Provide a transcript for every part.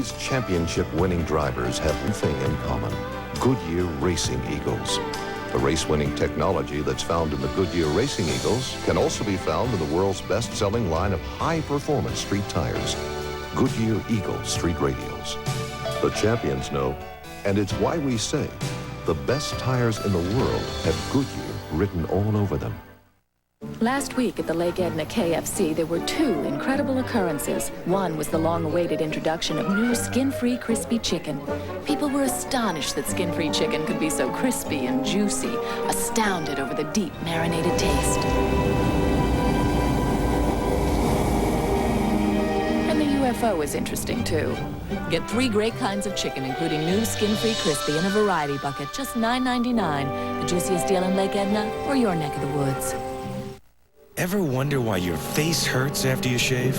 these championship-winning drivers have one thing in common: Goodyear Racing Eagles. The race-winning technology that's found in the Goodyear Racing Eagles can also be found in the world's best-selling line of high-performance street tires, Goodyear Eagle Street Radials. The champions know, and it's why we say the best tires in the world have Goodyear written all over them. Last week at the Lake Edna KFC, there were two incredible occurrences. One was the long-awaited introduction of new skin-free crispy chicken. People were astonished that skin-free chicken could be so crispy and juicy, astounded over the deep marinated taste. And the UFO is interesting, too. Get 3 great kinds of chicken, including new skin-free crispy in a variety bucket, just $9.99. The juiciest deal in Lake Edna or your neck of the woods. Ever wonder why your face hurts after you shave?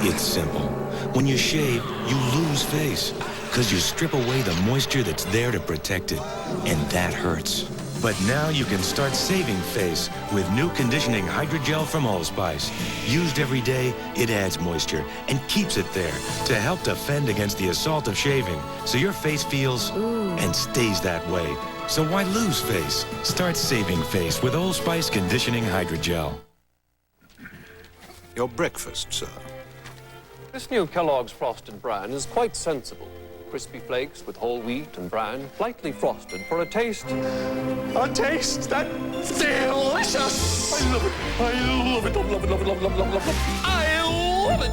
It's simple. When you shave, you lose face, because you strip away the moisture that's there to protect it, and that hurts. But now you can start saving face with new conditioning hydrogel from Allspice. Used every day, it adds moisture and keeps it there to help defend against the assault of shaving, so your face feels and stays that way. So why lose face? Start saving face with Allspice Conditioning Hydrogel. Your breakfast, sir. This new Kellogg's Frosted Bran is quite sensible. Crispy flakes with whole wheat and bran, lightly frosted for a taste. A taste that's delicious! I love it. I love it. Love, love it, love it, love it, love it, love it, love it. I love it.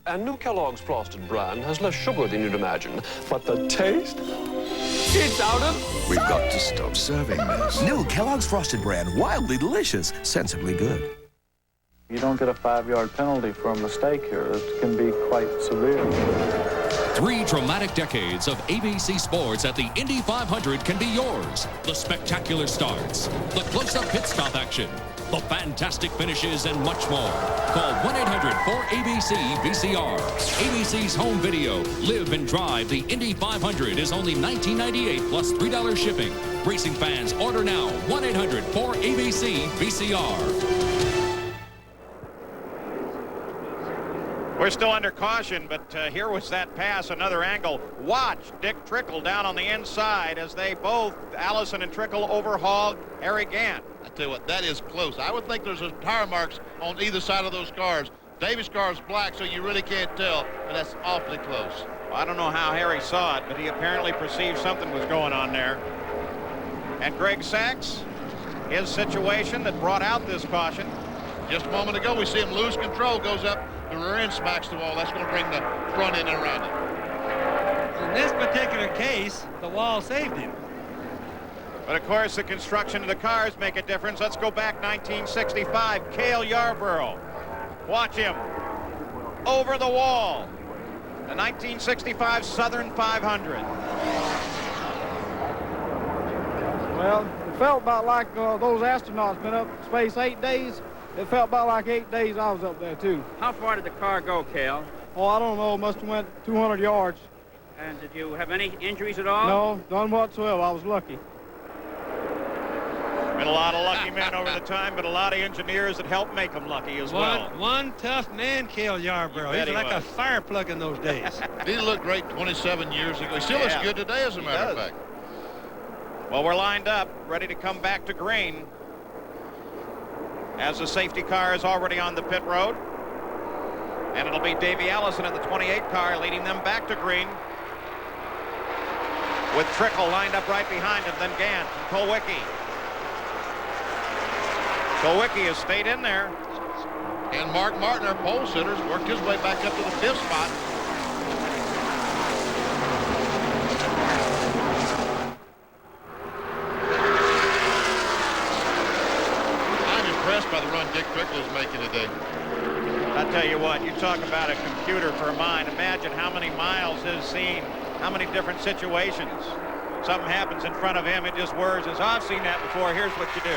And new Kellogg's Frosted Bran has less sugar than you'd imagine, but the taste, it's out of... We've got to stop serving this. New Kellogg's Frosted Bran, wildly delicious, sensibly good. You don't get a 5-yard penalty for a mistake here. It can be quite severe. 3 dramatic decades of ABC sports at the Indy 500 can be yours. The spectacular starts, the close-up pit stop action, the fantastic finishes, and much more. Call 1-800-4ABC-VCR. ABC's home video, Live and Drive the Indy 500 is only $19.98 plus $3 shipping. Racing fans, order now. 1-800-4ABC-VCR. We're still under caution, but here was that pass, another angle. Watch Dick Trickle down on the inside as they both, Allison and Trickle, overhauled Harry Gant. I tell you what, that is close. I would think there's tire marks on either side of those cars. Davis' car is black, so you really can't tell, but that's awfully close. Well, I don't know how Harry saw it, but he apparently perceived something was going on there. And Greg Sachs, his situation that brought out this caution. Just a moment ago, we see him lose control, goes up. The rear end smacks the wall. That's going to bring the front end around it. In this particular case, the wall saved him. But of course, the construction of the cars make a difference. Let's go back 1965. Cale Yarborough. Watch him. Over the wall. The 1965 Southern 500. Well, it felt about like those astronauts been up in space 8 days. It felt about like 8 days I was up there, too. How far did the car go, Cale? Oh, I don't know. Must have went 200 yards. And did you have any injuries at all? No, none whatsoever. I was lucky. Been a lot of lucky men over the time, but a lot of engineers that helped make them lucky as well. One tough man, Cale Yarborough. He was like a fire plug in those days. He looked great 27 years ago. He still looks good today, as a matter of fact. Well, we're lined up, ready to come back to green, as the safety car is already on the pit road. And it'll be Davey Allison in the 28 car leading them back to green, with Trickle lined up right behind him, then Gant and Kulwicki. Kulwicki has stayed in there. And Mark Martin, our pole sitter, has worked his way back up to the 5th spot. By the run Dick Trickle is making today. I tell you what, you talk about a computer for a mind. Imagine how many miles he's seen, how many different situations. Something happens in front of him, it just whirs and says, I've seen that before, here's what you do.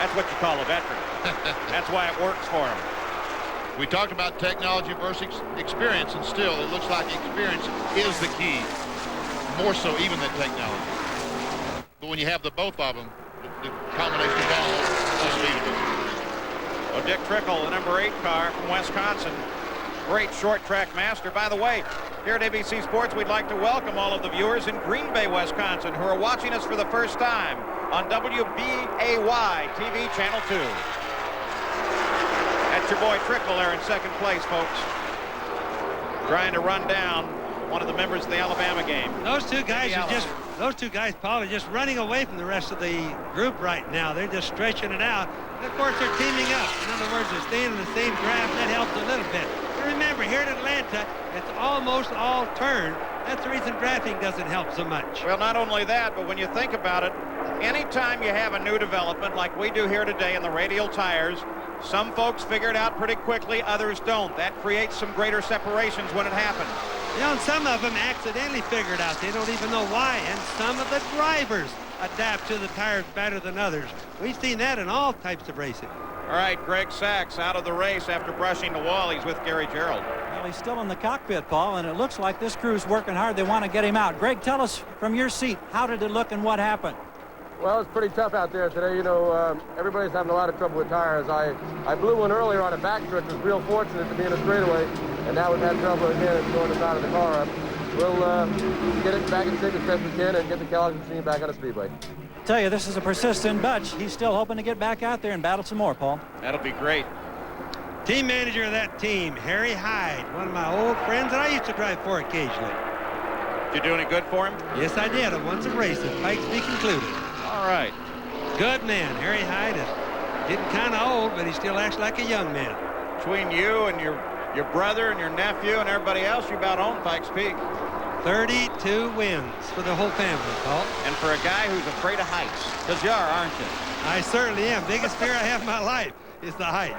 That's what you call a veteran. That's why it works for him. We talked about technology versus experience, and still it looks like experience is the key, more so even than technology. But when you have the both of them, the combination of all unbelievable. Well, Dick Trickle, the number 8 car from Wisconsin, great short track master. By the way, here at ABC Sports, we'd like to welcome all of the viewers in Green Bay, Wisconsin, who are watching us for the first time on WBAY TV Channel 2. That's your boy Trickle there in second place, folks. Trying to run down one of the members of the Alabama game. Those two guys, Paul, are just running away from the rest of the group right now. They're just stretching it out. And of course, they're teaming up. In other words, they're staying in the same draft. That helps a little bit. But remember, here at Atlanta, it's almost all turn. That's the reason drafting doesn't help so much. Well, not only that, but when you think about it, anytime you have a new development like we do here today in the radial tires, some folks figure it out pretty quickly, others don't. That creates some greater separations when it happens. You know, and some of them accidentally figure it out. They don't even know why. And some of the drivers adapt to the tires better than others. We've seen that in all types of racing. All right, Greg Sachs out of the race after brushing the wall. He's with Gary Gerald. Well, he's still in the cockpit, Paul, and it looks like this crew's working hard. They want to get him out. Greg, tell us from your seat, how did it look and what happened? Well, it's pretty tough out there today. You know, everybody's having a lot of trouble with tires. I blew one earlier on a backstretch. Was real fortunate to be in a straightaway, and now we've had trouble again throwing the side of the car up. We'll get it back in shape as best we can and get the Kellogg machine back on the speedway. I tell you, this is a persistent bunch. He's still hoping to get back out there and battle some more, Paul. That'll be great. Team manager of that team, Harry Hyde, one of my old friends that I used to drive for occasionally. Did you do any good for him? Yes, I did. I won some races, Pikes Peak included. All right. Good man. Harry Hyde is getting kind of old, but he still acts like a young man. Between you and your brother and your nephew and everybody else, you about own Pikes Peak. 32 wins for the whole family, Paul. And for a guy who's afraid of heights, because you are, aren't you? I certainly am. Biggest fear I have in my life is the height.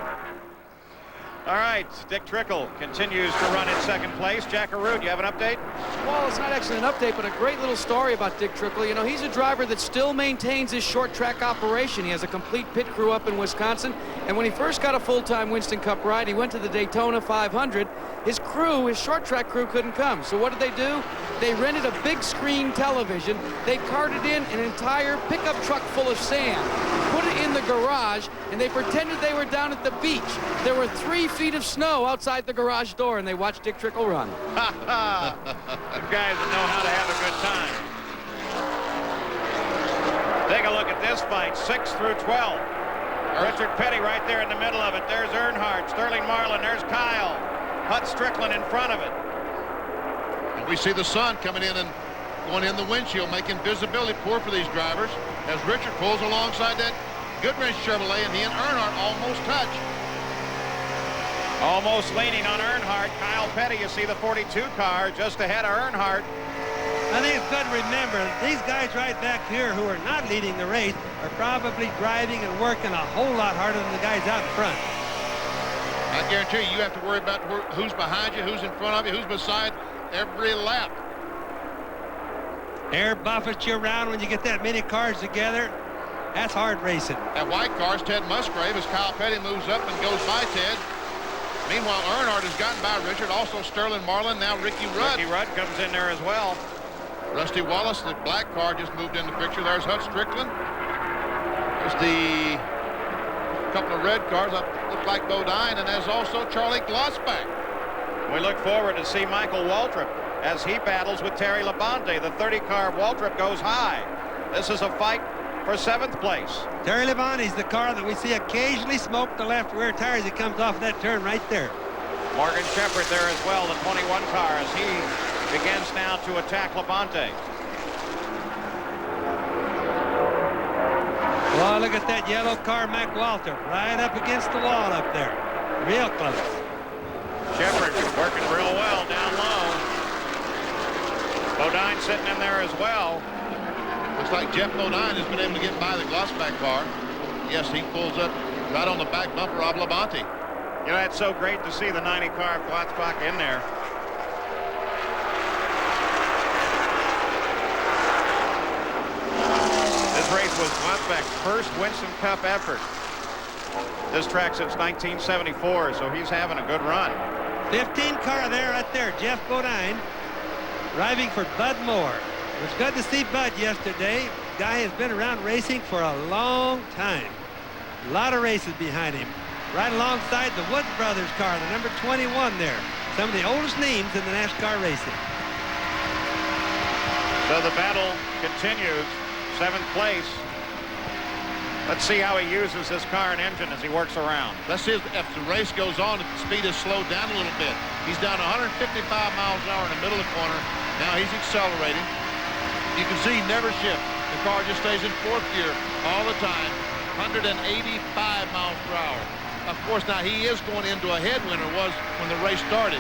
All right, Dick Trickle continues to run in second place. Jack Arute, you have an update? Well, it's not actually an update, but a great little story about Dick Trickle. You know, he's a driver that still maintains his short track operation. He has a complete pit crew up in Wisconsin. And when he first got a full-time Winston Cup ride, he went to the Daytona 500. His crew, his short track crew, couldn't come. So what did they do? They rented a big screen television. They carted in an entire pickup truck full of sand, put it in the garage, and they pretended they were down at the beach. There were 3 feet of snow outside the garage door, and they watched Dick Trickle run. The guys that know how to have a good time. Take a look at this fight, 6 through 12. Richard Petty right there in the middle of it. There's Earnhardt, Sterling Marlin, there's Kyle. Hut Strickland in front of it. And we see the sun coming in and going in the windshield, making visibility poor for these drivers as Richard pulls alongside that Goodwrench Chevrolet, and he and Earnhardt almost touch. Almost leaning on Earnhardt. Kyle Petty, you see the 42 car just ahead of Earnhardt. I think it's good to remember these guys right back here who are not leading the race are probably driving and working a whole lot harder than the guys out in front. I guarantee you have to worry about who's behind you, who's in front of you, who's beside every lap. Air buffets you around when you get that many cars together. That's hard racing. That white car's Ted Musgrave as Kyle Petty moves up and goes by Ted. Meanwhile, Earnhardt has gotten by Richard, also Sterling Marlin, now Ricky Rudd. Ricky Rudd comes in there as well. Rusty Wallace, the black car, just moved in the picture. There's Hut Strickland. There's the couple of red cars that look like Bodine, and there's also Charlie Glossback. We look forward to see Michael Waltrip as he battles with Terry Labonte. The 30 car of Waltrip goes high. This is a fight for 7th place. Terry Labonte's the car that we see occasionally smoke the left rear tires. He comes off that turn right there. Morgan Shepherd there as well, the 21 car, as he begins now to attack Labonte. Oh, look at that yellow car, Mike Walter, right up against the wall up there. Real close. Shepherd working real well down low. Bodine sitting in there as well. Looks like Geoff Bodine has been able to get by the Glossback car. Yes, he pulls up right on the back bumper of Labonte. You know, it's so great to see the 90 car of Glossback in there. This race was Glossback's first Winston Cup effort. This track since 1974, so he's having a good run. 15 car there, right there, Geoff Bodine, driving for Bud Moore. It was good to see Bud yesterday. Guy has been around racing for a long time. A lot of races behind him. right alongside the Woods Brothers car, the number 21 there. Some of the oldest names in the NASCAR racing. So the battle continues. 7th place. Let's see how he uses his car and engine as he works around. Let's see if the race goes on, if the speed is slowed down a little bit. He's down 155 miles an hour in the middle of the corner. Now he's accelerating. You can see he never shifts. The car just stays in 4th gear all the time. 185 miles per hour. Of course, now he is going into a headwind, or was when the race started.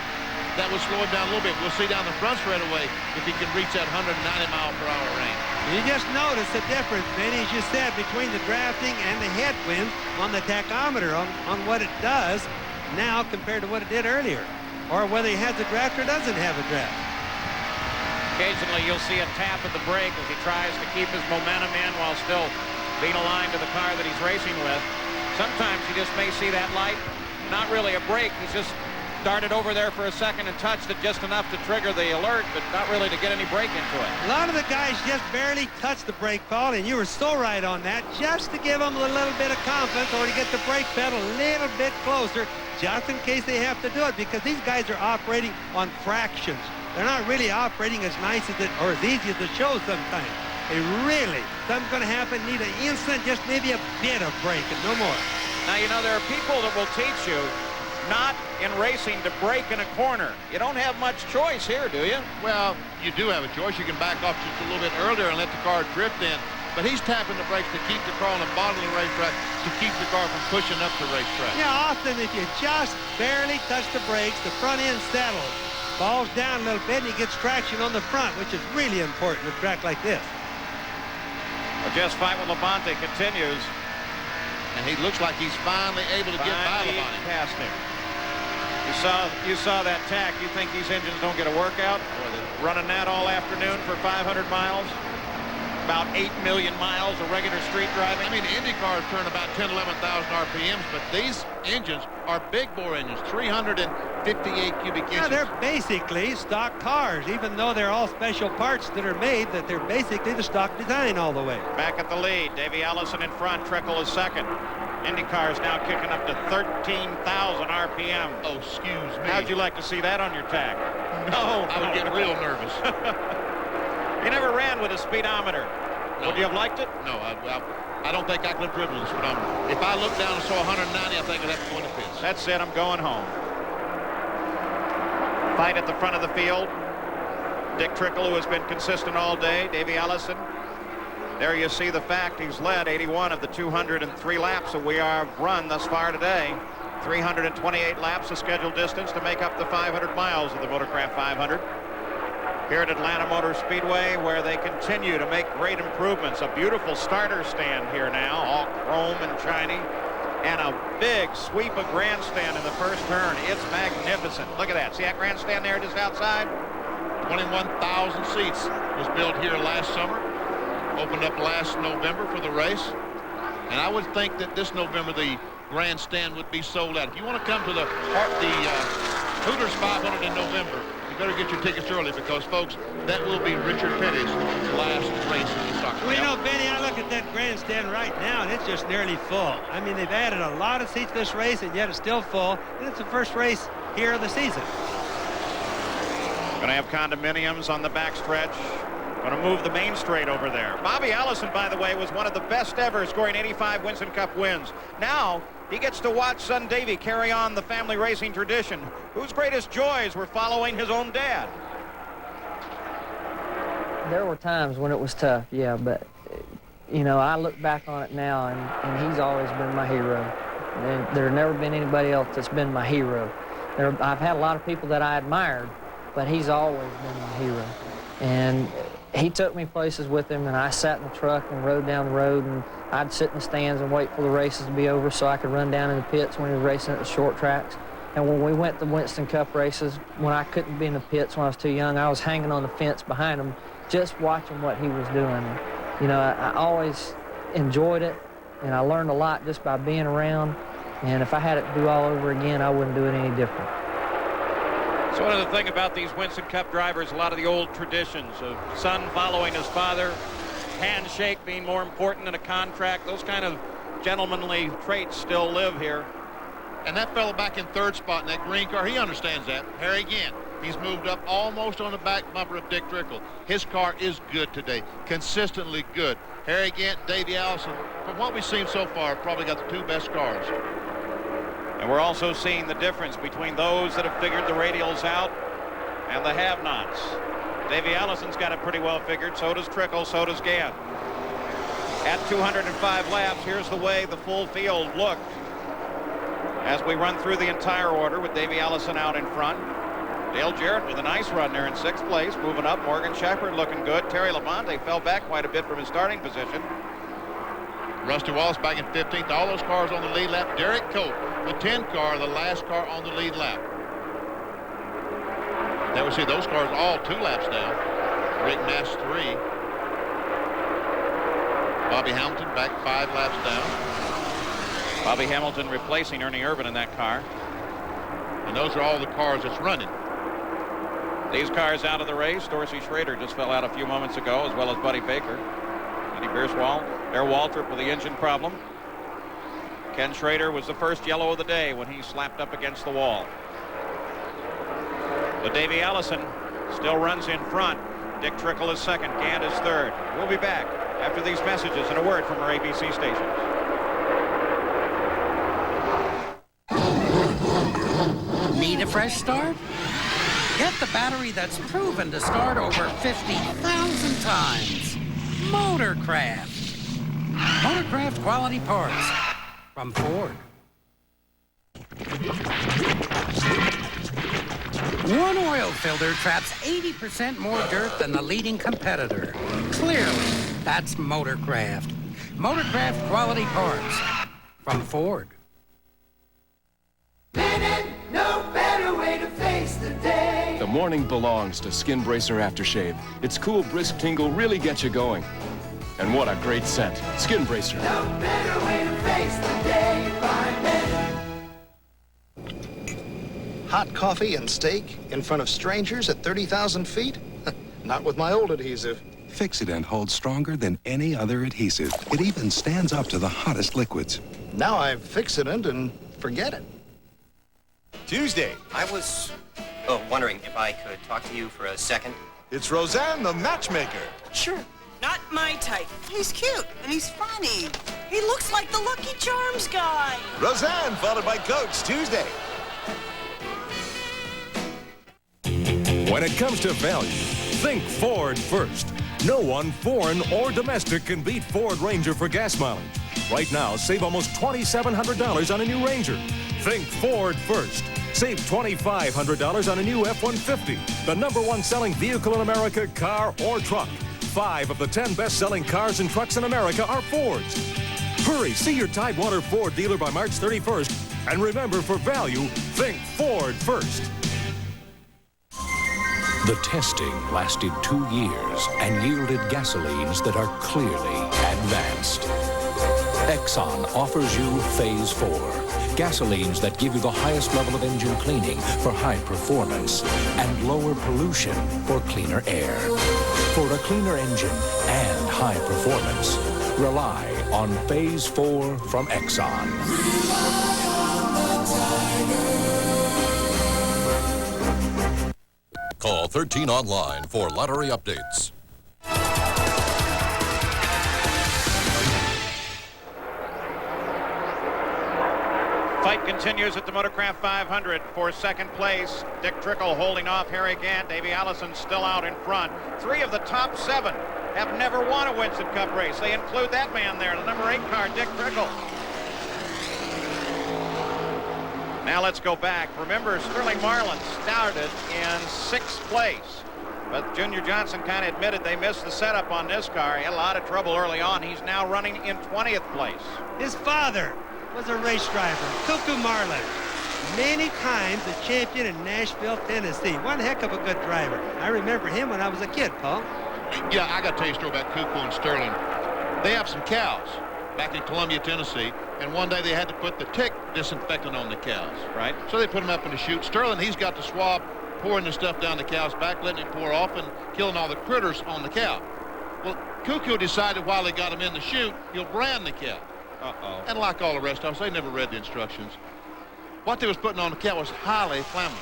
That would slow him down a little bit. We'll see down the front straightaway if he can reach that 190 mile per hour range. You just notice the difference, Benny, as you said, between the drafting and the headwind on the tachometer, on what it does now compared to what it did earlier, or whether he has a draft or doesn't have a draft. Occasionally you'll see a tap of the brake as he tries to keep his momentum in while still being aligned to the car that he's racing with. Sometimes you just may see that light, not really a brake. He's just darted over there for a second and touched it just enough to trigger the alert, but not really to get any brake into it. A lot of the guys just barely touched the brake, Paul, and you were so right on that, just to give them a little bit of confidence or to get the brake pedal a little bit closer, just in case they have to do it, because these guys are operating on fractions. They're not really operating as nice as it, or as easy as it shows sometimes. They really, something's going to happen, need an instant, just maybe a bit of brake and no more. Now, you know, there are people that will teach you not in racing to brake in a corner. You don't have much choice here, do you? Well, you do have a choice. You can back off just a little bit earlier and let the car drift in. But he's tapping the brakes to keep the car on the bottom of the racetrack, to keep the car from pushing up the racetrack. Yeah, often if you just barely touch the brakes, the front end settles, falls down a little bit, and he gets traction on the front, which is really important in a track like this. The Jeff's fight with Labonte continues. And he looks like he's finally able to get by Labonte. Past him. You saw that tack. You think these engines don't get a workout? Running that all afternoon for 500 miles? About 8 million miles of regular street driving? I mean, Indy cars turn about 10, 11,000 RPMs, but these engines are big bore engines, 358 cubic inches. Yeah, they're basically stock cars, even though they're all special parts that are made, that they're basically the stock design all the way. Back at the lead, Davey Allison in front, Trickle is second. IndyCar is now kicking up to 13,000 RPM. Oh, excuse me. How'd you like to see that on your tag? No. I would get real nervous. You never ran with a speedometer. No. Would you have liked it? No, I don't think I could have driven with a speedometer. If I looked down and saw 190, I think I'd have to go in the pits. That's it. I'm going home. Fight at the front of the field. Dick Trickle, who has been consistent all day. Davey Allison. There you see the fact he's led 81 of the 203 laps that we have run thus far today. 328 laps of scheduled distance to make up the 500 miles of the Motorcraft 500. Here at Atlanta Motor Speedway, where they continue to make great improvements. A beautiful starter stand here now, all chrome and shiny, and a big sweep of grandstand in the first turn. It's magnificent. Look at that. See that grandstand there just outside? 21,000 seats was built here last summer. Opened up last November for the race. And I would think that this November the grandstand would be sold out. If you want to come to the Hooters 500 in November, you better get your tickets early, because, folks, that will be Richard Petty's last race in the stock. Well, you know, Benny, I look at that grandstand right now, and it's just nearly full. I mean, they've added a lot of seats this race, and yet it's still full. And it's the first race here of the season. Going to have condominiums on the backstretch. Going to move the main straight over there. Bobby Allison, by the way, was one of the best ever, scoring 85 Winston Cup wins. Now he gets to watch son Davey carry on the family racing tradition, whose greatest joys were following his own dad. There were times when it was tough, yeah, but, you know, I look back on it now, and he's always been my hero. And there's never been anybody else that's been my hero. I've had a lot of people that I admired, but he's always been my hero. And he took me places with him, and I sat in the truck and rode down the road, and I'd sit in the stands and wait for the races to be over so I could run down in the pits when he was racing at the short tracks. And when we went to Winston Cup races, when I couldn't be in the pits when I was too young, I was hanging on the fence behind him just watching what he was doing. You know, I always enjoyed it, and I learned a lot just by being around. And if I had it to do all over again, I wouldn't do it any different. So one of the things about these Winston Cup drivers, a lot of the old traditions of son following his father, handshake being more important than a contract, those kind of gentlemanly traits still live here. And that fellow back in third spot in that green car, he understands that. Harry Gant, he's moved up almost on the back bumper of Dick Trickle. His car is good today, consistently good. Harry Gant, Davey Allison, from what we've seen so far, probably got the two best cars. And we're also seeing the difference between those that have figured the radials out and the have-nots. Davey Allison's got it pretty well figured. So does Trickle, so does Gant. At 205 laps, here's the way the full field looked as we run through the entire order with Davey Allison out in front. Dale Jarrett with a nice run there in 6th place, moving up. Morgan Shepherd looking good. Terry Labonte fell back quite a bit from his starting position. Rusty Wallace back in 15th. All those cars on the lead lap. Derek Cope, the 10 car, the last car on the lead lap. Now we see those cars all 2 laps down. Rick Nash 3. Bobby Hamilton back 5 laps down. Bobby Hamilton replacing Ernie Irvin in that car. And those are all the cars that's running. These cars out of the race. Dorsey Schrader just fell out a few moments ago, as well as Buddy Baker. Eddie Bierswald. There Waltrip with the engine problem. Ken Schrader was the first yellow of the day when he slapped up against the wall. But Davey Allison still runs in front. Dick Trickle is second. Gant is third. We'll be back after these messages and a word from our ABC stations. Need a fresh start? Get the battery that's proven to start over 50,000 times. Motorcraft. Motorcraft quality parts from Ford. One oil filter traps 80% more dirt than the leading competitor. Clearly, that's Motorcraft. Motorcraft quality parts from Ford. No better way to face the day. The morning belongs to Skin Bracer Aftershave. Its cool, brisk tingle really gets you going. And what a great scent. Skin Bracer. No better way to face the day. Find Hot coffee and steak in front of strangers at 30,000 feet? Not with my old adhesive. Fix-It-Dent holds stronger than any other adhesive. It even stands up to the hottest liquids. Now I fix it and forget it. Tuesday. I was wondering if I could talk to you for a second. It's Roseanne, the matchmaker. Sure. Not my type. He's cute and he's funny. He looks like the Lucky Charms guy. Roseanne, followed by Coach, Tuesday. When it comes to value, think Ford first. No one, foreign or domestic, can beat Ford Ranger for gas mileage. Right now, save almost $2,700 on a new Ranger. Think Ford first. Save $2,500 on a new F-150, the #1 selling vehicle in America, car or truck. 5 of the 10 best-selling cars and trucks in America are Fords. Hurry, see your Tidewater Ford dealer by March 31st. And remember, for value, think Ford first. The testing lasted 2 years and yielded gasolines that are clearly advanced. Exxon offers you Phase 4. Gasolines that give you the highest level of engine cleaning for high performance and lower pollution for cleaner air. For a cleaner engine and high performance, rely on Phase 4 from Exxon. Call 13 online for lottery updates. Fight continues at the Motorcraft 500 for second place. Dick Trickle holding off Harry Gant. Davey Allison still out in front. 3 of the top 7 have never won a Winston Cup race. They include that man there, the #8 car, Dick Trickle. Now let's go back. Remember, Sterling Marlin started in 6th place. But Junior Johnson kind of admitted they missed the setup on this car. He had a lot of trouble early on. He's now running in 20th place. His father was a race driver, Cuckoo Marlin. Many times a champion in Nashville, Tennessee. One heck of a good driver. I remember him when I was a kid, Paul. Yeah, I got to tell you a story about Cuckoo and Sterling. They have some cows back in Columbia, Tennessee, and one day they had to put the tick disinfectant on the cows. Right. So they put them up in the chute. Sterling, he's got the swab pouring the stuff down the cow's back, letting it pour off and killing all the critters on the cow. Well, Cuckoo decided while they got him in the chute, he'll brand the cow. Uh-oh. And like all the rest of us, they never read the instructions. what they was putting on the cow was highly flammable.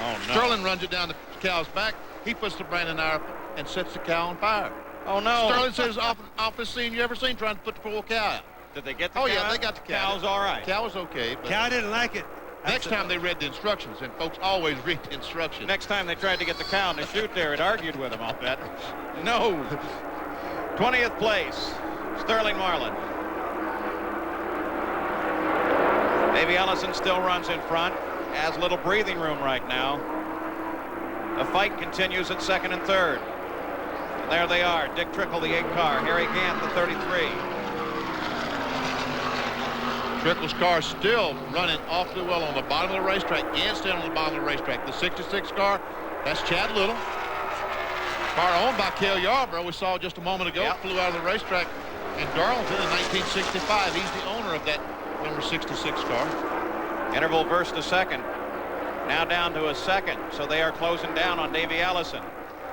Oh, no. Sterling runs it down the cow's back. He puts the branding iron up and sets the cow on fire. Oh, no. Sterling says, office scene you ever seen trying to put the poor cow out. Did they get the cow? cow? Yeah, they got the cow. Cow's all right. Cow was okay. But Cow didn't like it. next time they read the instructions, and folks always read the instructions. Next time they tried to get the cow in the chute there, it argued with them, I'll bet. No. 20th place, Sterling Marlin. Davey Ellison still runs in front, has little breathing room right now. The fight continues at second and third. And there they are, Dick Trickle, the 8 car, Harry Gant, the 33. Trickle's car still running awfully well on the bottom of the racetrack. Gant's down on the bottom of the racetrack. The 66 car, that's Chad Little. Car owned by Cale Yarborough, we saw just a moment ago, flew out of the racetrack in Darlington in 1965. He's the owner of that number 66 car. Interval verse to second. Now down to a second, so they are closing down on Davey Ellison.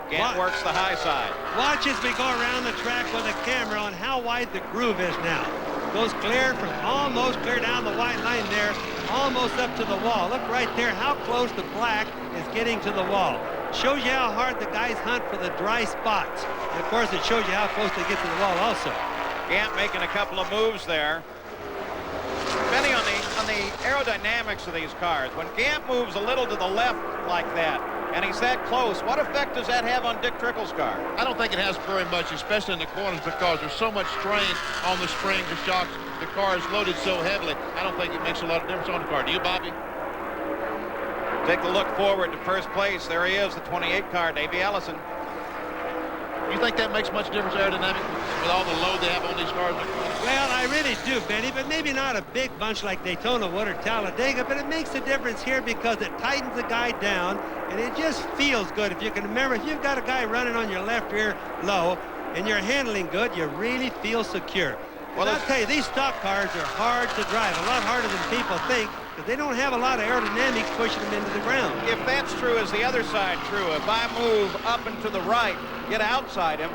Gant works the high side. Watch as we go around the track with a camera on how wide the groove is now. Goes clear from almost clear down the white line there, almost up to the wall. Look right there how close the black is getting to the wall. Shows you how hard the guys hunt for the dry spots. And of course, it shows you how close they get to the wall also. Gant making a couple of moves there. Depending on the aerodynamics of these cars, when Gant moves a little to the left like that, and he's that close, what effect does that have on Dick Trickle's car? I don't think it has very much, especially in the corners, because there's so much strain on the springs, the shocks. The car is loaded so heavily. I don't think it makes a lot of difference on the car. Do you, Bobby? Take a look forward to first place. There he is, the 28 car, Davey Ellison. You think that makes much difference aerodynamically with all the load they have on these cars? Well, I really do, Benny, but maybe not a big bunch like Daytona would or Talladega, but it makes a difference here because it tightens the guy down, and it just feels good. If you can remember, if you've got a guy running on your left rear low and you're handling good, you really feel secure. Well, I'll tell you, these stock cars are hard to drive, a lot harder than people think, because they don't have a lot of aerodynamics pushing them into the ground. If that's true, is the other side true? If I move up and to the right, get outside him,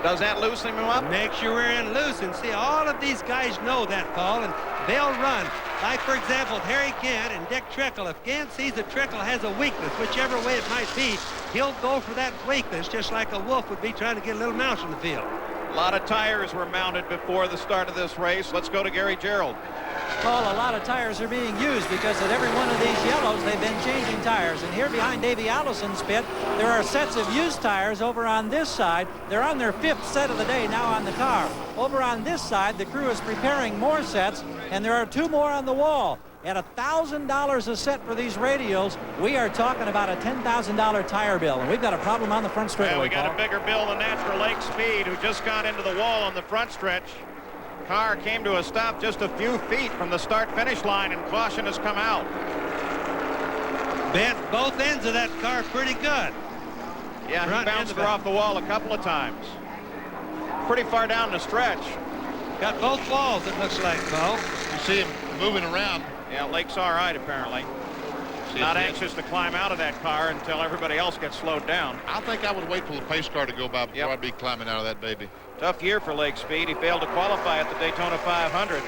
does that loosen him up? Makes your rear end loose. And see, all of these guys know that, Paul, and they'll run. Like, for example, Harry Gant and Dick Trickle. If Gant sees that Trickle has a weakness, whichever way it might be, he'll go for that weakness, just like a wolf would be trying to get a little mouse in the field. A lot of tires were mounted before the start of this race. Let's go to Gary Gerald. Paul, a lot of tires are being used because at every one of these yellows, they've been changing tires. And here behind Davey Allison's pit, there are sets of used tires over on this side. They're on their 5th set of the day now on the car. Over on this side, the crew is preparing more sets, and there are 2 more on the wall. At $1,000 a set for these radials, we are talking about a $10,000 tire bill, and we've got a problem on the front straightaway. Yeah, we got Paul. a bigger bill than Natural Lake Speed, who just got into the wall on the front stretch. Car came to a stop just a few feet from the start-finish line, and caution has come out. Bent both ends of that car pretty good. Yeah, he bounced her off the wall a couple of times. Pretty far down the stretch. Got both walls, it looks like, Paul. You see him moving around. Yeah, Lake's all right, apparently. Not anxious to climb out of that car until everybody else gets slowed down. I think I would wait for the pace car to go by before I'd be climbing out of that baby. Tough year for Lake Speed. He failed to qualify at the Daytona 500.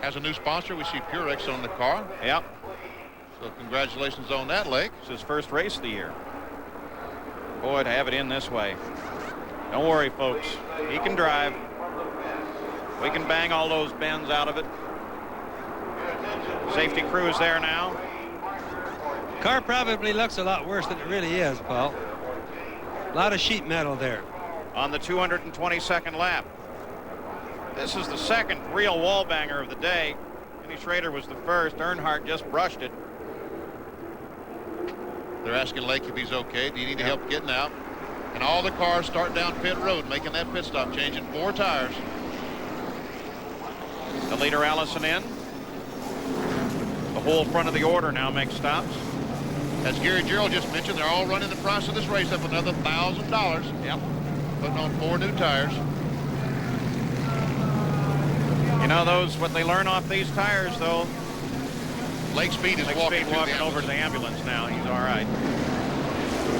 Has a new sponsor. We see Purex on the car. Yep. So congratulations on that, Lake. It's his first race of the year. Boy, to have it in this way. Don't worry, folks. He can drive. We can bang all those bends out of it. Safety crew is there now. Car probably looks a lot worse than it really is, Paul. A lot of sheet metal there. On the 222nd lap. This is the second real wall banger of the day. Kenny Schrader was the first. Earnhardt just brushed it. They're asking Lake if he's okay. Do you need help getting out? And all the cars start down pit road, making that pit stop, changing 4 tires. The leader Allison in. The whole front of the order now makes stops. As Gary Gerald just mentioned, they're all running the price of this race up another $1,000. Yep. Putting on 4 new tires. You know, what they learn off these tires, though. Lake Speed is walking over to the ambulance now. He's all right.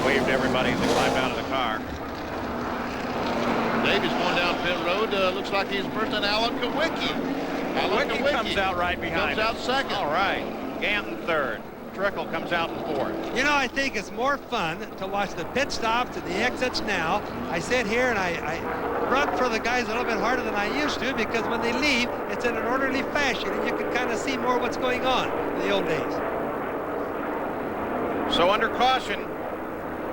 Waved to everybody as they climbed out of the car. Davies going down pit road. Looks like he's first in Alan Kowicki. Wicke comes out right behind Comes out him. second. All right. Ganton third. Trickle comes out in fourth. You know, I think it's more fun to watch the pit stops and the exits now. I sit here and I run for the guys a little bit harder than I used to, because when they leave, it's in an orderly fashion, and you can kind of see more what's going on in the old days. So under caution,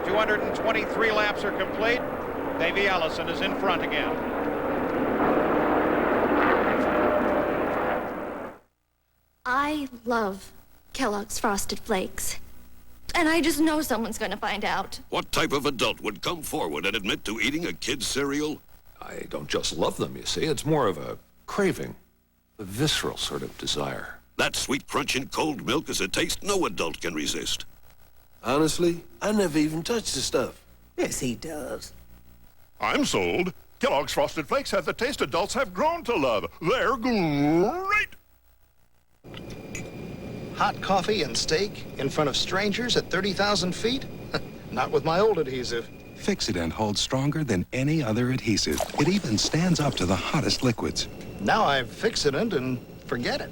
223 laps are complete. Davey Allison is in front again. I love Kellogg's Frosted Flakes. And I just know someone's going to find out. What type of adult would come forward and admit to eating a kid's cereal? I don't just love them, you see. It's more of a craving, a visceral sort of desire. That sweet crunch in cold milk is a taste no adult can resist. Honestly, I never even touched the stuff. Yes, he does. I'm sold. Kellogg's Frosted Flakes have the taste adults have grown to love. They're great. Hot coffee and steak in front of strangers at 30,000 feet? Not with my old adhesive. Fix-It-Dent holds stronger than any other adhesive. It even stands up to the hottest liquids. Now I Fix-It-Dent and forget it.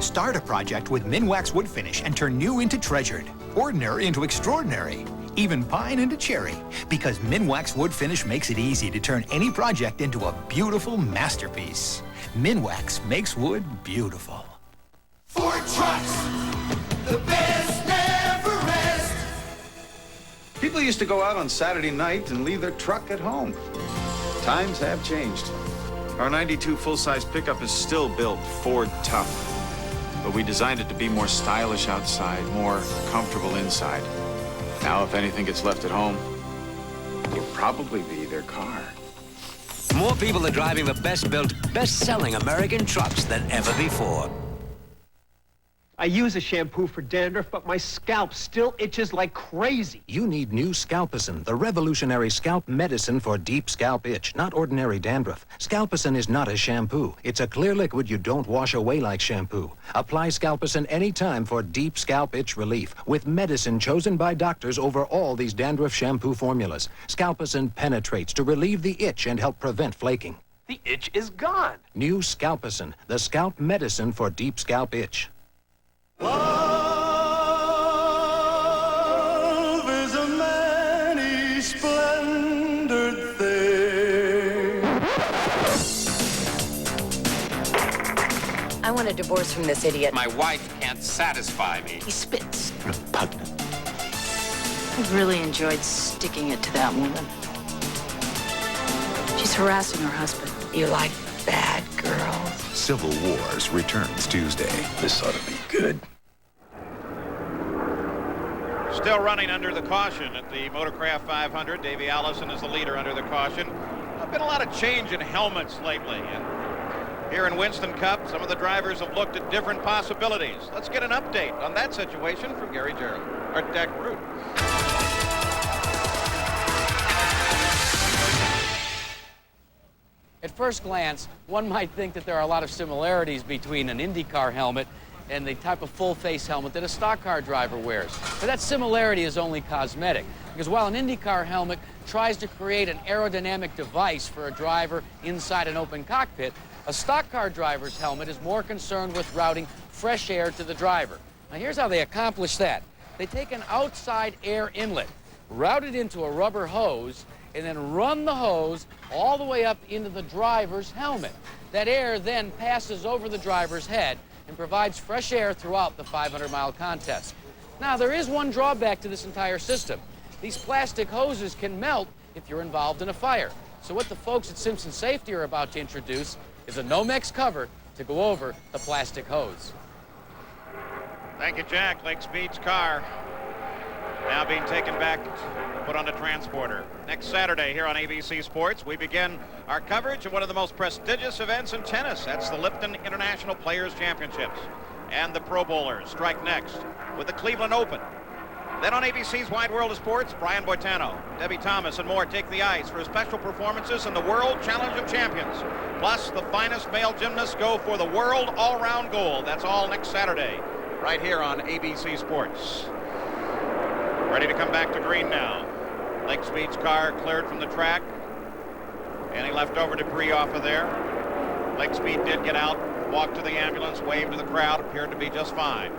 Start a project with Minwax Wood Finish and turn new into treasured, ordinary into extraordinary, even pine into cherry. Because Minwax Wood Finish makes it easy to turn any project into a beautiful masterpiece. Minwax makes wood beautiful. Ford Trucks, the best never rest. People used to go out on Saturday night and leave their truck at home. Times have changed. Our 92 full-size pickup is still built Ford tough, but we designed it to be more stylish outside, more comfortable inside. Now, if anything gets left at home, it'll probably be their car. More people are driving the best-built, best-selling American trucks than ever before. I use a shampoo for dandruff, but my scalp still itches like crazy. You need new Scalpicin, the revolutionary scalp medicine for deep scalp itch, not ordinary dandruff. Scalpicin is not a shampoo. It's a clear liquid you don't wash away like shampoo. Apply Scalpicin anytime for deep scalp itch relief, with medicine chosen by doctors over all these dandruff shampoo formulas. Scalpicin penetrates to relieve the itch and help prevent flaking. The itch is gone. New Scalpicin, the scalp medicine for deep scalp itch. Love is a many splendored thing. I want a divorce from this idiot. My wife can't satisfy me. He spits. Repugnant. I've really enjoyed sticking it to that woman. She's harassing her husband. You like bad girls? Civil Wars returns Tuesday. This ought to be good. Still running under the caution at the Motorcraft 500. Davey Allison is the leader under the caution. There's been a lot of change in helmets lately. And here in Winston Cup, some of the drivers have looked at different possibilities. Let's get an update on that situation from Gary Gerald, or Deck Root. At first glance, one might think that there are a lot of similarities between an IndyCar helmet and the type of full-face helmet that a stock car driver wears. But that similarity is only cosmetic, because while an IndyCar helmet tries to create an aerodynamic device for a driver inside an open cockpit, a stock car driver's helmet is more concerned with routing fresh air to the driver. Now here's how they accomplish that. They take an outside air inlet, route it into a rubber hose, and then run the hose all the way up into the driver's helmet. That air then passes over the driver's head and provides fresh air throughout the 500-mile contest. Now, there is one drawback to this entire system. These plastic hoses can melt if you're involved in a fire. So what the folks at Simpson Safety are about to introduce is a Nomex cover to go over the plastic hose. Thank you, Jack. Lake Speed's car now being taken back, put on the transporter. Next Saturday here on ABC Sports, we begin our coverage of one of the most prestigious events in tennis. That's the Lipton International Players Championships. And the Pro Bowlers strike next with the Cleveland Open. Then on ABC's Wide World of Sports, Brian Boitano, Debbie Thomas, and more take the ice for special performances in the World Challenge of Champions. Plus, the finest male gymnasts go for the World All-Round Gold. That's all next Saturday, right here on ABC Sports. Ready to come back to green now. Lake Speed's car cleared from the track. Any leftover debris off of there. Lake Speed did get out, walked to the ambulance, waved to the crowd, appeared to be just fine.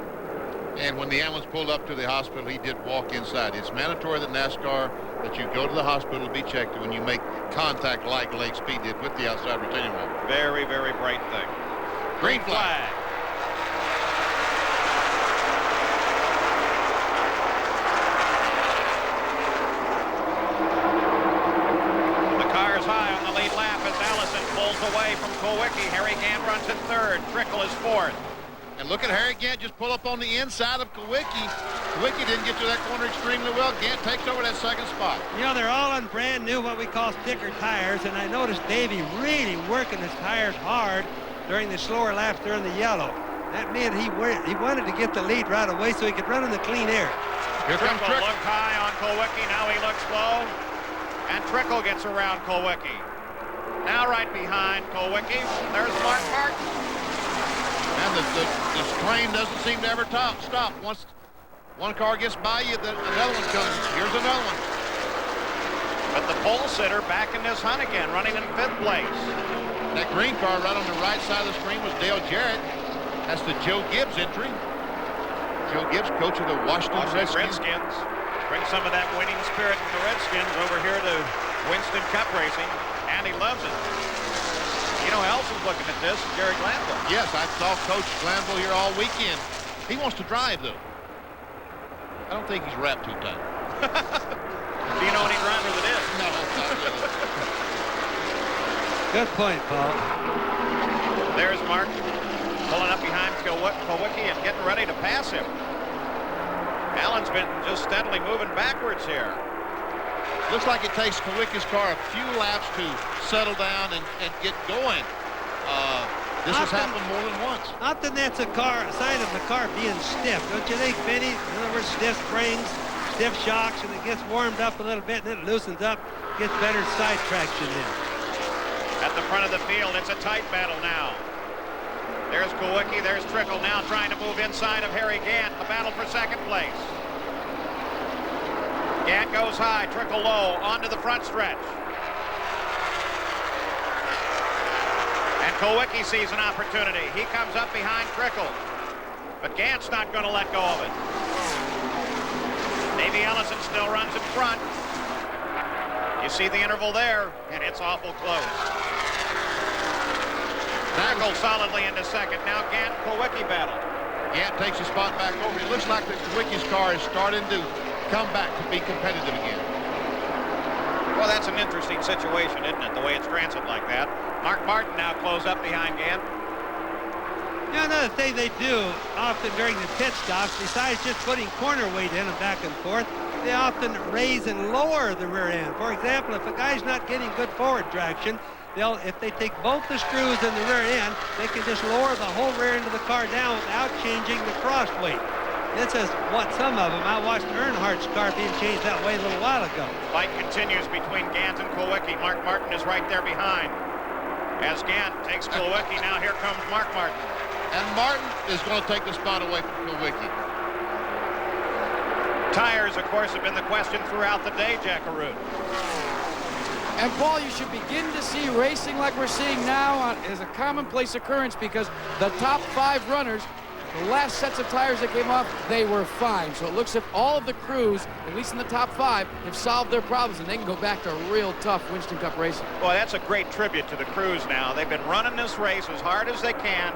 And when the ambulance pulled up to the hospital, he did walk inside. It's mandatory that NASCAR that you go to the hospital to be checked when you make contact like Lake Speed did with the outside retaining wall. Very, very bright thing. Green flag. The car's high on the lead lap as Allison pulls away from Kulwicki. Harry Gant runs in third. Trickle is fourth. And look at Harry Gant just pull up on the inside of Kulwicki. Kulwicki didn't get to that corner extremely well. Gant takes over that second spot. You know, they're all on brand new, what we call sticker tires, and I noticed Davey really working his tires hard during the slower laps during the yellow. That meant he wanted to get the lead right away so he could run in the clean air. Here comes Trickle looked high on Kulwicki. Now he looks low. And Trickle gets around Kulwicki. Now right behind Kulwicki, there's Mark Martin. And the train doesn't seem to ever stop. Once one car gets by you, then another one comes. Here's another one. But the pole sitter back in this hunt again, running in fifth place. That green car right on the right side of the screen was Dale Jarrett. That's the Joe Gibbs entry. Joe Gibbs, coach of the Washington Redskins. Bring some of that winning spirit from the Redskins over here to Winston Cup racing, and he loves it. You know who else is looking at this? Jerry Glanville. Yes, I saw Coach Glanville here all weekend. He wants to drive, though. I don't think he's wrapped too tight. Do you know any driver that is? No, not really. Good point, Paul. There's Mark pulling up behind Kulwicki and getting ready to pass him. Allen's been just steadily moving backwards here. Looks like it takes Kulwicki's car a few laps to settle down and get going. This has happened more than once. Often that's a sign of the car being stiff, don't you think, Benny? In other words, stiff springs, stiff shocks, and it gets warmed up a little bit, and then it loosens up, gets better side traction in. At the front of the field, it's a tight battle now. There's Kulwicki, there's Trickle now trying to move inside of Harry Gant. A battle for second place. Gant goes high, Trickle low, onto the front stretch. And Kulwicki sees an opportunity. He comes up behind Trickle. But Gant's not going to let go of it. Davey Ellison still runs in front. You see the interval there, and it's awful close. Trickle solidly into second. Now Gant and Kulwicki battle. Gant takes his spot back over. It looks like that Kulwicki's car is starting to come back to be competitive again. Well, that's an interesting situation, isn't it? The way it's transit like that. Mark Martin now close up behind Gant. You know, another thing they do often during the pit stops, besides just putting corner weight in and back and forth, they often raise and lower the rear end. For example, if a guy's not getting good forward traction, if they take both the screws in the rear end, they can just lower the whole rear end of the car down without changing the cross weight. This is what some of them. I watched Earnhardt's car being changed that way a little while ago. Fight continues between Gant and Kulwicki. Mark Martin is right there behind. As Gant takes Kulwicki, now here comes Mark Martin. And Martin is going to take the spot away from Kulwicki. Tires, of course, have been the question throughout the day, Jackaroo. And Paul, you should begin to see racing like we're seeing now as a commonplace occurrence, because the top 5 runners, the last sets of tires that came off, they were fine. So it looks as if all of the crews, at least in the top 5, have solved their problems, and they can go back to real tough Winston Cup racing. Boy, that's a great tribute to the crews now. They've been running this race as hard as they can,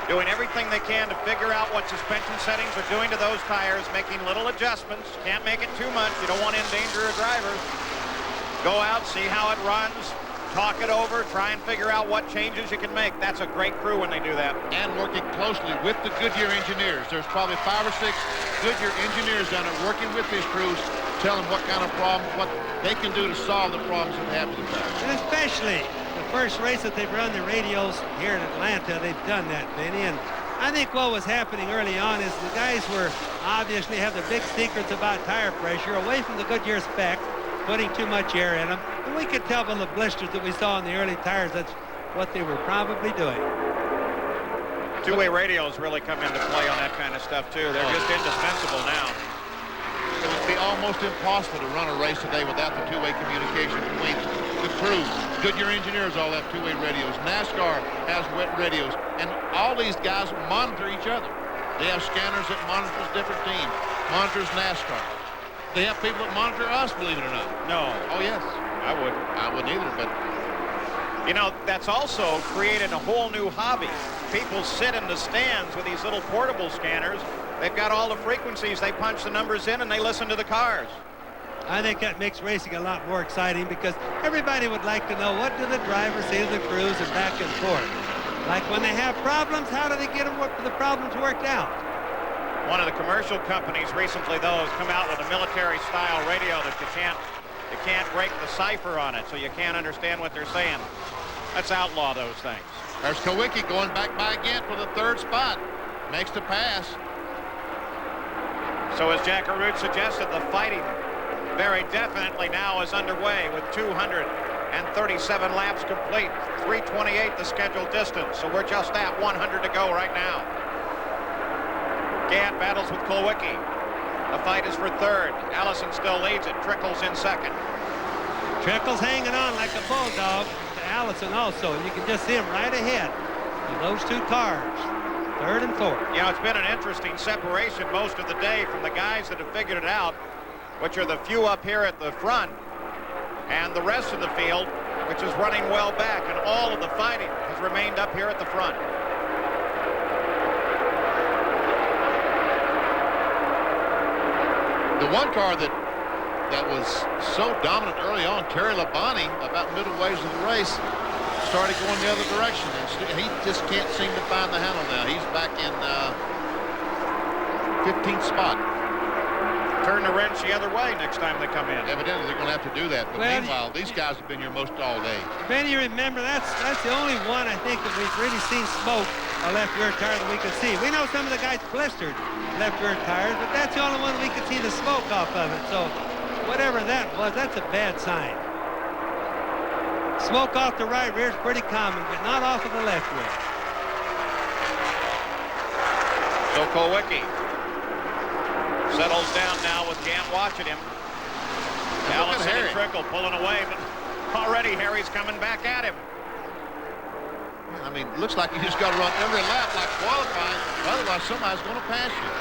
doing everything they can to figure out what suspension settings are doing to those tires, making little adjustments. Can't make it too much. You don't want to endanger a driver. Go out, see how it runs, talk it over, try and figure out what changes you can make. That's a great crew when they do that. And working closely with the Goodyear engineers. There's probably 5 or 6 Goodyear engineers down there working with these crews, telling them what kind of problems, what they can do to solve the problems that happen to the tires. And especially the first race that they've run the radios here in Atlanta, they've done that, Benny. And I think what was happening early on is the guys were obviously have the big secrets about tire pressure away from the Goodyear spec, putting too much air in them. And we could tell from the blisters that we saw in the early tires that's what they were probably doing. Two-way radios really come into play on that kind of stuff, too. They're just indispensable now. It would be almost impossible to run a race today without the two-way communication between the crews. Goodyear engineers all have two-way radios. NASCAR has wet radios. And all these guys monitor each other. They have scanners that monitors different teams, monitors NASCAR. They have people that monitor us, believe it or not. No. Oh, yes. I wouldn't. I wouldn't either, but... You know, that's also created a whole new hobby. People sit in the stands with these little portable scanners. They've got all the frequencies. They punch the numbers in and they listen to the cars. I think that makes racing a lot more exciting because everybody would like to know what do the drivers say to the crews and back and forth. Like when they have problems, how do they get the problems worked out? One of the commercial companies recently, though, has come out with a military-style radio that you can't break the cipher on it, so you can't understand what they're saying. Let's outlaw those things. There's Kowicki going back by again for the third spot. Makes the pass. So as Jack Arute suggested, the fighting very definitely now is underway with 237 laps complete. 3:28 the scheduled distance. So we're just at 100 to go right now. Gant battles with Kowicki. The fight is for third. Allison still leads it. Trickle's in second. Trickle's hanging on like a bulldog to Allison also. And you can just see him right ahead of those two cars. Third and fourth. You know, it's been an interesting separation most of the day from the guys that have figured it out, which are the few up here at the front, and the rest of the field, which is running well back, and all of the fighting has remained up here at the front. The one car that was so dominant early on, Terry Labonte, about middle ways of the race, started going the other direction, and he just can't seem to find the handle now. He's back in 15th spot. Turn the wrench the other way next time they come in. Evidently, they're going to have to do that. But well, meanwhile, these guys have been here most all day. Ben, you remember, that's the only one I think that we've really seen smoke a left rear tire that we could see. We know some of the guys blistered left rear tires, but that's the only one we could see the smoke off of it. So whatever that was, that's a bad sign. Smoke off the right rear is pretty common, but not off of the left rear. So Kowicki settles down now with Gant watching him. Allison and Trickle pulling away, but already Harry's coming back at him. I mean, looks like you just got to run every lap like qualifying, otherwise somebody's going to pass you.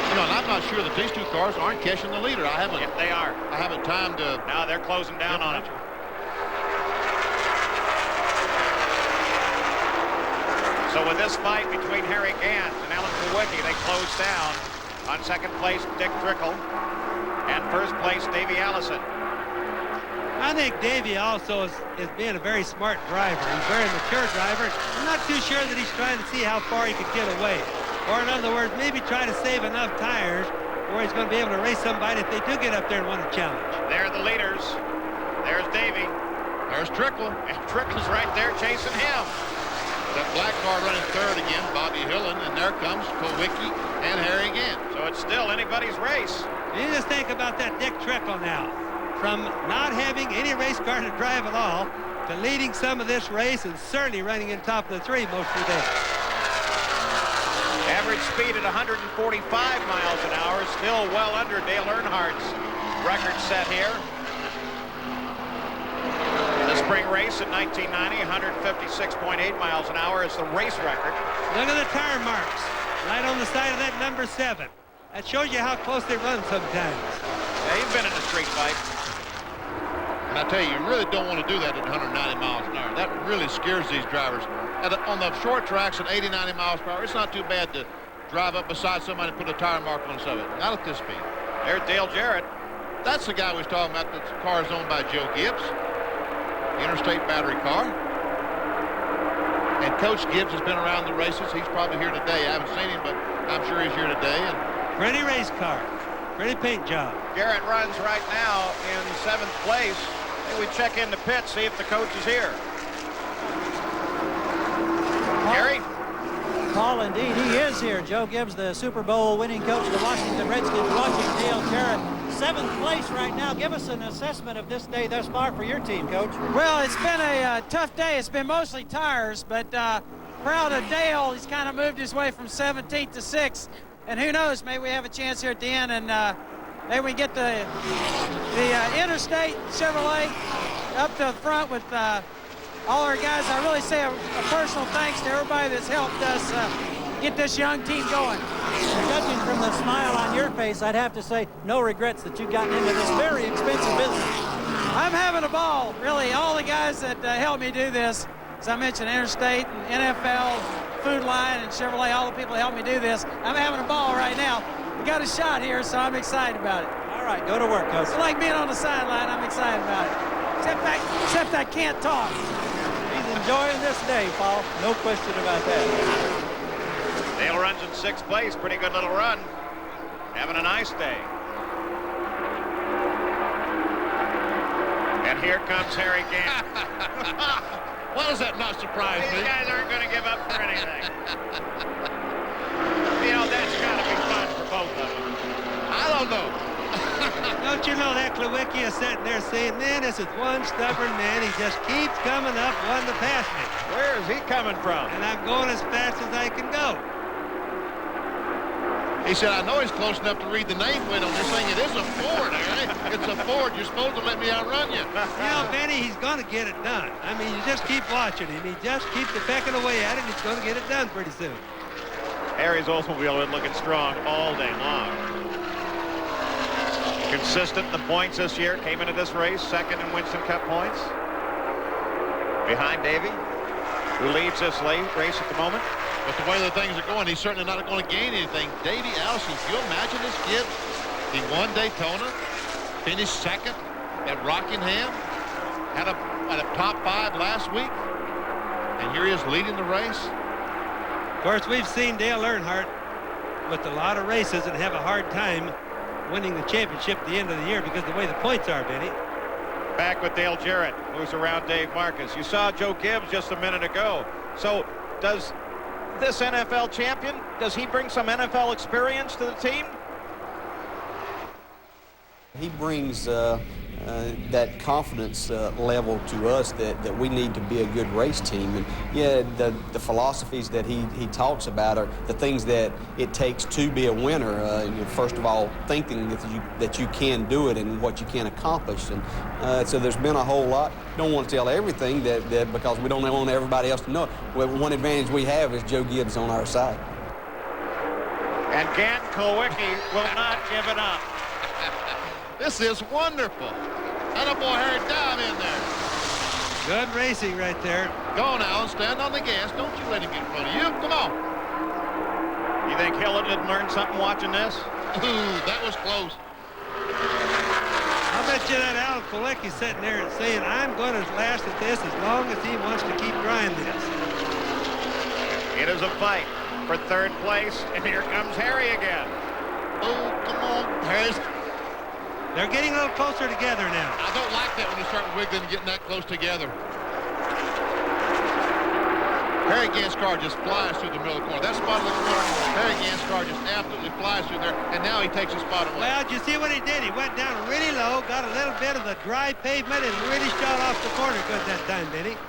You know, and I'm not sure that these two cars aren't catching the leader. I haven't. They are. I haven't time to. Now they're closing down on it. So with this fight between Harry Gant and Alan Kowicki, they close down. On second place, Dick Trickle, and first place, Davey Allison. I think Davey also is being a very smart driver. He's a very mature driver. I'm not too sure that he's trying to see how far he could get away. Or in other words, maybe try to save enough tires where he's going to be able to race somebody if they do get up there and want a challenge. They're the leaders. There's Davey. There's Trickle. And Trickle's right there chasing him. That black car running third again, Bobby Hillen, and there comes Kowicki and Harry again. So it's still anybody's race. You just think about that Dick Trickle now. From not having any race car to drive at all to leading some of this race and certainly running in top of the three most of the day. Average speed at 145 miles an hour, still well under Dale Earnhardt's record set here. The spring race in 1990, 156.8 miles an hour is the race record. Look at the tire marks right on the side of that number 7. That shows you how close they run sometimes. Yeah, he's been in a street fight. And I tell you, you really don't want to do that at 190 miles an hour. That really scares these drivers. On the short tracks at 80, 90 miles per hour, it's not too bad to drive up beside somebody and put a tire mark on some of it. Not at this speed. There's Dale Jarrett. That's the guy we was talking about. The car is owned by Joe Gibbs. Interstate battery car. And Coach Gibbs has been around the races. He's probably here today. I haven't seen him, but I'm sure he's here today. And pretty race car. Pretty paint job. Garrett runs right now in 7th place. Maybe we check in the pit, see if the coach is here. Gary? Paul, indeed, he is here. Joe Gibbs, the Super Bowl winning coach of the Washington Redskins, watching Dale Jarrett. 7th place right now. Give us an assessment of this day thus far for your team, Coach. Well, it's been a tough day. It's been mostly tires, but proud of Dale. He's kind of moved his way from 17th to 6th. And who knows, maybe we have a chance here at the end and Then we get the Interstate Chevrolet up to the front with all our guys. I really say a personal thanks to everybody that's helped us get this young team going. Judging from the smile on your face, I'd have to say no regrets that you've gotten into this very expensive business. I'm having a ball, really. All the guys that helped me do this, as I mentioned, Interstate and NFL, Food Line, and Chevrolet, all the people that helped me do this. I'm having a ball right now. We got a shot here, so I'm excited about it. All right, go to work, Coach. It's like being on the sideline. I'm excited about it. Except I can't talk. He's enjoying this day, Paul. No question about that. Dale runs in 6th place. Pretty good little run. Having a nice day. And here comes Harry Gant. Why does that not surprise me? These guys aren't going to give up for anything. You know, that's got to be fun for both of them. I don't know. Don't you know that Klawicki is sitting there saying, man, this is one stubborn man. He just keeps coming up wanting to pass me. Where is he coming from? And I'm going as fast as I can go. He said, I know he's close enough to read the nameplate on this thing. It is a Ford, Harry. It's a Ford. You're supposed to let me outrun you. You know, Benny, he's going to get it done. I mean, you just keep watching him. He just keeps pecking away at it, and he's going to get it done pretty soon. Harry's Oldsmobile been looking strong all day long. Consistent in the points this year. Came into this race second in Winston Cup points. Behind Davey, who leads this race at the moment. But the way the things are going, he's certainly not going to gain anything. Davey Allison, can you imagine this kid? He won Daytona, finished second at Rockingham, had a top 5 last week, and here he is leading the race. Of course, we've seen Dale Earnhardt with a lot of races and have a hard time winning the championship at the end of the year because of the way the points are, Benny. Back with Dale Jarrett, who's around Dave Marcus. You saw Joe Gibbs just a minute ago. So does this NFL champion, does he bring some NFL experience to the team? He brings that confidence level to us that we need to be a good race team. And yeah, the philosophies that he talks about are the things that it takes to be a winner. First of all, thinking that you can do it and what you can accomplish. And so there's been a whole lot. Don't want to tell everything that because we don't want everybody else to know. Well, one advantage we have is Joe Gibbs on our side. And Gant Kulwicki will not give it up. This is wonderful. Attaboy, Harry, dive in there. Good racing right there. Go now, stand on the gas. Don't you let him get in front of you. Come on. You think Hilla didn't learn something watching this? Ooh, that was close. I bet you that Alan Kulwicki's sitting there and saying, I'm going to last at this as long as he wants to keep trying this. It is a fight for 3rd place, and here comes Harry again. Oh, come on, Harry. They're getting a little closer together now. I don't like that when they start wiggling and getting that close together. Harry Gant's car just flies through the middle of the corner. That spot of the corner, Harry Gant's car just absolutely flies through there, and now he takes a spot away. Well, did you see what he did? He went down really low, got a little bit of the dry pavement, and really shot off the corner good that time, didn't he?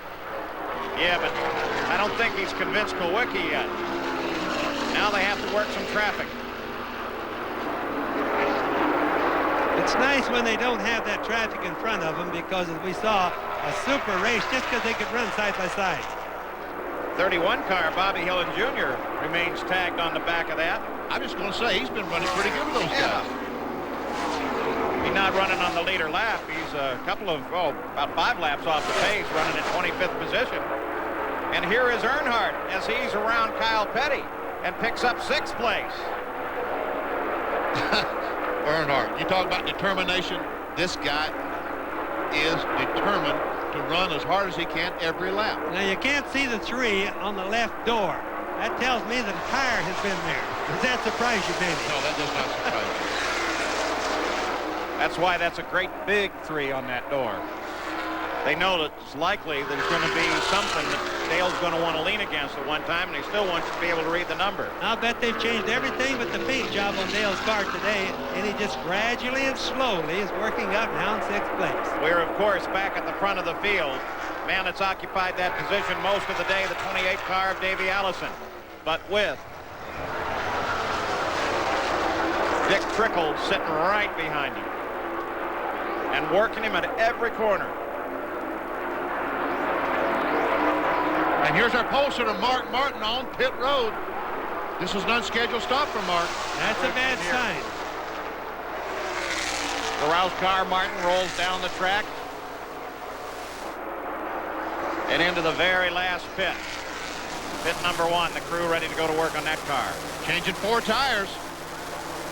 Yeah, but I don't think he's convinced Kulwicki yet. Now they have to work some traffic. It's nice when they don't have that traffic in front of them because, as we saw, a super race just because they could run side by side. 31 car, Bobby Hillin Jr. remains tagged on the back of that. I'm just going to say he's been running pretty good with those guys. He's not running on the leader lap. He's a couple of, about 5 laps off the pace, running in 25th position. And here is Earnhardt as he's around Kyle Petty and picks up 6th place. Earnhardt, you talk about determination. This guy is determined to run as hard as he can every lap. Now, you can't see the 3 on the left door. That tells me that a tire has been there. Does that surprise you, Benny? No, that does not surprise me. That's why that's a great big 3 on that door. They know that it's likely there's going to be something that Dale's going to want to lean against at one time, and they still want you to be able to read the number. I'll bet they've changed everything but the paint job on Dale's car today, and he just gradually and slowly is working up now in 6th place. We're, of course, back at the front of the field. Man that's occupied that position most of the day, the 28 car of Davey Allison. But with Dick Trickle sitting right behind him and working him at every corner. And here's our pole sitter, Mark Martin, on pit road. This is an unscheduled stop for Mark. That's a bad sign. The Rouse car, Martin, rolls down the track and into the very last pit. Pit number 1, the crew ready to go to work on that car. Changing 4 tires.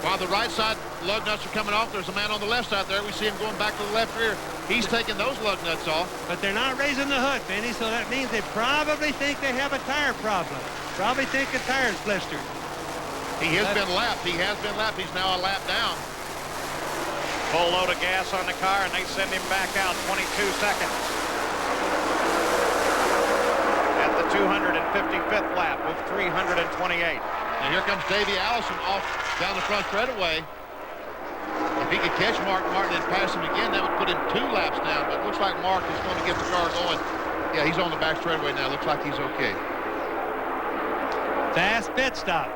While the right side lug nuts are coming off, there's a man on the left side there. We see him going back to the left rear. He's taking those lug nuts off. But they're not raising the hood, Benny, so that means they probably think they have a tire problem. Probably think the tire's blistered. He has been lapped. He has been lapped. He's now a lap down. Full load of gas on the car, and they send him back out 22 seconds. At the 255th lap with 328. Now here comes Davey Allison off down the front straightaway. If he could catch Mark Martin and pass him again, that would put him 2 laps down. But it looks like Mark is going to get the car going. Yeah, he's on the back straightaway now. Looks like he's okay. Fast pit stop.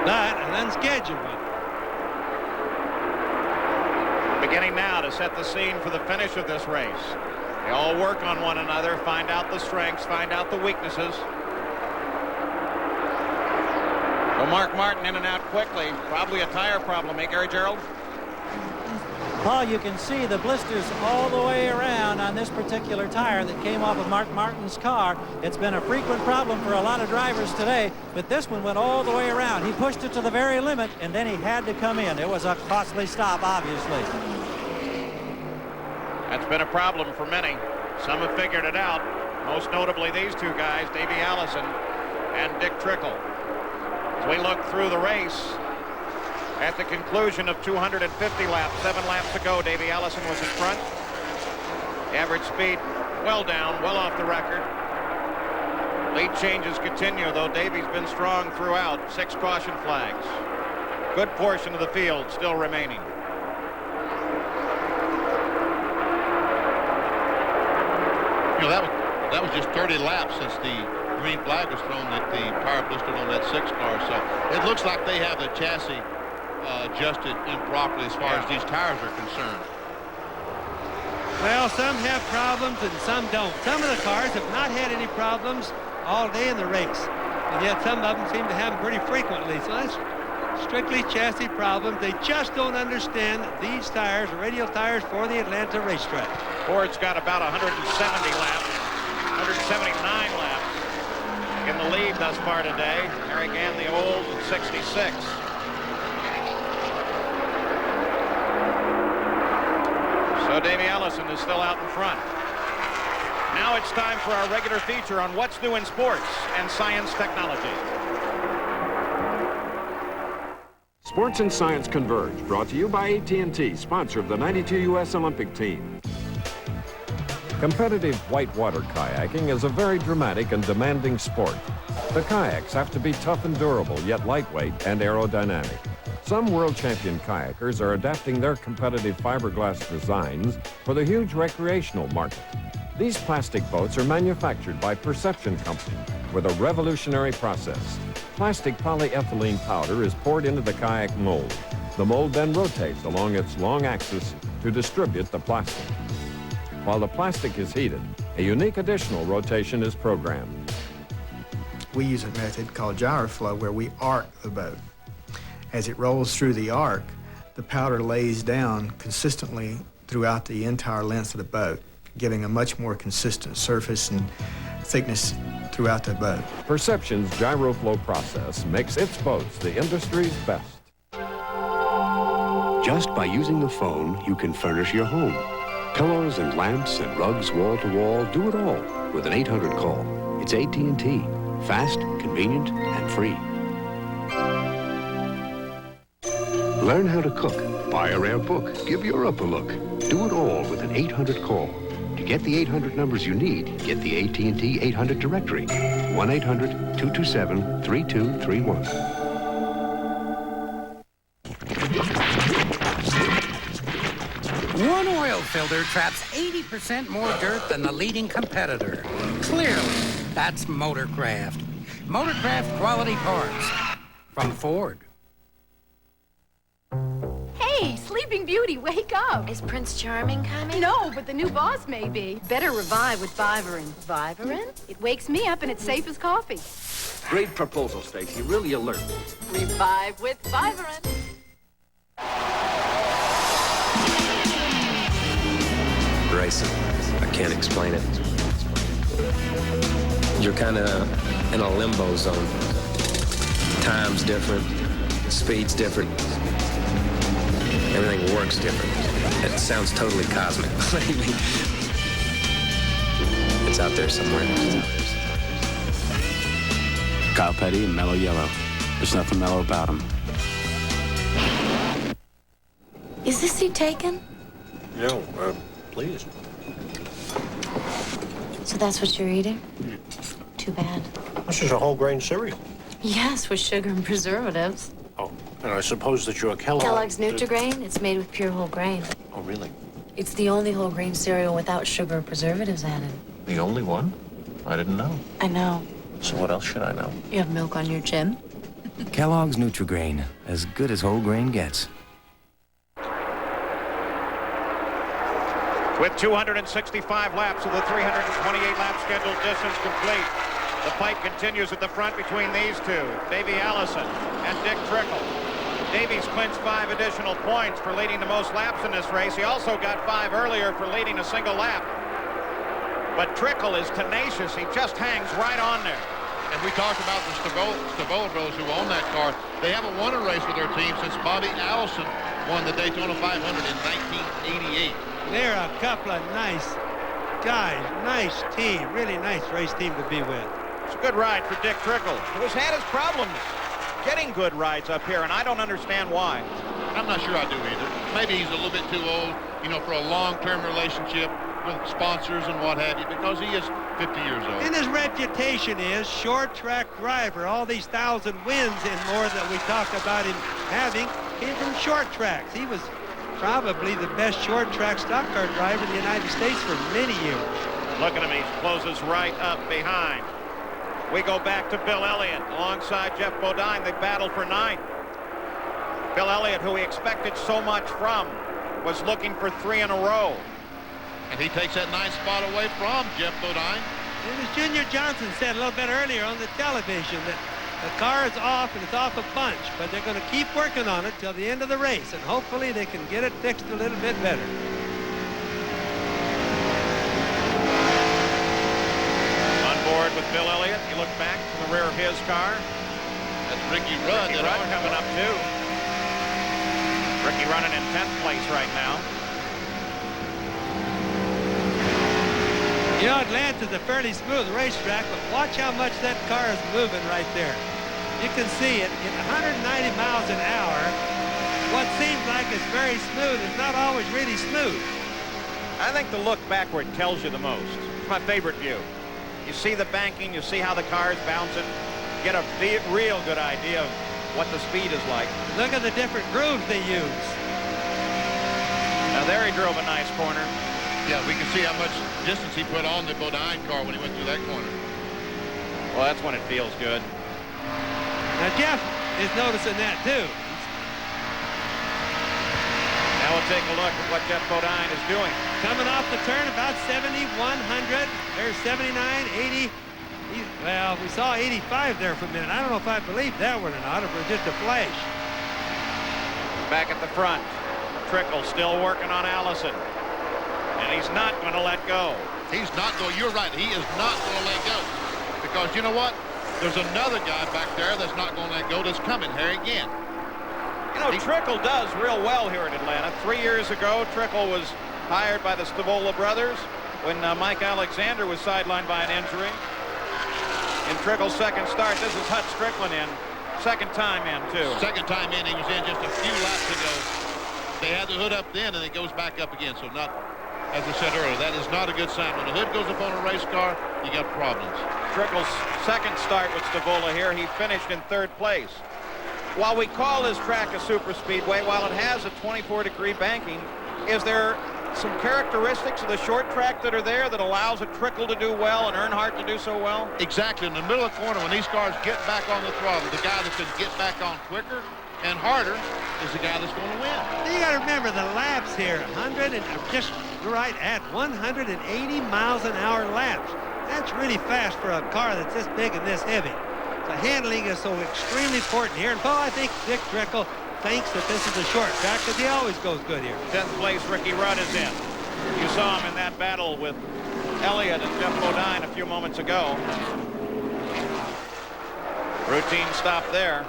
But an unscheduled one. Beginning now to set the scene for the finish of this race. They all work on one another, find out the strengths, find out the weaknesses. Well, Mark Martin in and out quickly. Probably a tire problem, eh, Gary Gerald? Paul, you can see the blisters all the way around on this particular tire that came off of Mark Martin's car. It's been a frequent problem for a lot of drivers today, but this one went all the way around. He pushed it to the very limit, and then he had to come in. It was a costly stop, obviously. That's been a problem for many. Some have figured it out, most notably these 2 guys, Davey Allison and Dick Trickle. As we look through the race, at the conclusion of 250 laps, 7 laps ago, Davey Allison was in front. Average speed well down, well off the record. Lead changes continue, though Davey's been strong throughout. 6 caution flags. Good portion of the field still remaining. You know, that was just 30 laps since the green flag was thrown that the tire blistered on that 6 car. So it looks like they have the chassis adjusted improperly as far as these tires are concerned. Well, some have problems and some don't. Some of the cars have not had any problems all day in the race, and yet some of them seem to have them pretty frequently. So that's strictly chassis problems. They just don't understand that these tires are radial tires for the Atlanta racetrack. Ford's got about 170 laps, 179 laps in the lead thus far today. Eric and the old at 66. So Davey Allison is still out in front. Now it's time for our regular feature on what's new in sports and science technology. Sports and Science Converge, brought to you by AT&T, sponsor of the '92 U.S. Olympic team. Competitive whitewater kayaking is a very dramatic and demanding sport. The kayaks have to be tough and durable, yet lightweight and aerodynamic. Some world champion kayakers are adapting their competitive fiberglass designs for the huge recreational market. These plastic boats are manufactured by Perception Company with a revolutionary process. Plastic polyethylene powder is poured into the kayak mold. The mold then rotates along its long axis to distribute the plastic. While the plastic is heated, a unique additional rotation is programmed. We use a method called gyroflow where we arc the boat. As it rolls through the arc, the powder lays down consistently throughout the entire length of the boat, giving a much more consistent surface and thickness throughout the boat. Perception's gyroflow process makes its boats the industry's best. Just by using the phone, you can furnish your home. Pillows and lamps and rugs wall to wall, do it all with an 800 call. It's AT&T. Fast, convenient, and free. Learn how to cook. Buy a rare book. Give Europe a look. Do it all with an 800 call. To get the 800 numbers you need, get the AT&T 800 directory. 1-800-227-3231. One oil filter traps 80% more dirt than the leading competitor. Clearly, that's Motorcraft. Motorcraft quality parts. From Ford. Hey, Sleeping Beauty, wake up. Is Prince Charming coming? No, but the new boss may be. Better revive with Vivarin. Vivarin? It wakes me up and it's safe as coffee. Great proposal, Stacy. Really alert. Revive with Vivarin. Racing. I can't explain it. You're kind of in a limbo zone. Time's different. Speed's different. Everything works different. It sounds totally cosmic. It's out there somewhere. Kyle Petty and mellow yellow. There's nothing mellow about him. Is this seat taken? No, please. So that's what you're eating? Too bad. This is a whole grain cereal. Yes, with sugar and preservatives. Oh, and I suppose that you're Kellogg. Kellogg's Nutri-Grain, it's made with pure whole grain. Oh, really? It's the only whole grain cereal without sugar or preservatives added. The only one? I didn't know. I know. So what else should I know? You have milk on your chin? Kellogg's Nutri-Grain, as good as whole grain gets. With 265 laps of the 328-lap scheduled distance complete, the fight continues at the front between these two, Davey Allison and Dick Trickle. Davies clinched 5 additional points for leading the most laps in this race. He also got 5 earlier for leading a single lap. But Trickle is tenacious. He just hangs right on there. And we talked about the Stavola brothers who own that car. They haven't won a race with their team since Bobby Allison won the Daytona 500 in 1988. They're a couple of nice guys, nice team, really nice race team to be with. It's a good ride for Dick Trickle, who has had his problems getting good rides up here, and I don't understand why. I'm not sure I do either. Maybe he's a little bit too old, you know, for a long-term relationship with sponsors and what have you, because he is 50 years old. And his reputation is short track driver. All these 1,000 wins and more that we talked about him having came from short tracks. He was probably the best short track stock car driver in the United States for many years. Look at him, he closes right up behind. We go back to Bill Elliott alongside Geoff Bodine. They battle for 9th. Bill Elliott, who he expected so much from, was looking for 3 in a row. And he takes that 9th spot away from Geoff Bodine. And as Junior Johnson said a little bit earlier on the television, that the car is off and it's off a bunch, but they're going to keep working on it till the end of the race, and hopefully they can get it fixed a little bit better. On board with Bill Elliott. You look back to the rear of his car. That's Ricky Rudd. Ricky Rudd coming up too. Ricky running in 10th place right now. You know, Atlanta's a fairly smooth racetrack, but watch how much that car is moving right there. You can see it at 190 miles an hour. What seems like it's very smooth is not always really smooth. I think the look backward tells you the most. It's my favorite view. You see the banking, you see how the car is bouncing, get a real good idea of what the speed is like. Look at the different grooves they use. Now there he drove a nice corner. Yeah, we can see how much distance he put on the Bodine car when he went through that corner. Well, that's when it feels good. Now, Geoff is noticing that, too. Now we'll take a look at what Geoff Bodine is doing. Coming off the turn, about 7,100. There's 79, 80. Well, we saw 85 there for a minute. I don't know if I believe that one or not, or if it was just a flash. Back at the front, Trickle still working on Allison. And he's not going to let go. He's not going. You're right. He is not going to let go. Because you know what? There's another guy back there that's not going to let go that's coming here again. You know, Trickle does real well here in Atlanta. 3 years ago, Trickle was hired by the Stavola brothers when Mike Alexander was sidelined by an injury. In Trickle's second start, this is Hut Strickland in. Second time in, too. Second time in. He was in just a few laps ago. They had the hood up then, and it goes back up again. So not... As I said earlier, that is not a good sign. When the hood goes up on a race car, you got problems. Trickle's second start with Stavola here, he finished in 3rd place. While we call this track a super speedway, while it has a 24-degree banking, is there some characteristics of the short track that are there that allows a Trickle to do well and Earnhardt to do so well? Exactly. In the middle of the corner, when these cars get back on the throttle, the guy that's going to get back on quicker and harder is the guy that's going to win. You got to remember the laps here, 100 and just right at 180 miles an hour laps. That's really fast for a car that's this big and this heavy. So handling is so extremely important here. And Paul, I think Dick Trickle thinks that this is a short track because he always goes good here. 10th place, Ricky Rudd is in. You saw him in that battle with Elliott and Geoff Brabham a few moments ago. Routine stop there.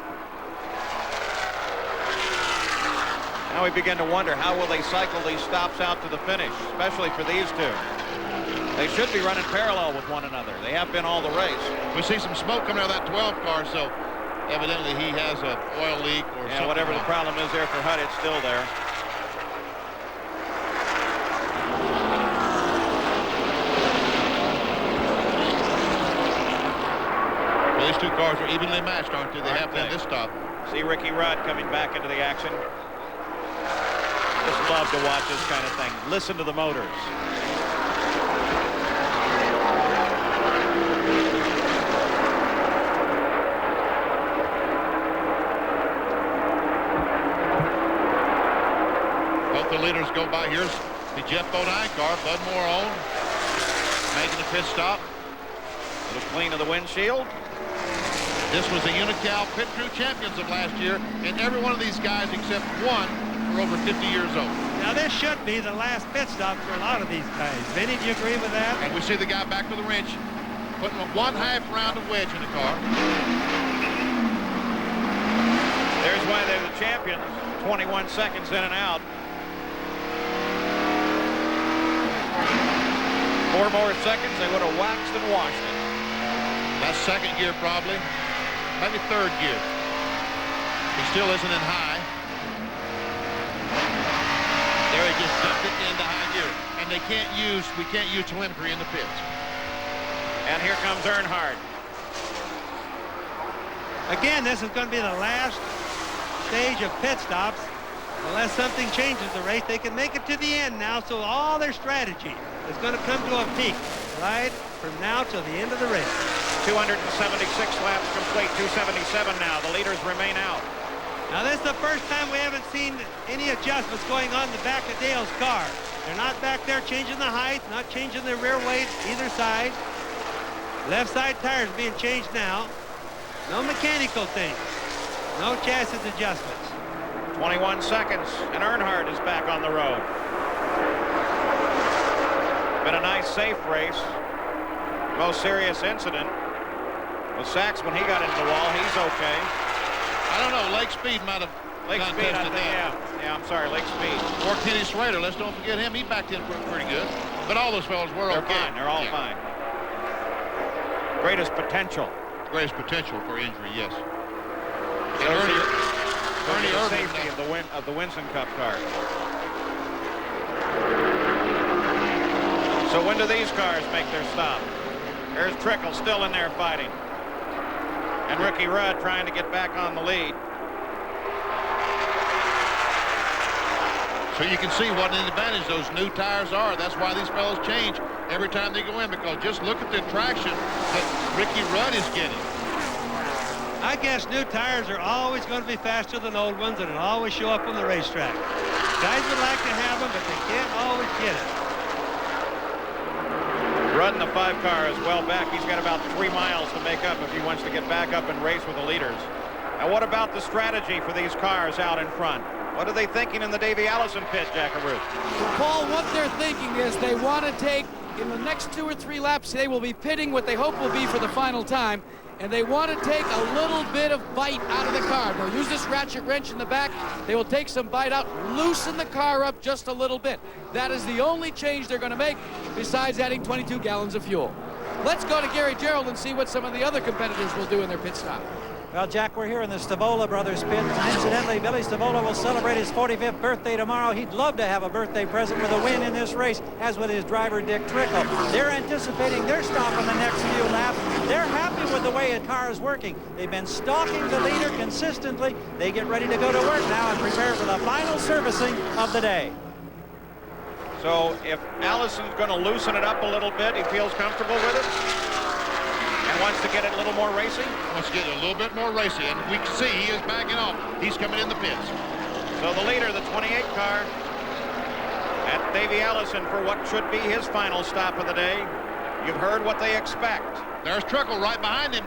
Now we begin to wonder, how will they cycle these stops out to the finish, especially for these two? They should be running parallel with one another. They have been all the race. We see some smoke coming out of that 12 car, so evidently he has an oil leak or something. Whatever the problem is there for Hutt, it's still there. Well, these two cars are evenly matched, aren't they? They have been this stop. See Ricky Rudd coming back into the action. Just love to watch this kind of thing. Listen to the motors. Both the leaders go by. Here's the Geoff Brabham car, Bud Moore on, making a pit stop. A little clean of the windshield. This was the Unocal Pit Crew champions of last year, and every one of these guys except one are over 50 years old. Now this should be the last pit stop for a lot of these guys. Vinny, do you agree with that? And we see the guy back with the wrench, putting a 1/2 round of wedge in the car. There's why they're the champions. 21 seconds in and out. 4 more seconds, they would have waxed and washed it. That's second gear probably, maybe third gear. He still isn't in high. There he just dumped it into high gear. And we can't use telemetry in the pits. And here comes Earnhardt. Again, this is going to be the last stage of pit stops. Unless something changes the race, they can make it to the end now, so all their strategy is going to come to a peak right from now till the end of the race. 276 laps complete, 277 now. The leaders remain out. Now this is the first time we haven't seen any adjustments going on in the back of Dale's car. They're not back there changing the height, not changing the rear weight either side. Left side tires being changed now. No mechanical things. No chassis adjustments. 21 seconds, and Earnhardt is back on the road. Been a nice, safe race. Most serious incident was Sachs when he got into the wall. He's okay. I don't know. Lake Speed might have Speed, I think, yeah, I'm sorry, Lake Speed. Or Kenny Slater. Let's don't forget him. He backed in pretty good. But all those fellas were okay. Fine. They're all fine. Greatest potential. Greatest potential for injury, yes. Ernie safety of the Winston Cup car. So when do these cars make their stop? There's Trickle still in there fighting. And Ricky Rudd trying to get back on the lead. So you can see what an advantage those new tires are. That's why these fellas change every time they go in, because just look at the traction that Ricky Rudd is getting. I guess new tires are always going to be faster than old ones, and it'll always show up on the racetrack. Guys would like to have them, but they can't always get it. Rudd in the 5 car is well back. He's got about 3 miles to make up if he wants to get back up and race with the leaders. Now, what about the strategy for these cars out in front? What are they thinking in the Davey Allison pit, Jackaroo? Paul, what they're thinking is they want to take, in the next 2 or 3 laps, they will be pitting what they hope will be for the final time, and they want to take a little bit of bite out of the car. They'll use this ratchet wrench in the back. They will take some bite out, loosen the car up just a little bit. That is the only change they're going to make, besides adding 22 gallons of fuel. Let's go to Gary Gerald and see what some of the other competitors will do in their pit stop. Well, Jack, we're here in the Stavola brothers pit. Incidentally, Billy Stavola will celebrate his 45th birthday tomorrow. He'd love to have a birthday present with a win in this race, as would his driver, Dick Trickle. They're anticipating their stop in the next few laps. They're happy with the way the car is working. They've been stalking the leader consistently. They get ready to go to work now and prepare for the final servicing of the day. So if Allison's going to loosen it up a little bit, he feels comfortable with it and wants to get it a little more racing. Wants to get it a little bit more racing, and we can see he is backing off. He's coming in the pits. So the leader, the 28 car, at Davey Allison for what should be his final stop of the day. You've heard what they expect. There's Trickle right behind him.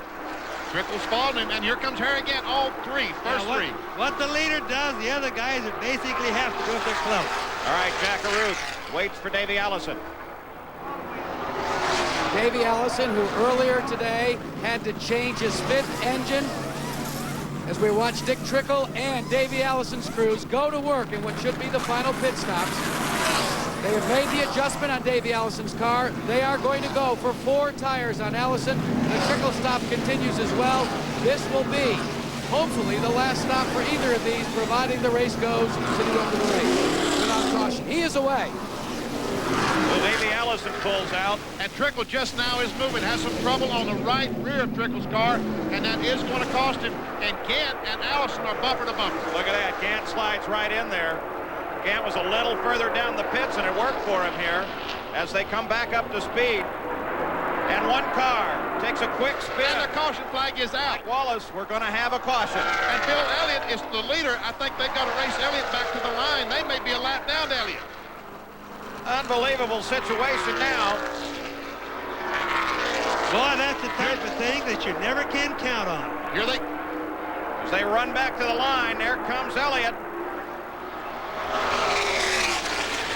Trickle's following him, and here comes Harry again. All three, first three. What the leader does, the other guys would basically have to do if they're close. All right, Jack Arute waits for Davey Allison. Davey Allison, who earlier today had to change his 5th engine, as we watch Dick Trickle and Davey Allison's crews go to work in what should be the final pit stops. They have made the adjustment on Davey Allison's car. They are going to go for 4 tires on Allison. The trickle stop continues as well. This will be, hopefully, the last stop for either of these, providing the race goes to the end of the race without caution. He is away. Well, Davey Allison pulls out. And Trickle just now is moving, has some trouble on the right rear of Trickle's car, and that is going to cost him. And Gant and Allison are bumper to bumper. Look at that. Gant slides right in there. Gant was a little further down the pits, and it worked for him here as they come back up to speed. And one car takes a quick spin. And the caution flag is out. Mike Wallace, we're going to have a caution. And Bill Elliott is the leader. I think they've got to race Elliott back to the line. They may be a lap down to Elliott. Unbelievable situation now. Boy, that's the type of thing that you never can count on. Here they... As they run back to the line, there comes Elliott.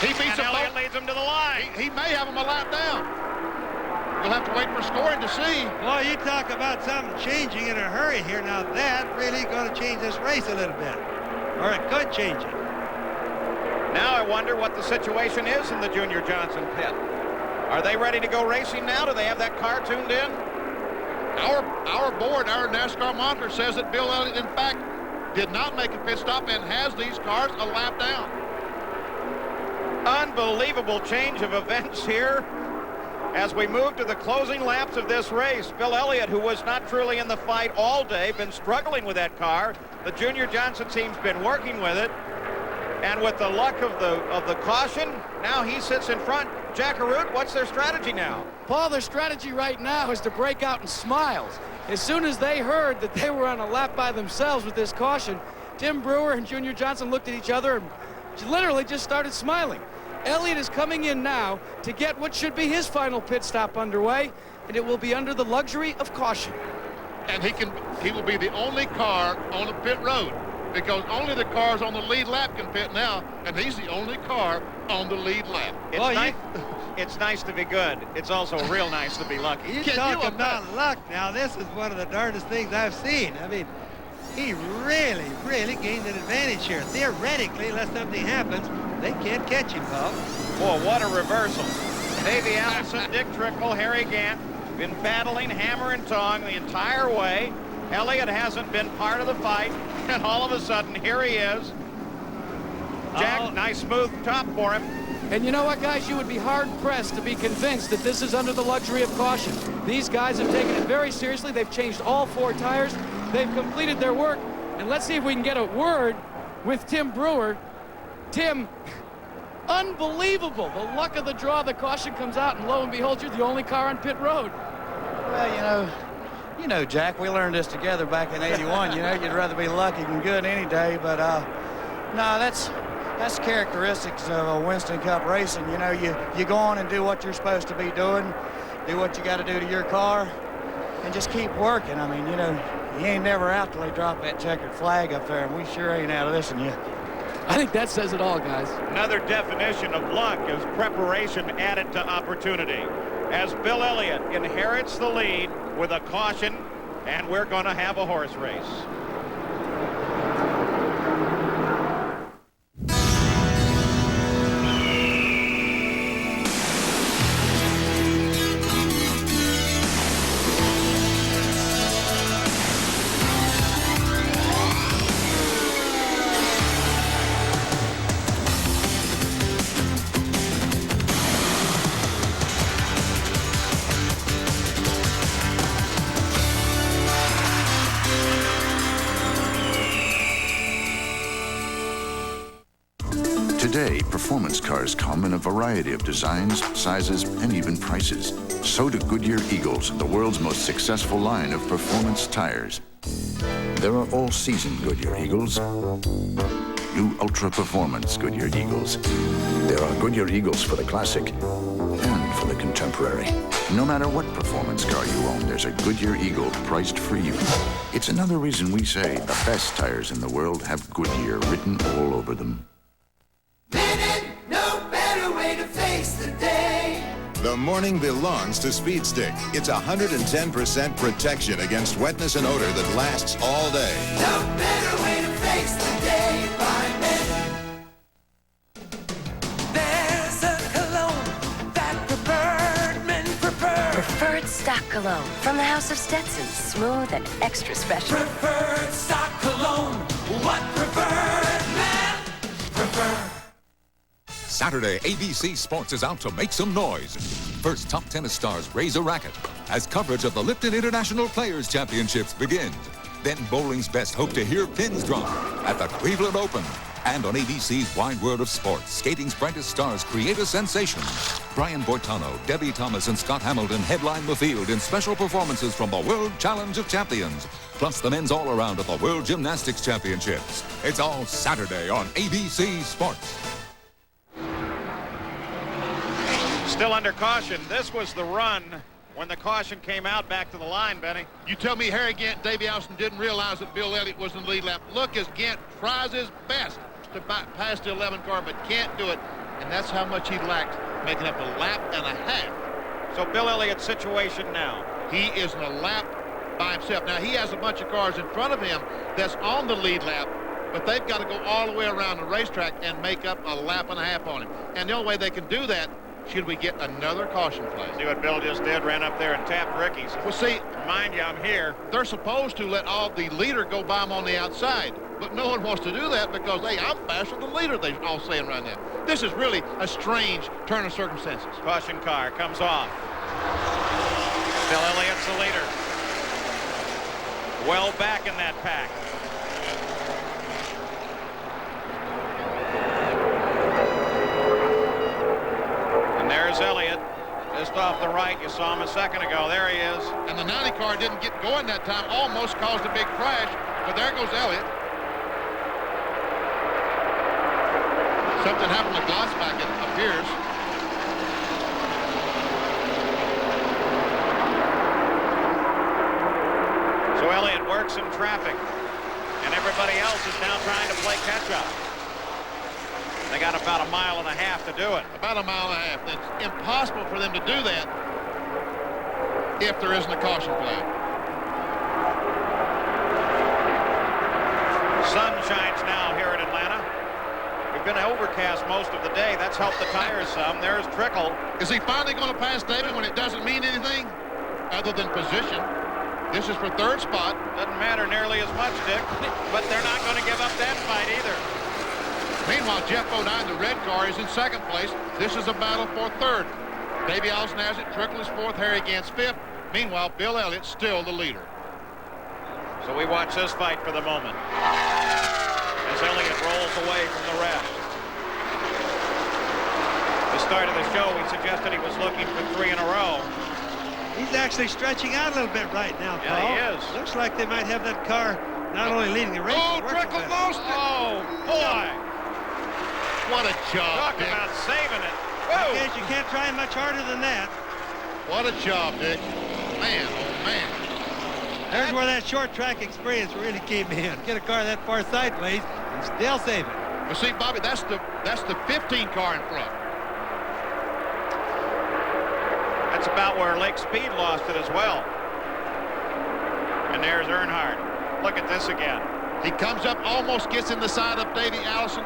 He beats him. Elliott leads him to the line. He may have him a lap down. We'll have to wait for scoring to see. Boy, you talk about something changing in a hurry here. Now that really going to change this race a little bit. Or it could change it. Now I wonder what the situation is in the Junior Johnson pit. Are they ready to go racing now? Do they have that car tuned in? Our board, our NASCAR monitor says that Bill Elliott, in fact, did not make a pit stop and has these cars a lap down. Unbelievable change of events here as we move to the closing laps of this race. Bill Elliott, who was not truly in the fight all day, been struggling with that car. The Junior Johnson team's been working with it. And with the luck of the caution, now he sits in front. Jack Arute, what's their strategy now? Paul, their strategy right now is to break out in smiles. As soon as they heard that they were on a lap by themselves with this caution, Tim Brewer and Junior Johnson looked at each other and literally just started smiling. Elliott is coming in now to get what should be his final pit stop underway, and it will be under the luxury of caution. And he will be the only car on the pit road, because only the cars on the lead lap can pit now, and he's the only car on the lead lap. It's nice to be good. It's also real nice to be lucky. You talk about luck now. This is one of the darndest things I've seen. I mean, he really, really gained an advantage here. Theoretically, unless something happens, they can't catch him, Bob. Boy, what a reversal. Davey Allison, Dick Trickle, Harry Gant been battling hammer and tong the entire way. Elliott hasn't been part of the fight, and all of a sudden, here he is. Jack, nice smooth top for him. And you know what, guys? You would be hard-pressed to be convinced that this is under the luxury of caution. These guys have taken it very seriously. They've changed all 4 tires. They've completed their work. And let's see if we can get a word with Tim Brewer. Tim, unbelievable. The luck of the draw, the caution comes out, and lo and behold, you're the only car on pit road. Well, you know, Jack, we learned this together back in '81. You know, you'd rather be lucky than good any day, but no, that's characteristics of a Winston Cup racing. You know, you go on and do what you're supposed to be doing, do what you got to do to your car, and just keep working. I mean, you know, you ain't never out till they drop that checkered flag up there, and we sure ain't out of this one yet. I think that says it all, guys. Another definition of luck is preparation added to opportunity. As Bill Elliott inherits the lead with a caution, and we're going to have a horse race. Today, performance cars come in a variety of designs, sizes, and even prices. So do Goodyear Eagles, the world's most successful line of performance tires. There are all-season Goodyear Eagles, new ultra-performance Goodyear Eagles. There are Goodyear Eagles for the classic and for the contemporary. No matter what performance car you own, there's a Goodyear Eagle priced for you. It's another reason we say the best tires in the world have Goodyear written all over them. No better way to face the day. The morning belongs to Speed Stick. It's 110% protection against wetness and odor that lasts all day. No better way to face the day by Minute. There's a cologne that preferred men prefer. Preferred stock cologne from the House of Stetson. Smooth and extra special. Preferred stock cologne. What preferred men prefer. Saturday, ABC Sports is out to make some noise. First, top tennis stars raise a racket as coverage of the Lipton International Players Championships begins. Then bowling's best hope to hear pins drop at the Cleveland Open. And on ABC's Wide World of Sports, skating's brightest stars create a sensation. Brian Boitano, Debbie Thomas, and Scott Hamilton headline the field in special performances from the World Challenge of Champions, plus the men's all-around at the World Gymnastics Championships. It's all Saturday on ABC Sports. Still under caution. This was the run when the caution came out back to the line, Benny. You tell me Harry Gant, Davey Allison didn't realize that Bill Elliott was in the lead lap. Look as Gant tries his best to pass the 11 car, but can't do it. And that's how much he lacked, making up a lap and a half. So Bill Elliott's situation now. He is in a lap by himself. Now, he has a bunch of cars in front of him that's on the lead lap, but they've got to go all the way around the racetrack and make up a lap and a half on him. And the only way they can do that, should we get another caution flag? See what Bill just did? Ran up there and tapped Ricky's. Well, see, mind you, I'm here. They're supposed to let all the leader go by him on the outside, but no one wants to do that because, hey, I'm faster than the leader, they're all saying right now. This is really a strange turn of circumstances. Caution car comes off. Bill Elliott's the leader. Well back in that pack. There's Elliott, just off the right. You saw him a second ago. There he is. And the 90 car didn't get going that time. Almost caused a big crash, but there goes Elliott. Something happened to Glotzback, it appears. So Elliott works in traffic, and everybody else is now trying to play catch-up. They got about a mile and a half to do it. About a mile and a half. It's impossible for them to do that if there isn't a caution flag. Sun shines now here in Atlanta. We've been overcast most of the day. That's helped the tires some. There's Trickle. Is he finally going to pass David when it doesn't mean anything other than position? This is for third spot. Doesn't matter nearly as much, Dick, but they're not going to give up that fight either. Meanwhile, Geoff Brabham, the red car, is in second place. This is a battle for third. Davey Allison has it. Trickle is fourth. Harry Gant's fifth. Meanwhile, Bill Elliott's still the leader. So we watch this fight for the moment as Elliott rolls away from the rest. The start of the show, we suggested he was looking for 3 in a row. He's actually stretching out a little bit right now, Paul. Yeah, he is. Looks like they might have that car not only leading the race. Oh, Trickle lost it. Oh, boy. What a job, Talk Dick. about saving it. I guess you can't try much harder than that. What a job, Dick. Man, oh, man. There's where that short track experience really came in. Get a car that far sideways and still save it. Well, see, Bobby, that's the 15 car in front. That's about where Lake Speed lost it as well. And there's Earnhardt. Look at this again. He comes up, almost gets in the side of Davey Allison.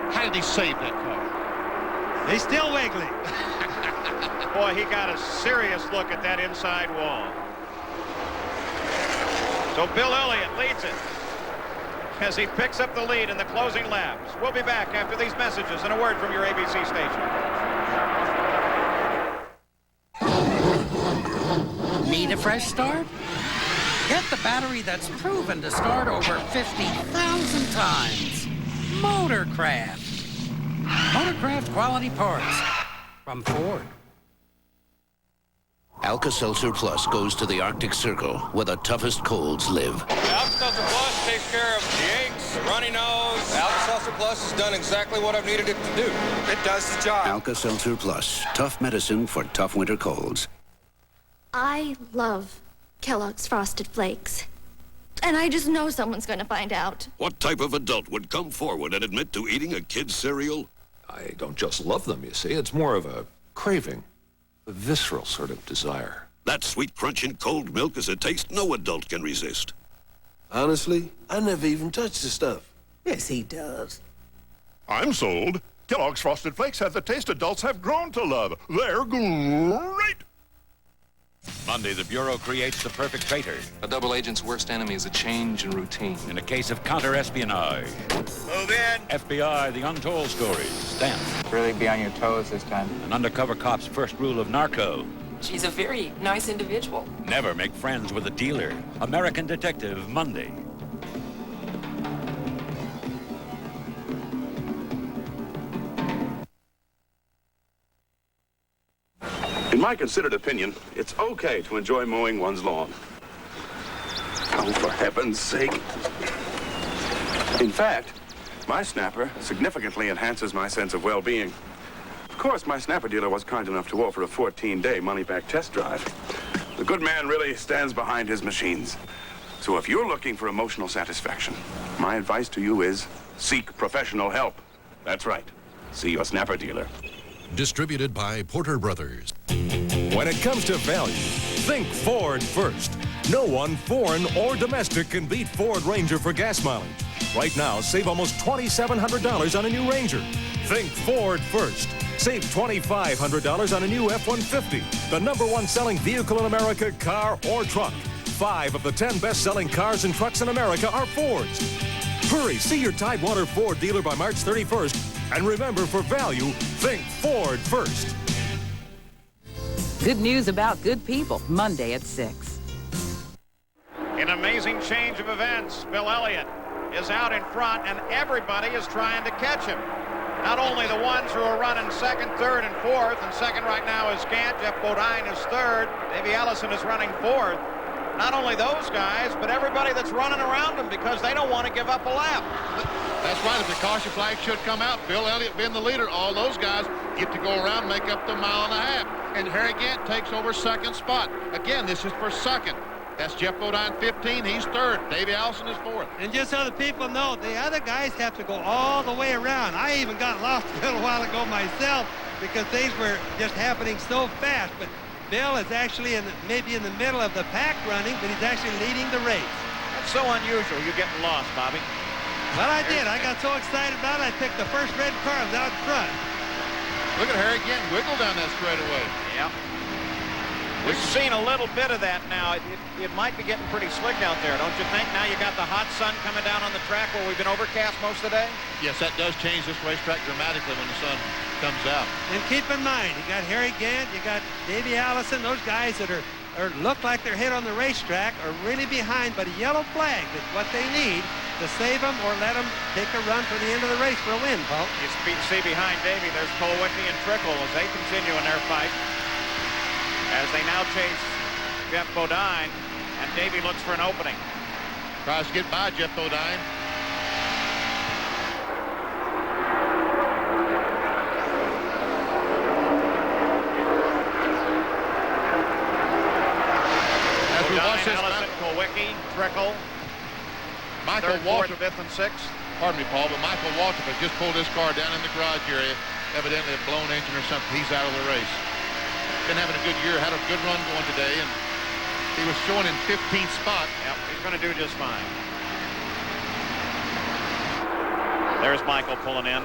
How did he save that car? He's still wiggling. Boy, he got a serious look at that inside wall. So Bill Elliott leads it as he picks up the lead in the closing laps. We'll be back after these messages and a word from your ABC station. Need a fresh start? Get the battery that's proven to start over 50,000 times. Motorcraft. Motorcraft quality parts from Ford. Alka-Seltzer Plus goes to the Arctic Circle, where the toughest colds live. Alka-Seltzer Plus takes care of the aches, the runny nose. Alka-Seltzer Plus has done exactly what I've needed it to do. It does the job. Alka-Seltzer Plus, tough medicine for tough winter colds. I love Kellogg's Frosted Flakes. And I just know someone's going to find out. What type of adult would come forward and admit to eating a kid's cereal? I don't just love them, you see. It's more of a craving. A visceral sort of desire. That sweet crunch in cold milk is a taste no adult can resist. Honestly, I never even touched the stuff. Yes, he does. I'm sold. Kellogg's Frosted Flakes have the taste adults have grown to love. They're great. Monday, the Bureau creates the perpetrator. A double agent's worst enemy is a change in routine. In a case of counter-espionage. Move in. FBI, the untold stories. Stamp. Really be on your toes this time. An undercover cop's first rule of narco. She's a very nice individual. Never make friends with a dealer. American Detective, Monday. In my considered opinion, it's okay to enjoy mowing one's lawn. Oh, for heaven's sake. In fact, my snapper significantly enhances my sense of well-being. Of course, my snapper dealer was kind enough to offer a 14-day money-back test drive. The good man really stands behind his machines. So if you're looking for emotional satisfaction, my advice to you is seek professional help. That's right. See your snapper dealer. Distributed by Porter Brothers. When it comes to value, think Ford first. No one, foreign or domestic, can beat Ford Ranger for gas mileage. Right now, save almost $2,700 on a new Ranger. Think Ford first. Save $2,500 on a new F-150, the #1 selling vehicle in America, car or truck. 5 of the 10 best-selling cars and trucks in America are Fords. Hurry, see your Tidewater Ford dealer by March 31st. And remember, for value, think Ford first. Good news about good people, Monday at 6. An amazing change of events. Bill Elliott is out in front, and everybody is trying to catch him. Not only the ones who are running second, third, and fourth, and second right now is Gant. Geoff Brabham is third. Davey Allison is running fourth. Not only those guys, but everybody that's running around them because they don't want to give up a lap. That's right. If the caution flag should come out, Bill Elliott being the leader, all those guys get to go around, make up the 1.5 miles. And Harry Gant takes over second spot. Again, this is for second. That's Geoff Brabham 15. He's third. Davey Allison is fourth. And just so the people know, the other guys have to go all the way around. I even got lost a little while ago myself because things were just happening so fast. But Bill is actually maybe in the middle of the pack running, but he's actually leading the race. That's so unusual. You're getting lost, Bobby. Well, I did. I got so excited about it, I picked the first red car out front. Look at Harry getting wiggle down that straightaway. Yeah. We've seen a little bit of that now. It might be getting pretty slick out there, don't you think? Now you got the hot sun coming down on the track where we've been overcast most of the day. Yes, that does change this racetrack dramatically when the sun comes out. And keep in mind, you got Harry Gant, you got Davey Allison, those guys that look like they're hit on the racetrack are really behind, but a yellow flag is what they need to save them or let them take a run for the end of the race for a win, Paul. You see behind Davey, there's Colwicky and Trickle as they continue in their fight. As they now chase Geoff Brabham, and Davey looks for an opening. Tries to get by Geoff Brabham. As we watch this, Allison, Colwicky, Trickle, Michael third, Waltrip, fourth, fifth, and sixth. Pardon me, Paul, but Michael Waltrip has just pulled his car down in the garage area. Evidently a blown engine or something. He's out of the race. Been having a good year, had a good run going today, and he was showing in 15th spot. Yep, he's going to do just fine. There's Michael pulling in.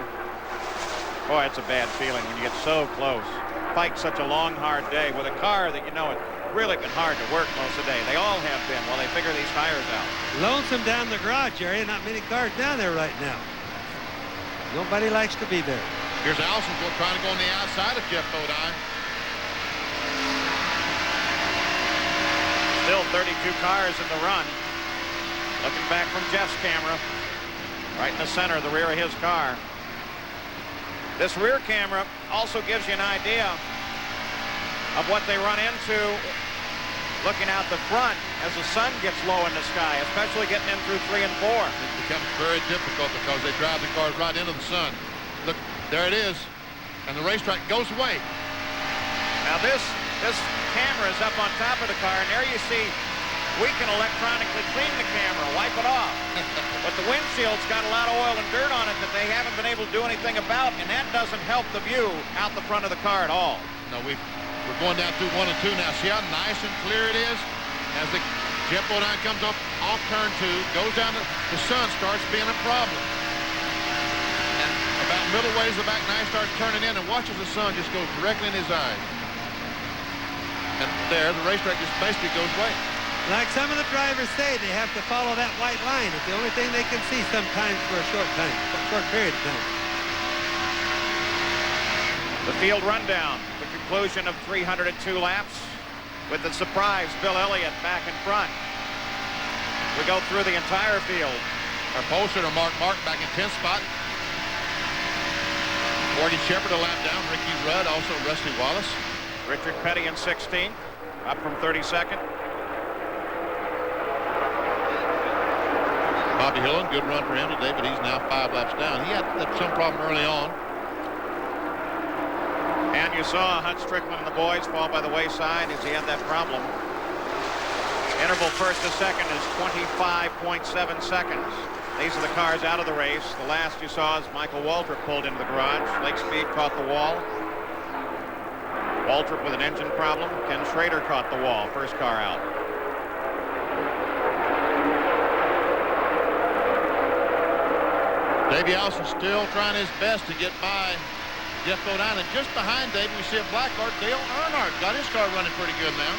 Boy, it's a bad feeling when you get so close. Fight such a long, hard day with a car that you know it's really been hard to work most of the day. They all have been while they figure these tires out. Lonesome down the garage area. Not many cars down there right now. Nobody likes to be there. Here's Allison trying to go on the outside of Geoff Brabham. Still 32 cars in the run. Looking back from Jeff's camera. Right in the center of the rear of his car. This rear camera also gives you an idea of what they run into looking out the front as the sun gets low in the sky, especially getting in through 3 and 4. It becomes very difficult because they drive the cars right into the sun. Look, there it is, and the racetrack goes away. Now this camera is up on top of the car, and there you see we can electronically clean the camera, wipe it off. But the windshield's got a lot of oil and dirt on it that they haven't been able to do anything about, and that doesn't help the view out the front of the car at all. No, we're going down through 1 and 2 now. See how nice and clear it is? As the Geoff Brabham comes up off turn 2, goes down, the sun starts being a problem. And about middle ways the back, now he starts turning in and watches the sun just go directly in his eyes. And there, the racetrack just basically goes away. Like some of the drivers say, they have to follow that white line. It's the only thing they can see sometimes for a short period of time. The field rundown, the conclusion of 302 laps with the surprise Bill Elliott back in front. We go through the entire field. Our pole sitter, Mark back in 10th spot. Morgan Shepherd a lap down. Ricky Rudd, also Rusty Wallace. Richard Petty in 16th, up from 32nd. Bobby Hillin, good run for him today, but he's now 5 laps down. He had some problem early on. And you saw Hunt Strickland and the boys fall by the wayside as he had that problem. Interval first to second is 25.7 seconds. These are the cars out of the race. The last you saw is Michael Waltrip pulled into the garage. Lake Speed caught the wall. Waltrip with an engine problem. Ken Schrader caught the wall. First car out. Davey Allison still trying his best to get by Geoff Brabham. And just behind Davey, we see a black car. Dale Earnhardt got his car running pretty good now.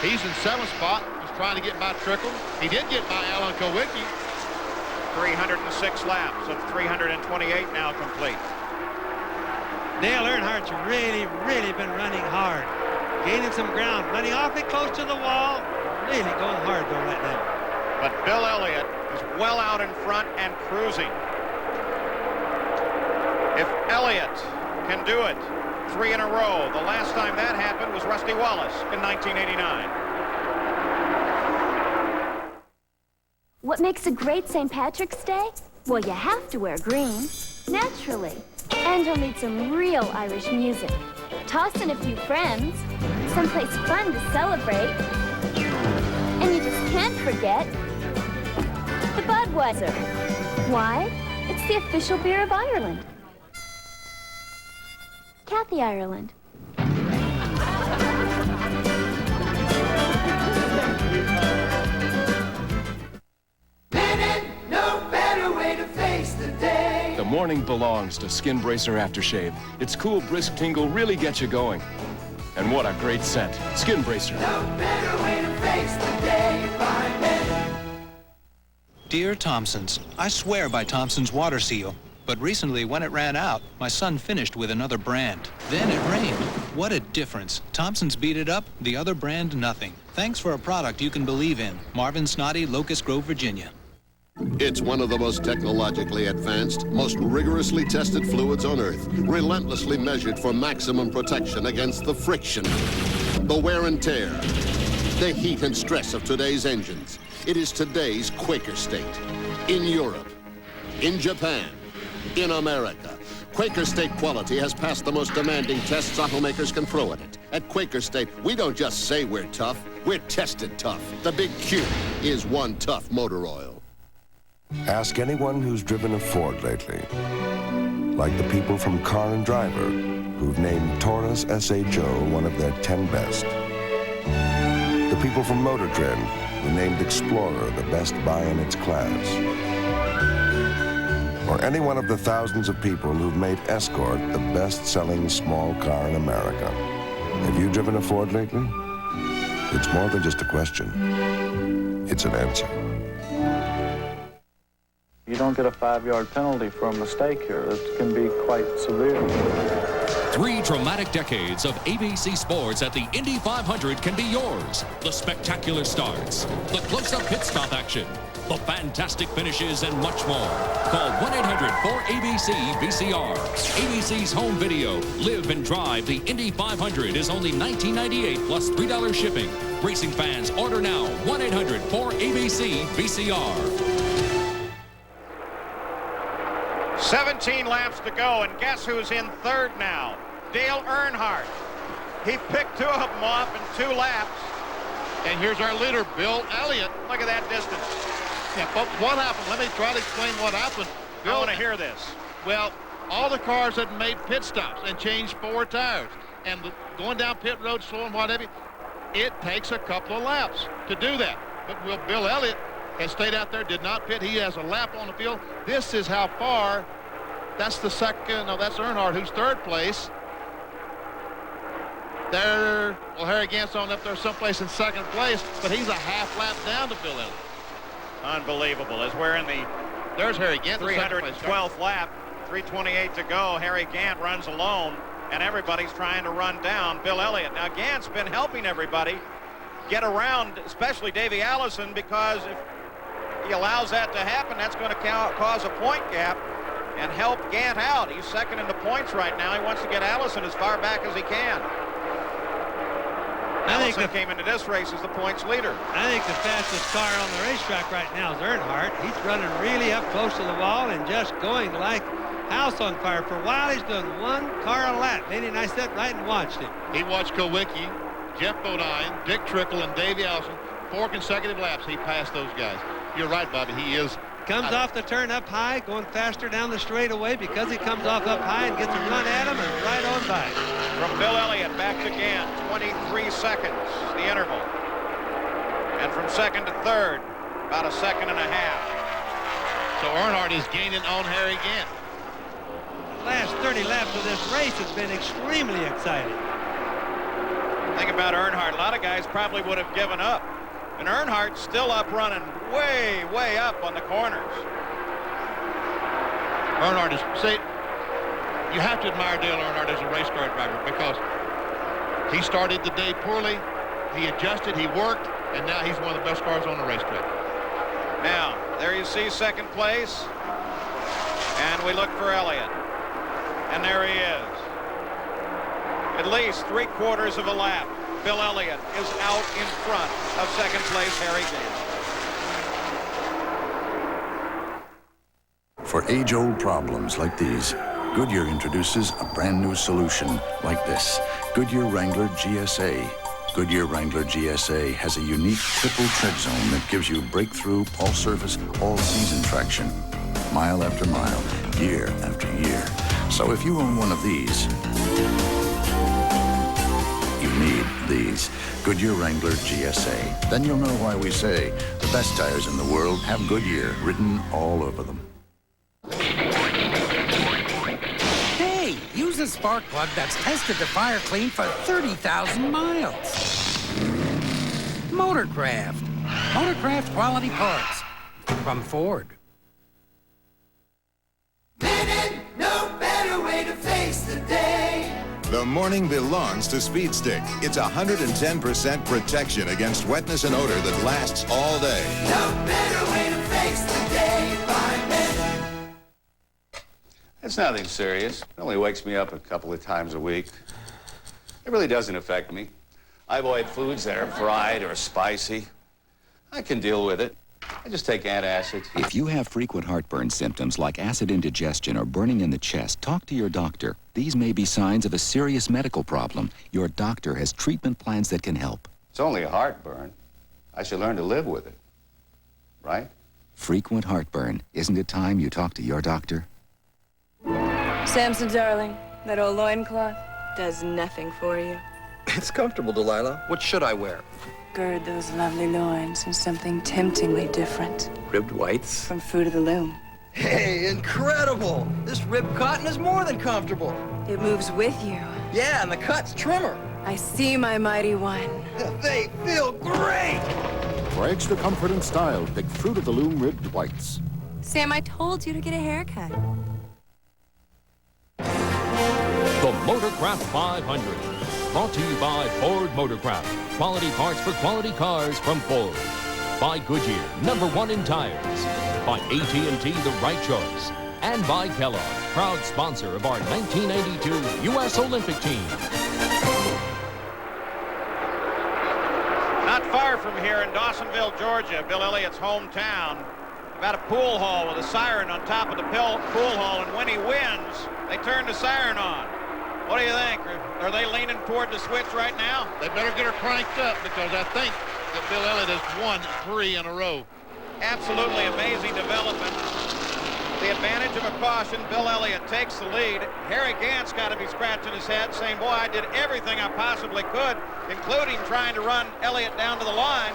He's in 7th spot. He's trying to get by Trickle. He did get by Alan Kowicki. 306 laps of 328 now complete. Dale Earnhardt's really been running hard. Gaining some ground. Running awfully close to the wall. Really going hard though right now. But Bill Elliott is well out in front and cruising. If Elliott can do it 3 in a row, the last time that happened was Rusty Wallace in 1989. What makes a great St. Patrick's Day? Well, you have to wear green, naturally. And you'll need some real Irish music. Toss in a few friends, someplace fun to celebrate. And you just can't forget the Budweiser. Why? It's the official beer of Ireland. Kathy Ireland. Linen, no better way to face the day. The morning belongs to Skin Bracer Aftershave. Its cool, brisk tingle really gets you going. And what a great scent. Skin Bracer. No better way to face the day by Linen. Dear Thompsons, I swear by Thompson's water seal. But recently, when it ran out, my son finished with another brand. Then it rained. What a difference. Thompson's beat it up, the other brand nothing. Thanks for a product you can believe in. Marvin Snoddy, Locust Grove, Virginia. It's one of the most technologically advanced, most rigorously tested fluids on Earth, relentlessly measured for maximum protection against the friction, the wear and tear, the heat and stress of today's engines. It is today's Quaker State. In Europe, in Japan, in America, Quaker State quality has passed the most demanding tests automakers can throw at it. At Quaker State, we don't just say we're tough, we're tested tough. The big Q is one tough motor oil. Ask anyone who's driven a Ford lately. Like the people from Car and Driver, who've named Taurus SHO one of their 10 best. The people from Motor Trend, who named Explorer the best buy in its class. Or any one of the thousands of people who've made Escort the best-selling small car in America. Have you driven a Ford lately? It's more than just a question. It's an answer. You don't get a 5-yard penalty for a mistake here. It can be quite severe. 3 dramatic decades of ABC sports at the Indy 500 can be yours. The spectacular starts, the close-up pit stop action, the fantastic finishes, and much more. Call 1-800-4ABC-VCR. ABC's home video, Live and Drive the Indy 500 is only $19.98 plus $3 shipping. Racing fans, order now. 1-800-4ABC-VCR. 17 laps to go, and guess who's in third now? Dale Earnhardt. He picked 2 of them off in 2 laps. And here's our leader, Bill Elliott. Look at that distance. Yeah, but what happened? Let me try to explain what happened. I want to hear this. Well, all the cars had made pit stops and changed 4 tires. And going down pit road slow and whatever, it takes a couple of laps to do that. But Bill Elliott has stayed out there, did not pit. He has a lap on the field. This is how far. That's the second. No, that's Earnhardt, who's third place. There, well, Harry Gant's on up there someplace in second place, but he's a half lap down to Bill Elliott. Unbelievable. As we're in the There's Harry Gant, 312th lap, 3:28 to go. Harry Gant runs alone, and everybody's trying to run down Bill Elliott. Now, Gant's been helping everybody get around, especially Davey Allison, because if he allows that to happen, that's going to cause a point gap and help Gant out. He's second in the points right now. He wants to get Allison as far back as he can. Allison came into this race as the points leader. I think the fastest car on the racetrack right now is Earnhardt. He's running really up close to the wall and just going like house on fire. For a while, he's doing 1 car a lap. Danny and I sat right and watched him. He watched Kowicki, Jeff Bodine, Dick Trickle, and Davey Allison. 4 consecutive laps. He passed those guys. You're right, Bobby. He is. Comes off the turn up high, going faster down the straightaway because he comes off up high and gets a run at him and right on by. From Bill Elliott back to Gant, 23 seconds, the interval. And from second to third, about a second and a half. So Earnhardt is gaining on Harry Gant. The last 30 laps of this race has been extremely exciting. Think about Earnhardt. A lot of guys probably would have given up. And Earnhardt's still up running way, way up on the corners. Earnhardt is, see, you have to admire Dale Earnhardt as a race car driver because he started the day poorly, he adjusted, he worked, and now he's one of the best cars on the racetrack. Now, there you see second place, and we look for Elliott. And there he is. At least 3/4 of a lap. Bill Elliott is out in front of second place Harry Gant. For age-old problems like these, Goodyear introduces a brand new solution like this. Goodyear Wrangler GSA. Goodyear Wrangler GSA has a unique triple tread zone that gives you breakthrough, all-surface, all-season traction. Mile after mile, year after year. So if you own one of these, you need these. Goodyear Wrangler GSA. Then you'll know why we say the best tires in the world have Goodyear written all over them. Hey, use a spark plug that's tested to fire clean for 30,000 miles. Motorcraft. Motorcraft quality parts. From Ford. No better way to face the day. The morning belongs to Speed Stick. It's 110% protection against wetness and odor that lasts all day. No better way to face the day by Minute. It's nothing serious. It only wakes me up a couple of times a week. It really doesn't affect me. I avoid foods that are fried or spicy. I can deal with it. I just take antacids. If you have frequent heartburn symptoms like acid indigestion or burning in the chest, talk to your doctor. These may be signs of a serious medical problem. Your doctor has treatment plans that can help. It's only a heartburn. I should learn to live with it. Right? Frequent heartburn. Isn't it time you talk to your doctor? Samson, darling, that old loincloth does nothing for you. It's comfortable, Delilah. What should I wear? Gird those lovely loins in something temptingly different. Ribbed whites? From Fruit of the Loom. Hey, incredible! This ribbed cotton is more than comfortable. It moves with you. Yeah, and the cut's trimmer. I see, my mighty one. They feel great! For extra comfort and style, pick Fruit of the Loom ribbed whites. Sam, I told you to get a haircut. The Motorcraft 500. Brought to you by Ford Motorcraft. Quality parts for quality cars from Ford. By Goodyear, #1 in tires. By AT&T, the right choice. And by Kellogg, proud sponsor of our 1982 U.S. Olympic team. Not far from here in Dawsonville, Georgia, Bill Elliott's hometown, about a pool hall with a siren on top of the pool hall, and when he wins, they turn the siren on. What do you think? Are they leaning toward the switch right now? They better get her cranked up, because I think that Bill Elliott has won 3 in a row. Absolutely amazing development. The advantage of a caution, Bill Elliott takes the lead. Harry Gant's got to be scratching his head, saying, boy, I did everything I possibly could, including trying to run Elliott down to the line,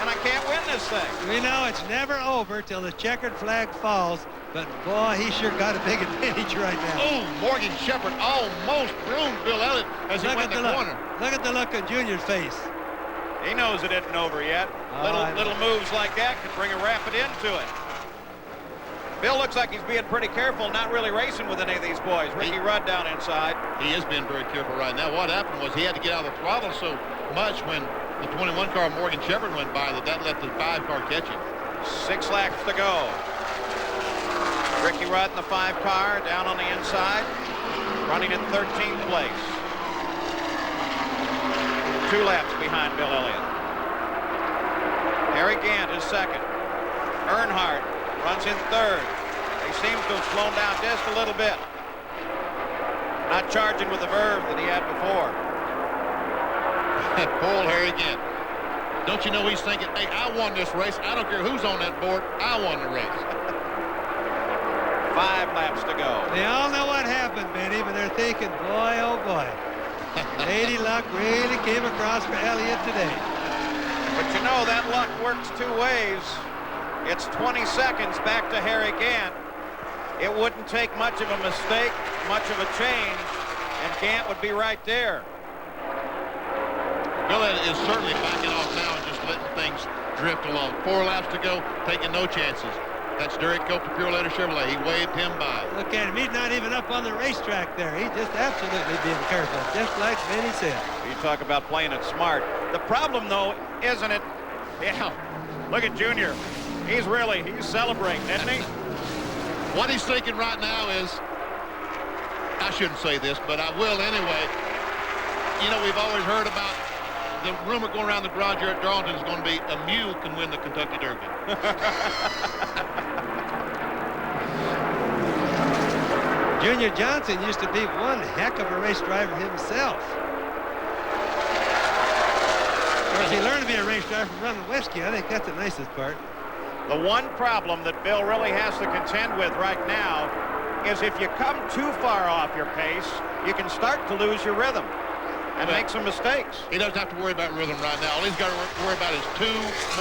and I can't win this thing. We know it's never over till the checkered flag falls, but boy, he sure got a big advantage right now. Oh, Morgan Shepherd almost ruined Bill Elliott as he went in the corner. Look at the look on Junior's face. He knows it isn't over yet. Little moves like that could bring a rapid end to it. Bill looks like he's being pretty careful, not really racing with any of these boys. Ricky Rudd down inside. He is being very careful right now. What happened was he had to get out of the throttle so much when the 21 car Morgan Shepherd went by that let the 5 car catch him. 6 laps to go. Ricky Rudd in the 5 car down on the inside, running in 13th place. 2 laps behind Bill Elliott. Harry Gant is second. Earnhardt runs in 3rd. He seems to have slowed down just a little bit. Not charging with the verve that he had before. Poor Harry Gant. Don't you know he's thinking, hey, I won this race. I don't care who's on that board. I won the race. 5 laps to go. They all know what happened, Benny, but they're thinking, boy, oh boy. Lady luck really came across for Elliott today. But you know that luck works 2 ways. It's 20 seconds back to Harry Gant. It wouldn't take much of a mistake, much of a change, and Gant would be right there. Bill Elliott is certainly backing off now and just letting things drift along. 4 laps to go, taking no chances. That's Derek Cope to Pure Leather Chevrolet. He waved him by. Look at him. He's not even up on the racetrack there. He's just absolutely being careful, just like Benny said. You talk about playing it smart. The problem, though, isn't it? Yeah, look at Junior. He's celebrating, isn't he? What he's thinking right now is, I shouldn't say this, but I will anyway. You know, we've always heard about the rumor going around the garage here at Darlington is going to be a mule can win the Kentucky Derby. Junior Johnson used to be one heck of a race driver himself. Of course, he learned to be a race driver from running whiskey. I think that's the nicest part. The one problem that Bill really has to contend with right now is if you come too far off your pace, you can start to lose your rhythm and make some mistakes. He doesn't have to worry about rhythm right now. All he's got to worry about is 2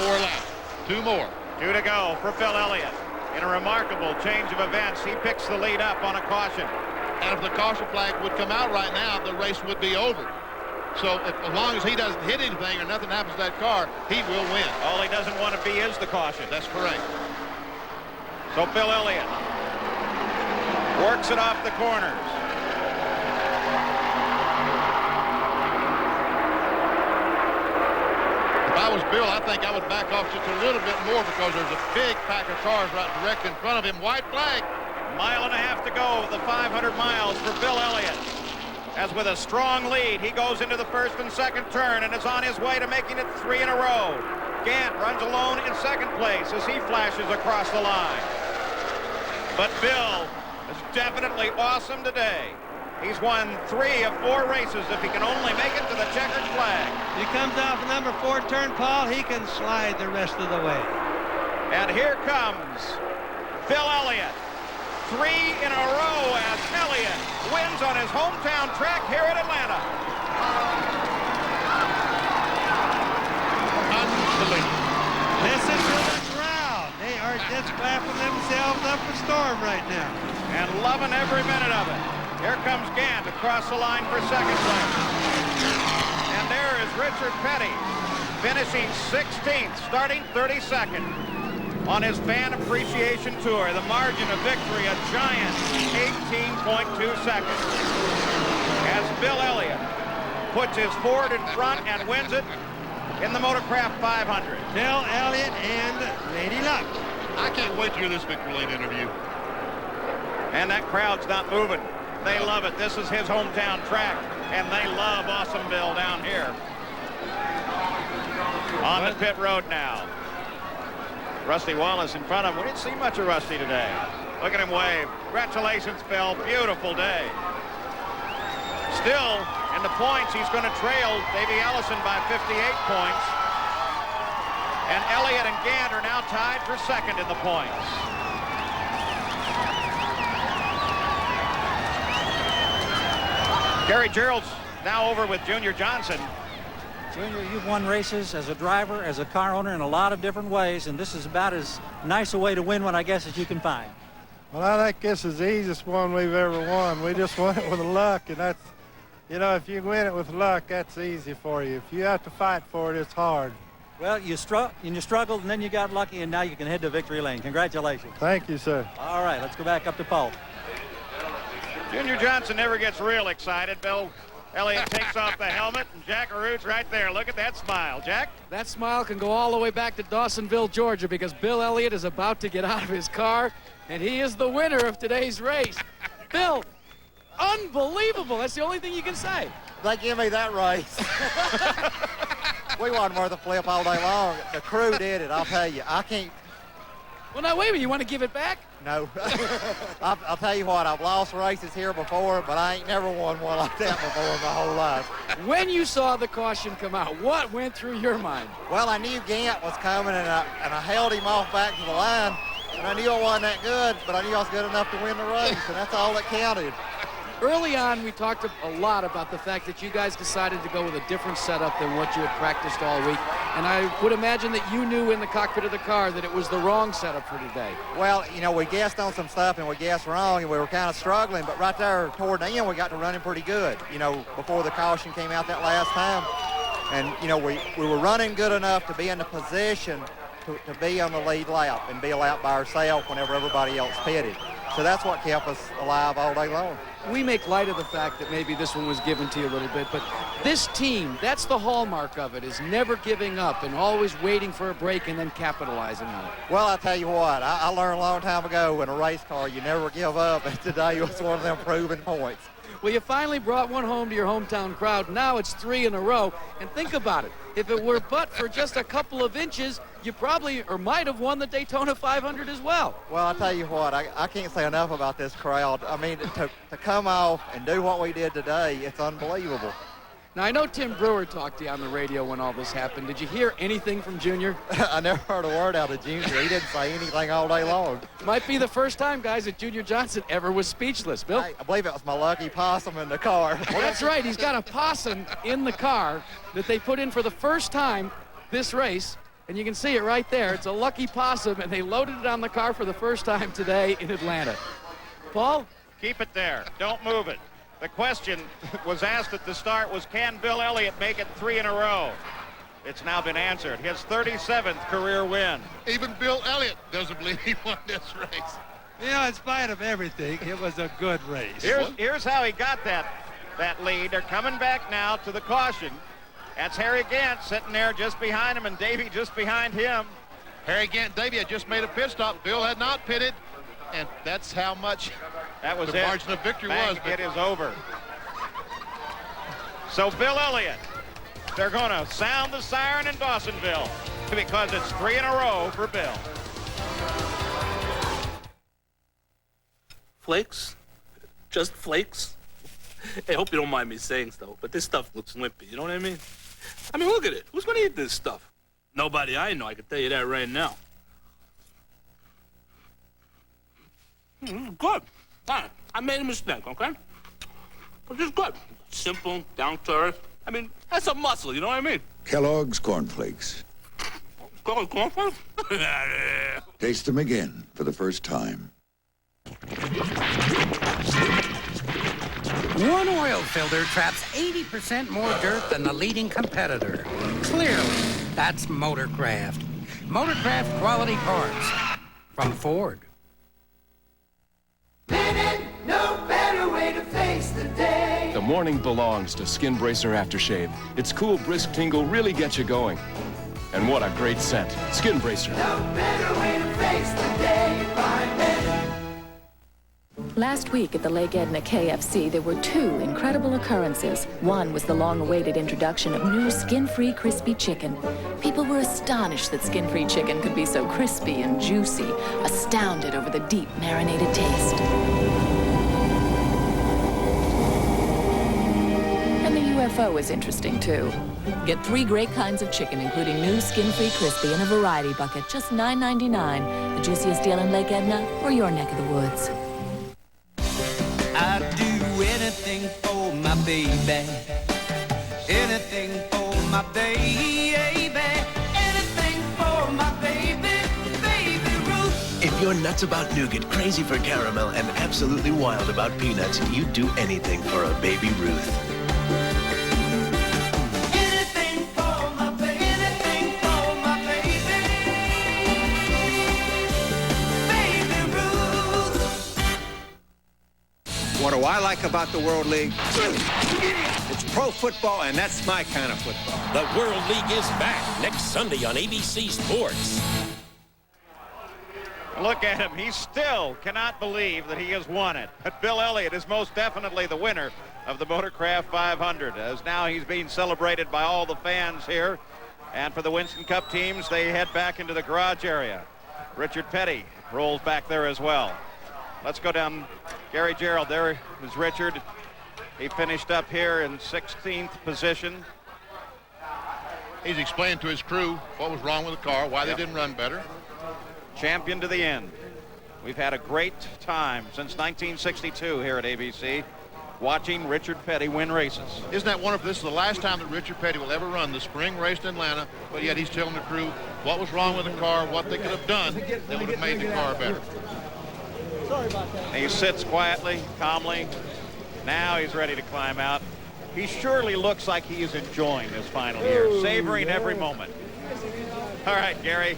more laps. 2 more. 2 to go for Bill Elliott. In a remarkable change of events, he picks the lead up on a caution. And if the caution flag would come out right now, the race would be over. So as long as he doesn't hit anything or nothing happens to that car, he will win. All he doesn't want to be is the caution. That's correct. So Bill Elliott works it off the corners. If I was Bill, I think I would back off just a little bit more because there's a big pack of cars right direct in front of him. White flag. 1.5 miles to go, the 500 miles for Bill Elliott. As with a strong lead, he goes into the 1st and 2nd turn and is on his way to making it 3 in a row. Gant runs alone in 2nd place as he flashes across the line. But Bill is definitely awesome today. He's won 3 of 4 races if he can only make it to the checkered flag. He comes off number 4 turn, Paul. He can slide the rest of the way. And here comes Bill Elliott. 3 in a row as Elliott wins on his hometown track here at Atlanta. Unbelievable. Listen to the crowd. They are just clapping themselves up a storm right now. And loving every minute of it. Here comes Gant across the line for 2nd place. And there is Richard Petty finishing 16th, starting 32nd. on his Fan Appreciation Tour. The margin of victory, a giant 18.2 seconds. As Bill Elliott puts his Ford in front and wins it in the Motorcraft 500. Bill Elliott and Lady Luck. I can't wait to hear this Victory Lane interview. And that crowd's not moving. They love it. This is his hometown track, and they love Awesome Bill down here. On the pit road now. Rusty Wallace in front of him. We didn't see much of Rusty today. Look at him wave. Congratulations, Bill. Beautiful day. Still, in the points, he's going to trail Davey Allison by 58 points. And Elliott and Gant are now tied for second in the points. Gary Gerald's now over with Junior Johnson. Junior, you've won races as a driver, as a car owner in a lot of different ways, and this is about as nice a way to win one, I guess, as you can find. Well, I think this is the easiest one we've ever won. We just won it with luck, and that's, you know, if you win it with luck, that's easy for you. If you have to fight for it, it's hard. Well, you struggled, and then you got lucky, and now you can head to victory lane. Congratulations. Thank you, sir. All right, let's go back up to Paul. Junior Johnson never gets real excited. Bill Elliott takes off the helmet, and Jack Arut's right there. Look at that smile. Jack? That smile can go all the way back to Dawsonville, Georgia, because Bill Elliott is about to get out of his car, and he is the winner of today's race. Bill, unbelievable. That's the only thing you can say. They give me that race. We wasn't worth a flip all day long. The crew did it, I'll tell you. I can't. Well, now, wait a minute. You want to give it back? No. I'll tell you what, I've lost races here before, but I ain't never won one like that before in my whole life. When you saw the caution come out, what went through your mind? Well, I knew Gant was coming, and I held him off back to the line, and I knew I wasn't that good, but I knew I was good enough to win the race, and that's all that counted. Early on, we talked a lot about the fact that you guys decided to go with a different setup than what you had practiced all week. And I would imagine that you knew in the cockpit of the car that it was the wrong setup for today. Well, you know, we guessed on some stuff and we guessed wrong, and we were kind of struggling. But right there toward the end, we got to running pretty good, you know, before the caution came out that last time. And, you know, we were running good enough to be in the position to be on the lead lap and be a lap by ourselves whenever everybody else pitted. So that's what kept us alive all day long. We make light of the fact that maybe this one was given to you a little bit, but this team, that's the hallmark of it, is never giving up and always waiting for a break and then capitalizing on it. Well, I'll tell you what, I learned a long time ago in a race car, you never give up, and today was one of them proven points. Well, you finally brought one home to your hometown crowd. Now it's 3 in a row. And think about it. If it were but for just a couple of inches, you probably or might have won the Daytona 500 as well. Well, I'll tell you what, I can't say enough about this crowd. I mean, to come off and do what we did today, it's unbelievable. Now, I know Tim Brewer talked to you on the radio when all this happened. Did you hear anything from Junior? I never heard a word out of Junior. He didn't say anything all day long. Might be the first time, guys, that Junior Johnson ever was speechless. Bill? I believe it was my lucky possum in the car. Well, that's right. He's got a possum in the car that they put in for the first time this race. And you can see it right there. It's a lucky possum, and they loaded it on the car for the first time today in Atlanta. Paul? Keep it there. Don't move it. The question was asked at the start was, can Bill Elliott make it 3 in a row? It's now been answered. His 37th career win. Even Bill Elliott doesn't believe he won this race. You know, in spite of everything, it was a good race. Here's how he got that lead. They're coming back now to the caution. That's Harry Gant sitting there just behind him, and Davey just behind him. Harry Gant and Davey had just made a pit stop. Bill had not pitted, and that's how much that was the margin of victory was. It is over. So Bill Elliott, they're going to sound the siren in Dawsonville because it's 3 in a row for Bill. Flakes? Just flakes? Hey, hope you don't mind me saying so, but this stuff looks wimpy, you know what I mean? I mean, look at it. Who's going to eat this stuff? Nobody I know, I can tell you that right now. Good. All right, I made a mistake, okay? But it's good. Simple, down to earth. I mean, that's a muscle, you know what I mean? Kellogg's Corn Flakes. Cornflakes? Taste them again for the first time. One oil filter traps 80% more dirt than the leading competitor. Clearly, that's Motorcraft. Motorcraft quality parts from Ford. No better way to face the day. The morning belongs to Skin Bracer Aftershave. Its cool, brisk tingle really gets you going. And what a great scent. Skin Bracer. No better way to face the day. By Menon. Last week at the Lake Edna KFC, there were two incredible occurrences. One was the long-awaited introduction of new skin-free crispy chicken. People were astonished that skin-free chicken could be so crispy and juicy, astounded over the deep marinated taste. And the UFO is interesting, too. Get 3 great kinds of chicken, including new skin-free crispy in a variety bucket, just $9.99. The juiciest deal in Lake Edna or your neck of the woods. I'd do anything for my baby. Anything for my baby. Anything for my baby. Baby Ruth. If you're nuts about nougat, crazy for caramel, and absolutely wild about peanuts, you'd do anything for a Baby Ruth. Anything for my baby. Anything for my baby. Baby Ruth. What do I like about the World League? It's pro football, and that's my kind of football. The World League is back next Sunday on ABC Sports. Look at him. He still cannot believe that he has won it. But Bill Elliott is most definitely the winner of the Motorcraft 500, as now he's being celebrated by all the fans here. And for the Winston Cup teams, they head back into the garage area. Richard Petty rolls back there as well. Let's go down. Gary Gerald, there is Richard. He finished up here in 16th position. He's explained to his crew what was wrong with the car, why they didn't run better. Champion to the end. We've had a great time since 1962 here at ABC, watching Richard Petty win races. Isn't that wonderful? This is the last time that Richard Petty will ever run the spring race in Atlanta, but yet he's telling the crew what was wrong with the car, what they could have done that would have made the car better. He sits quietly, calmly. Now he's ready to climb out. He surely looks like he is enjoying this final year, savoring every moment. All right, Gary.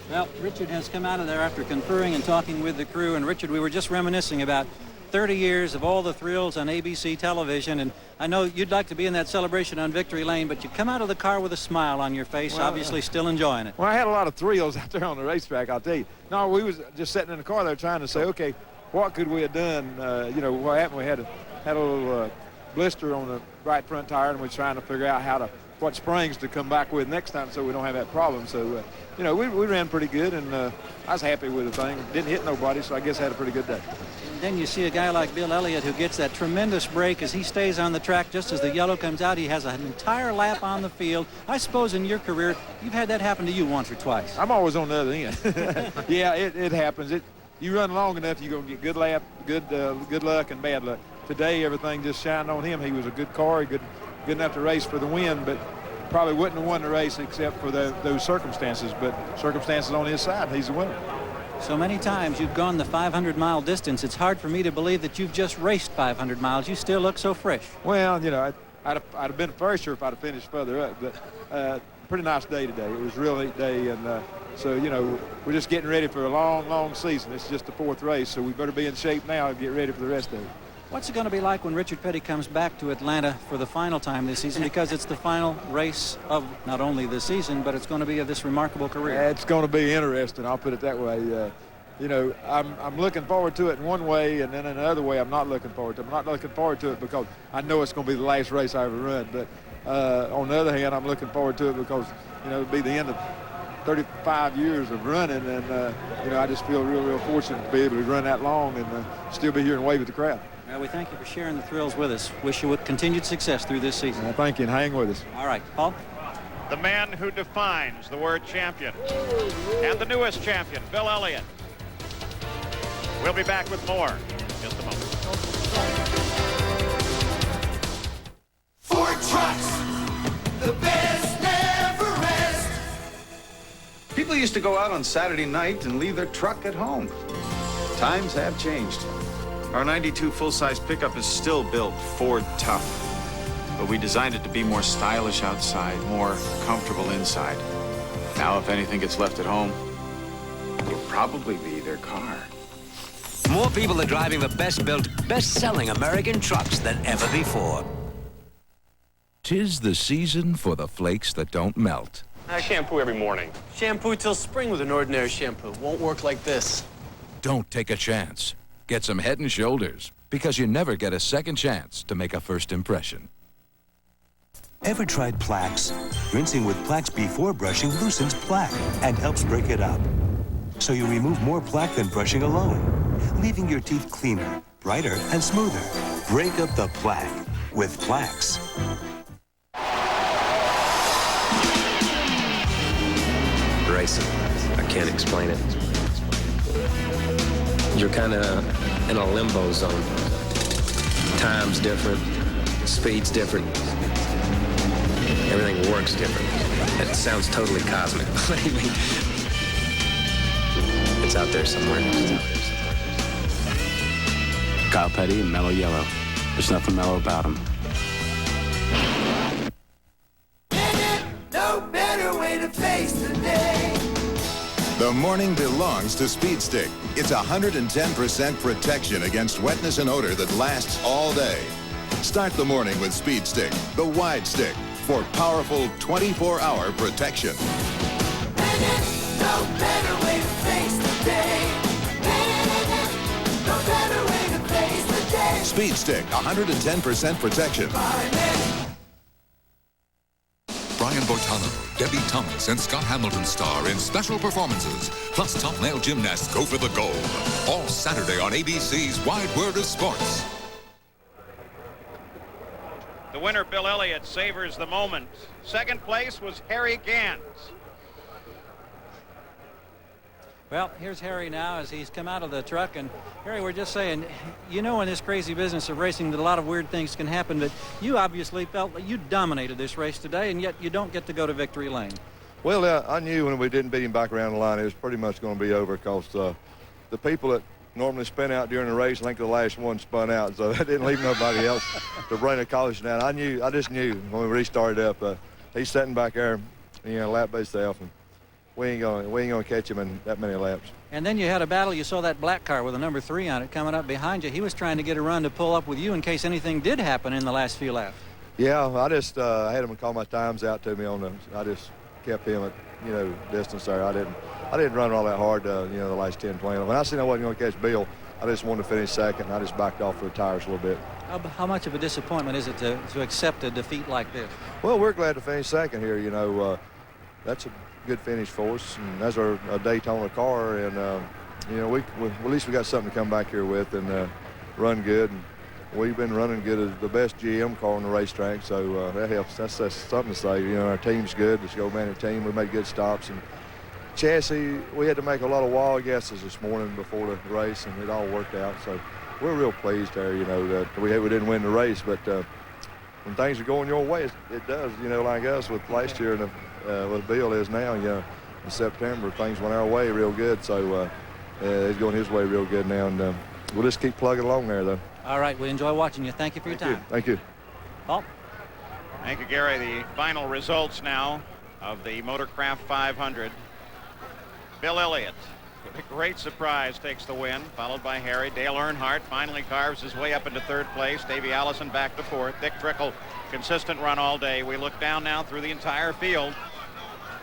Well, Richard has come out of there after conferring and talking with the crew. And Richard, we were just reminiscing about 30 years of all the thrills on ABC television. And I know you'd like to be in that celebration on Victory Lane, but you come out of the car with a smile on your face, well, obviously still enjoying it. Well, I had a lot of thrills out there on the racetrack, I'll tell you. No, we was just sitting in the car there trying to say, okay, what could we have done? You know, what happened? We had a little blister on the right front tire, and we're trying to figure out what springs to come back with next time so we don't have that problem. So, you know, we ran pretty good, and I was happy with the thing. Didn't hit nobody, so I guess I had a pretty good day. And then you see a guy like Bill Elliott who gets that tremendous break as he stays on the track just as the yellow comes out. He has an entire lap on the field. I suppose in your career, you've had that happen to you once or twice. I'm always on the other end. Yeah, it happens. You run long enough, you're going to get good lap, good luck, and bad luck. Today, everything just shined on him. He was a good car, good enough to race for the win, but probably wouldn't have won the race except for those circumstances. But circumstances on his side, he's the winner. So many times you've gone the 500-mile distance. It's hard for me to believe that you've just raced 500 miles. You still look so fresh. Well, you know, I'd have been faster if I'd have finished further up. But pretty nice day today. It was a real neat day, and so, you know, we're just getting ready for a long, long season. It's just the 4th race, so we better be in shape now and get ready for the rest of it. What's it going to be like when Richard Petty comes back to Atlanta for the final time this season, because it's the final race of not only the season, but it's going to be of this remarkable career? It's going to be interesting, I'll put it that way. You know, I'm looking forward to it in one way, and then in another way I'm not looking forward to it. I'm not looking forward to it because I know it's going to be the last race I ever run, but on the other hand, I'm looking forward to it because, you know, it'll be the end of 35 years of running, and, you know, I just feel real fortunate to be able to run that long and still be here and wave at the crowd. Well, we thank you for sharing the thrills with us. Wish you continued success through this season. Well, thank you, and hang with us. All right, Paul. The man who defines the word champion, and the newest champion, Bill Elliott. We'll be back with more in just a moment. Ford trucks, the best never rest. People used to go out on Saturday night and leave their truck at home. Times have changed. Our 92 full-size pickup is still built Ford tough, but we designed it to be more stylish outside, more comfortable inside. Now, if anything gets left at home, it'll probably be their car. More people are driving the best-built, best-selling American trucks than ever before. 'Tis the season for the flakes that don't melt. I shampoo every morning. Shampoo till spring with an ordinary shampoo. Won't work like this. Don't take a chance. Get some Head & Shoulders, because you never get a second chance to make a first impression. Ever tried Plaques? Rinsing with Plaques before brushing loosens plaque and helps break it up. So you remove more plaque than brushing alone, leaving your teeth cleaner, brighter, and smoother. Break up the plaque with Plaques. Racing. I can't explain it. You're kind of in a limbo zone. Time's different, speed's different. Everything works different. It sounds totally cosmic. Believe me. It's out there somewhere. Kyle Petty and Mellow Yellow. There's nothing mellow about them. No better way to face the day. The morning belongs to Speed Stick. It's 110% protection against wetness and odor that lasts all day. Start the morning with Speed Stick, the wide stick, for powerful 24-hour protection. No better way to face the day. No better way to face the day. Speed Stick, 110% protection. Brian Boitano, Debbie Thomas, and Scott Hamilton star in special performances. Plus, top male gymnasts go for the gold. All Saturday on ABC's Wide World of Sports. The winner, Bill Elliott, savors the moment. Second place was Harry Gans. Well, here's Harry now as he's come out of the truck. And Harry, we're just saying, you know, in this crazy business of racing that a lot of weird things can happen, but you obviously felt that you dominated this race today, and yet you don't get to go to victory lane. Well, I knew when we didn't beat him back around the line, it was pretty much going to be over, because the people that normally spin out during the race, I think the last one spun out, so that didn't leave nobody else to bring a caution down. I just knew when we restarted up, he's sitting back there, lap by himself, and we ain't gonna catch him in that many laps. And then you had a battle. You saw that black car with a number 3 on it coming up behind you. He was trying to get a run to pull up with you in case anything did happen in the last few laps. Yeah, I just had him call my times out to me I just kept him at distance there. I didn't run all that hard the last 10, 20. When I seen I wasn't going to catch Bill, I just wanted to finish second, and I just backed off for the tires a little bit. How much of a disappointment is it to accept a defeat like this? Well, we're glad to finish second here. That's a good finish for us, and that's our Daytona car, and we at least we got something to come back here with and run good. And we've been running good as the best GM car on the racetrack, so that helps. That's something to say. Our team's good. It's a go-managed team. We made good stops, and chassis, we had to make a lot of wild guesses this morning before the race, and it all worked out. So we're real pleased there. That we didn't win the race, but when things are going your way, it does. Like us with last year and what Bill is now. In September, things went our way real good. So he's going his way real good now, and we'll just keep plugging along there, though. All right, we enjoy watching you. Thank you for your time. Thank you. Paul? Thank you, Gary. The final results now of the Motorcraft 500. Bill Elliott, with a great surprise, takes the win, followed by Harry. Dale Earnhardt finally carves his way up into third place. Davey Allison back to fourth. Dick Trickle, consistent run all day. We look down now through the entire field.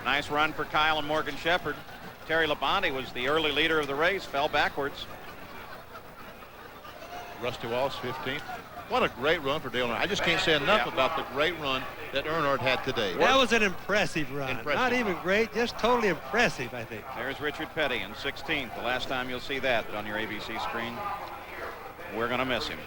Nice run for Kyle and Morgan Shepherd. Terry Labonte was the early leader of the race, fell backwards. Rusty Wallace, 15th. What a great run for Dale Earnhardt. I just can't say enough about the great run that Earnhardt had today. That was an impressive run. Not even great, just totally impressive, I think. There's Richard Petty in 16th. The last time you'll see that on your ABC screen. We're going to miss him.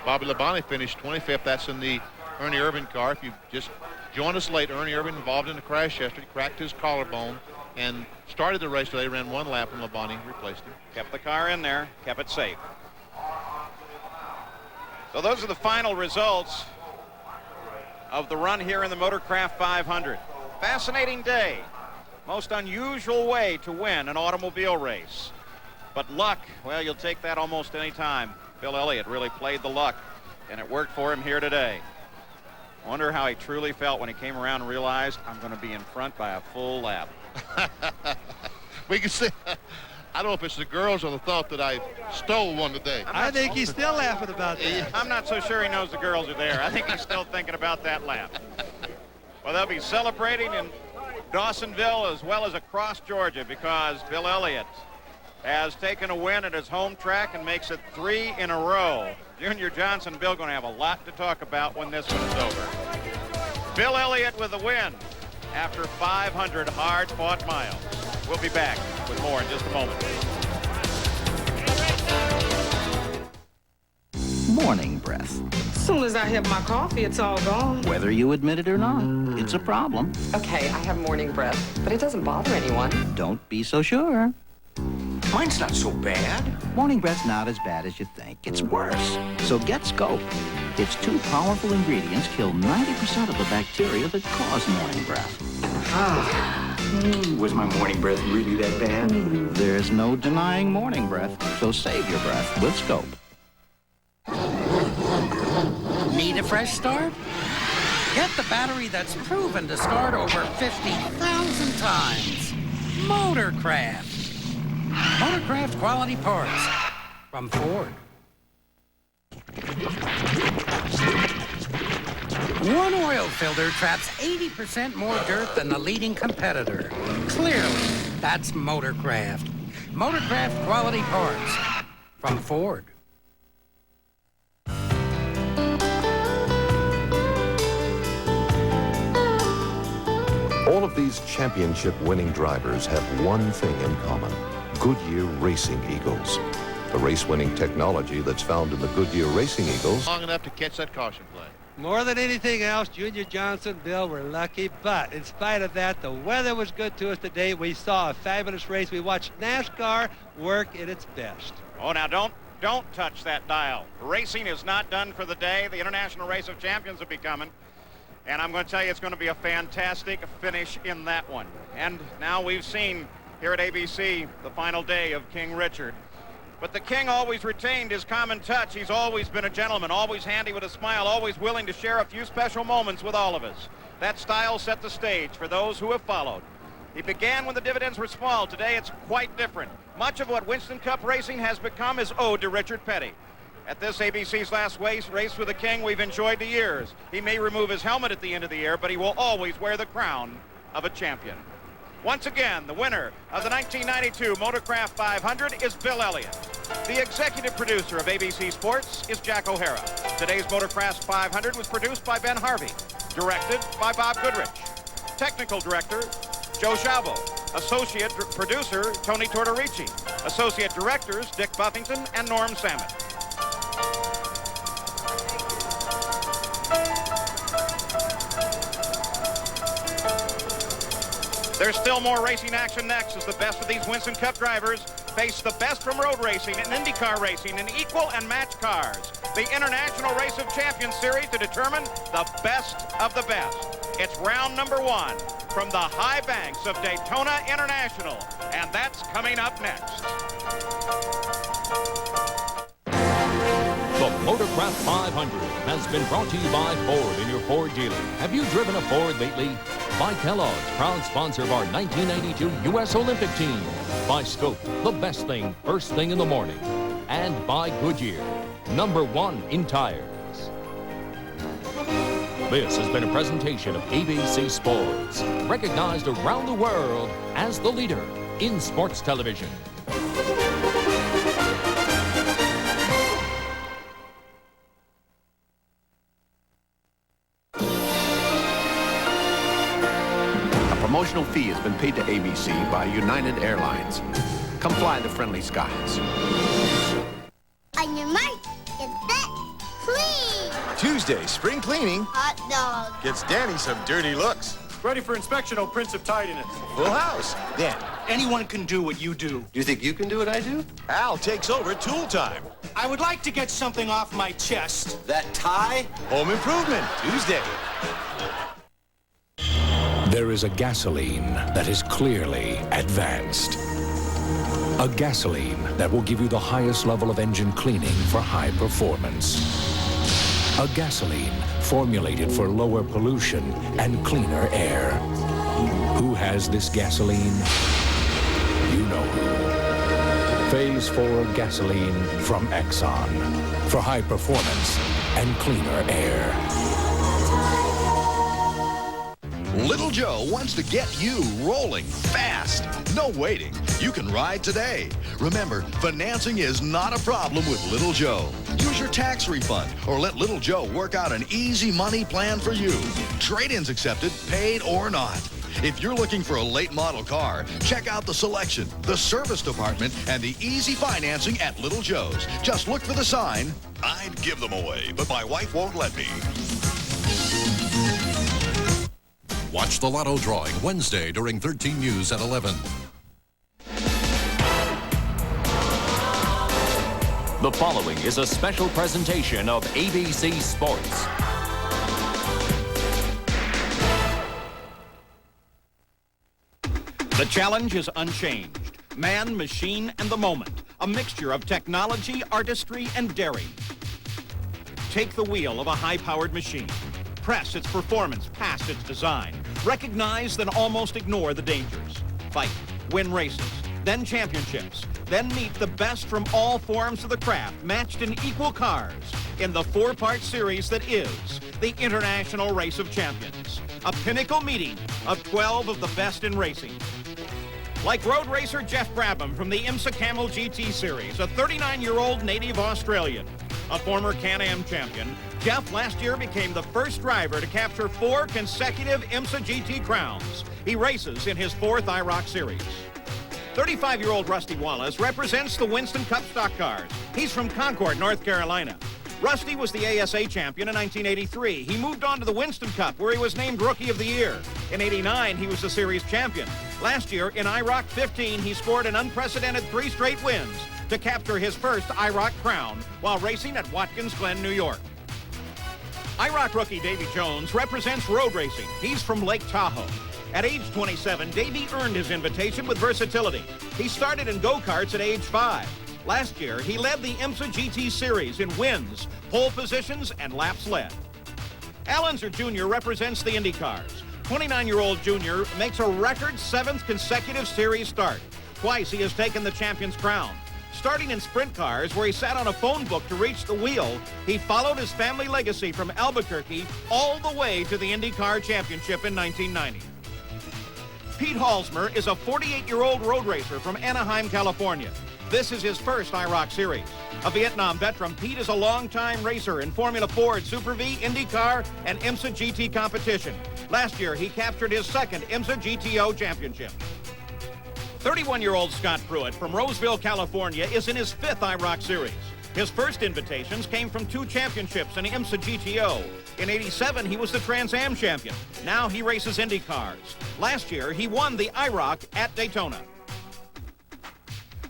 Bobby Labonte finished 25th. That's in the Ernie Irvin car. If you just joined us late, Ernie Irvin involved in a crash yesterday, cracked his collarbone, and started the race today, ran one lap, and Labonte replaced him. Kept the car in there, kept it safe. So those are the final results of the run here in the Motorcraft 500. Fascinating day. Most unusual way to win an automobile race. But luck, well, you'll take that almost any time. Bill Elliott really played the luck, and it worked for him here today. I wonder how he truly felt when he came around and realized, I'm going to be in front by a full lap. We can see. I don't know if it's the girls or the thought that I stole one today. I think he's still laughing about that. I'm not so sure he knows the girls are there. I think he's still thinking about that lap. Well, they'll be celebrating in Dawsonville as well as across Georgia because Bill Elliott has taken a win at his home track and makes it 3 in a row. Junior Johnson and Bill going to have a lot to talk about when this one is over. Bill Elliott with the win after 500 hard-fought miles. We'll be back with more in just a moment. Morning breath. As soon as I have my coffee, it's all gone. Whether you admit it or not, it's a problem. Okay, I have morning breath, but it doesn't bother anyone. Don't be so sure. Mine's not so bad. Morning breath's not as bad as you think. It's worse. So get Scope. Its 2 powerful ingredients kill 90% of the bacteria that cause morning breath. Was my morning breath really that bad? There's no denying morning breath, so save your breath with Scope. Need a fresh start? Get the battery that's proven to start over 50,000 times. Motorcraft. Motorcraft quality parts from Ford. One oil filter traps 80% more dirt than the leading competitor. Clearly, that's Motorcraft. Motorcraft quality parts from Ford. All of these championship-winning drivers have one thing in common: Goodyear Racing Eagles. The race-winning technology that's found in the Goodyear Racing Eagles. Long enough to catch that caution flag. More than anything else, Junior Johnson, Bill, were lucky, but in spite of that, the weather was good to us today. We saw a fabulous race. We watched NASCAR work at its best. Oh, now don't touch that dial. Racing is not done for the day. The International Race of Champions will be coming. And I'm going to tell you, it's going to be a fantastic finish in that one. And now we've seen here at ABC the final day of King Richard. But the King always retained his common touch. He's always been a gentleman, always handy with a smile, always willing to share a few special moments with all of us. That style set the stage for those who have followed. He began when the dividends were small. Today it's quite different. Much of what Winston Cup racing has become is owed to Richard Petty. At this ABC's last race with the King, we've enjoyed the years. He may remove his helmet at the end of the year, but he will always wear the crown of a champion. Once again, the winner of the 1992 Motorcraft 500 is Bill Elliott. The executive producer of ABC Sports is Jack O'Hara. Today's Motorcraft 500 was produced by Ben Harvey, directed by Bob Goodrich. Technical director, Joe Schauble. Associate producer, Tony Tortorici. Associate directors, Dick Buffington and Norm Samet. There's still more racing action next as the best of these Winston Cup drivers face the best from road racing and IndyCar racing in equal and match cars. The International Race of Champions Series to determine the best of the best. It's round number 1 from the high banks of Daytona International, and that's coming up next. The Motorcraft 500 has been brought to you by Ford and your Ford dealer. Have you driven a Ford lately? By Kellogg's, proud sponsor of our 1992 U.S. Olympic team. By Scope, the best thing, first thing in the morning. And by Goodyear, #1 in tires. This has been a presentation of ABC Sports, recognized around the world as the leader in sports television. Promotional fee has been paid to ABC by United Airlines. Come fly the friendly skies. On your mark, get set, clean. Tuesday, spring cleaning. Hot dog. Gets Danny some dirty looks. Ready for inspection, oh Prince of Tidiness. Full house. Dan, anyone can do what you do. Do you think you can do what I do? Al takes over tool time. I would like to get something off my chest. That tie? Home improvement, Tuesday. There is a gasoline that is clearly advanced. A gasoline that will give you the highest level of engine cleaning for high performance. A gasoline formulated for lower pollution and cleaner air. Who has this gasoline? You know who. Phase 4 gasoline from Exxon. For high performance and cleaner air. Little Joe wants to get you rolling fast. No waiting. You can ride today. Remember, financing is not a problem with Little Joe. Use your tax refund or let Little Joe work out an easy money plan for you. Trade-ins accepted, paid or not. If you're looking for a late model car, check out the selection, the service department, and the easy financing at Little Joe's. Just look for the sign. I'd give them away, but my wife won't let me. Watch the Lotto drawing Wednesday during 13 News at 11. The following is a special presentation of ABC Sports. The challenge is unchanged. Man, machine, and the moment. A mixture of technology, artistry, and daring. Take the wheel of a high-powered machine. Press its performance past its design. Recognize, then almost ignore the dangers. Fight, win races, then championships. Then meet the best from all forms of the craft, matched in equal cars, in the four-part series that is the International Race of Champions. A pinnacle meeting of 12 of the best in racing. Like road racer Geoff Brabham from the IMSA Camel GT Series, a 39-year-old native Australian. A former Can-Am champion, Geoff last year became the first driver to capture 4 consecutive IMSA GT crowns. He races in his 4th IROC Series. 35-year-old Rusty Wallace represents the Winston Cup stock cars. He's from Concord, North Carolina. Rusty was the ASA champion in 1983. He moved on to the Winston Cup, where he was named Rookie of the Year. In '89, he was the series champion. Last year, in IROC 15, he scored an unprecedented 3 straight wins to capture his first IROC crown while racing at Watkins Glen, New York. IROC rookie Davy Jones represents road racing. He's from Lake Tahoe. At age 27, Davy earned his invitation with versatility. He started in go-karts at age 5. Last year, he led the IMSA GT Series in wins, pole positions, and laps led. Unser Jr. represents the Indy cars. 29-year-old Jr. makes a record 7th consecutive series start. Twice he has taken the champion's crown. Starting in sprint cars, where he sat on a phone book to reach the wheel, he followed his family legacy from Albuquerque all the way to the IndyCar Championship in 1990. Pete Halsmer is a 48-year-old road racer from Anaheim, California. This is his first IROC Series. A Vietnam veteran, Pete is a longtime racer in Formula Ford, Super V, IndyCar, and IMSA GT competition. Last year, he captured his 2nd IMSA GTO championship. 31-year-old Scott Pruitt from Roseville, California, is in his 5th IROC Series. His first invitations came from 2 championships in IMSA GTO. In '87, he was the Trans Am champion. Now he races Indy cars. Last year, he won the IROC at Daytona.